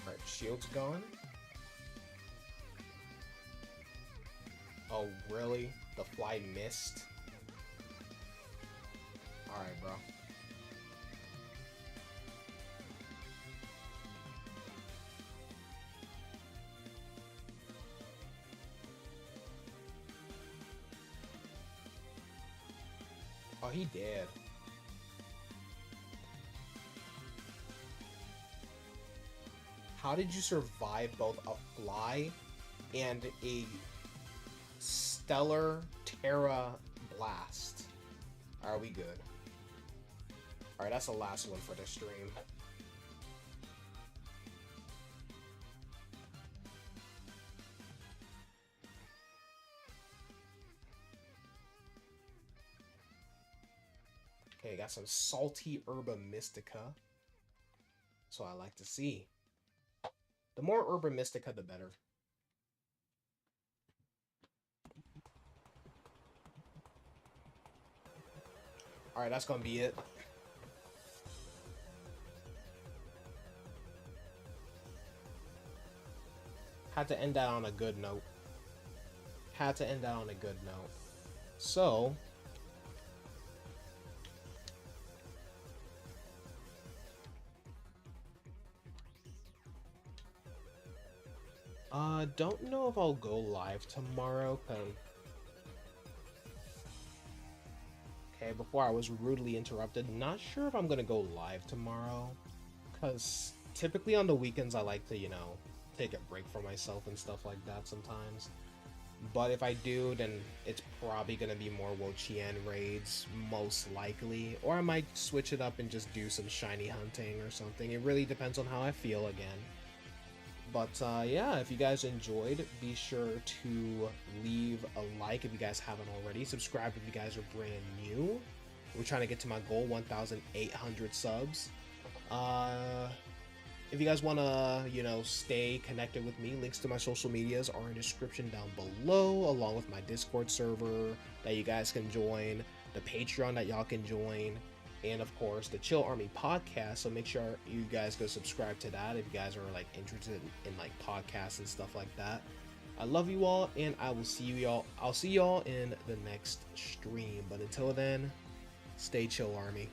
A: Alright, shield's gone. Oh, really? The fly missed? Alright, bro. Oh, he did. how did you survive both a fly and a stellar Terra blast? Are we good? Alright, that's the last one for the stream. Okay, got some salty Herba Mystica. So I like to see. The more Herba Mystica, the better. Alright, that's gonna be it. Had to end that on a good note. Had to end that on a good note. So... don't know if I'll go live tomorrow, cause... Okay, before I was rudely interrupted, not sure if I'm gonna go live tomorrow, cause typically on the weekends I like to, you know, take a break for myself and stuff like that sometimes. But if I do, then it's probably gonna be more Wo-Chien raids, most likely. Or I might switch it up and just do some shiny hunting or something. It really depends on how I feel again. But yeah, if you guys enjoyed, be sure to leave a like if you guys haven't already. Subscribe if you guys are brand new. We're trying to get to my goal, 1,800 subs. If you guys want to, you know, stay connected with me, links to my social medias are in the description down below, along with my Discord server that you guys can join, the Patreon that y'all can join, and of course the Chill Army podcast. So make sure you guys go subscribe to that if you guys are like interested in like podcasts and stuff like that. I love you all, and I will see you all. I'll see y'all in the next stream. But until then, stay chill, Army.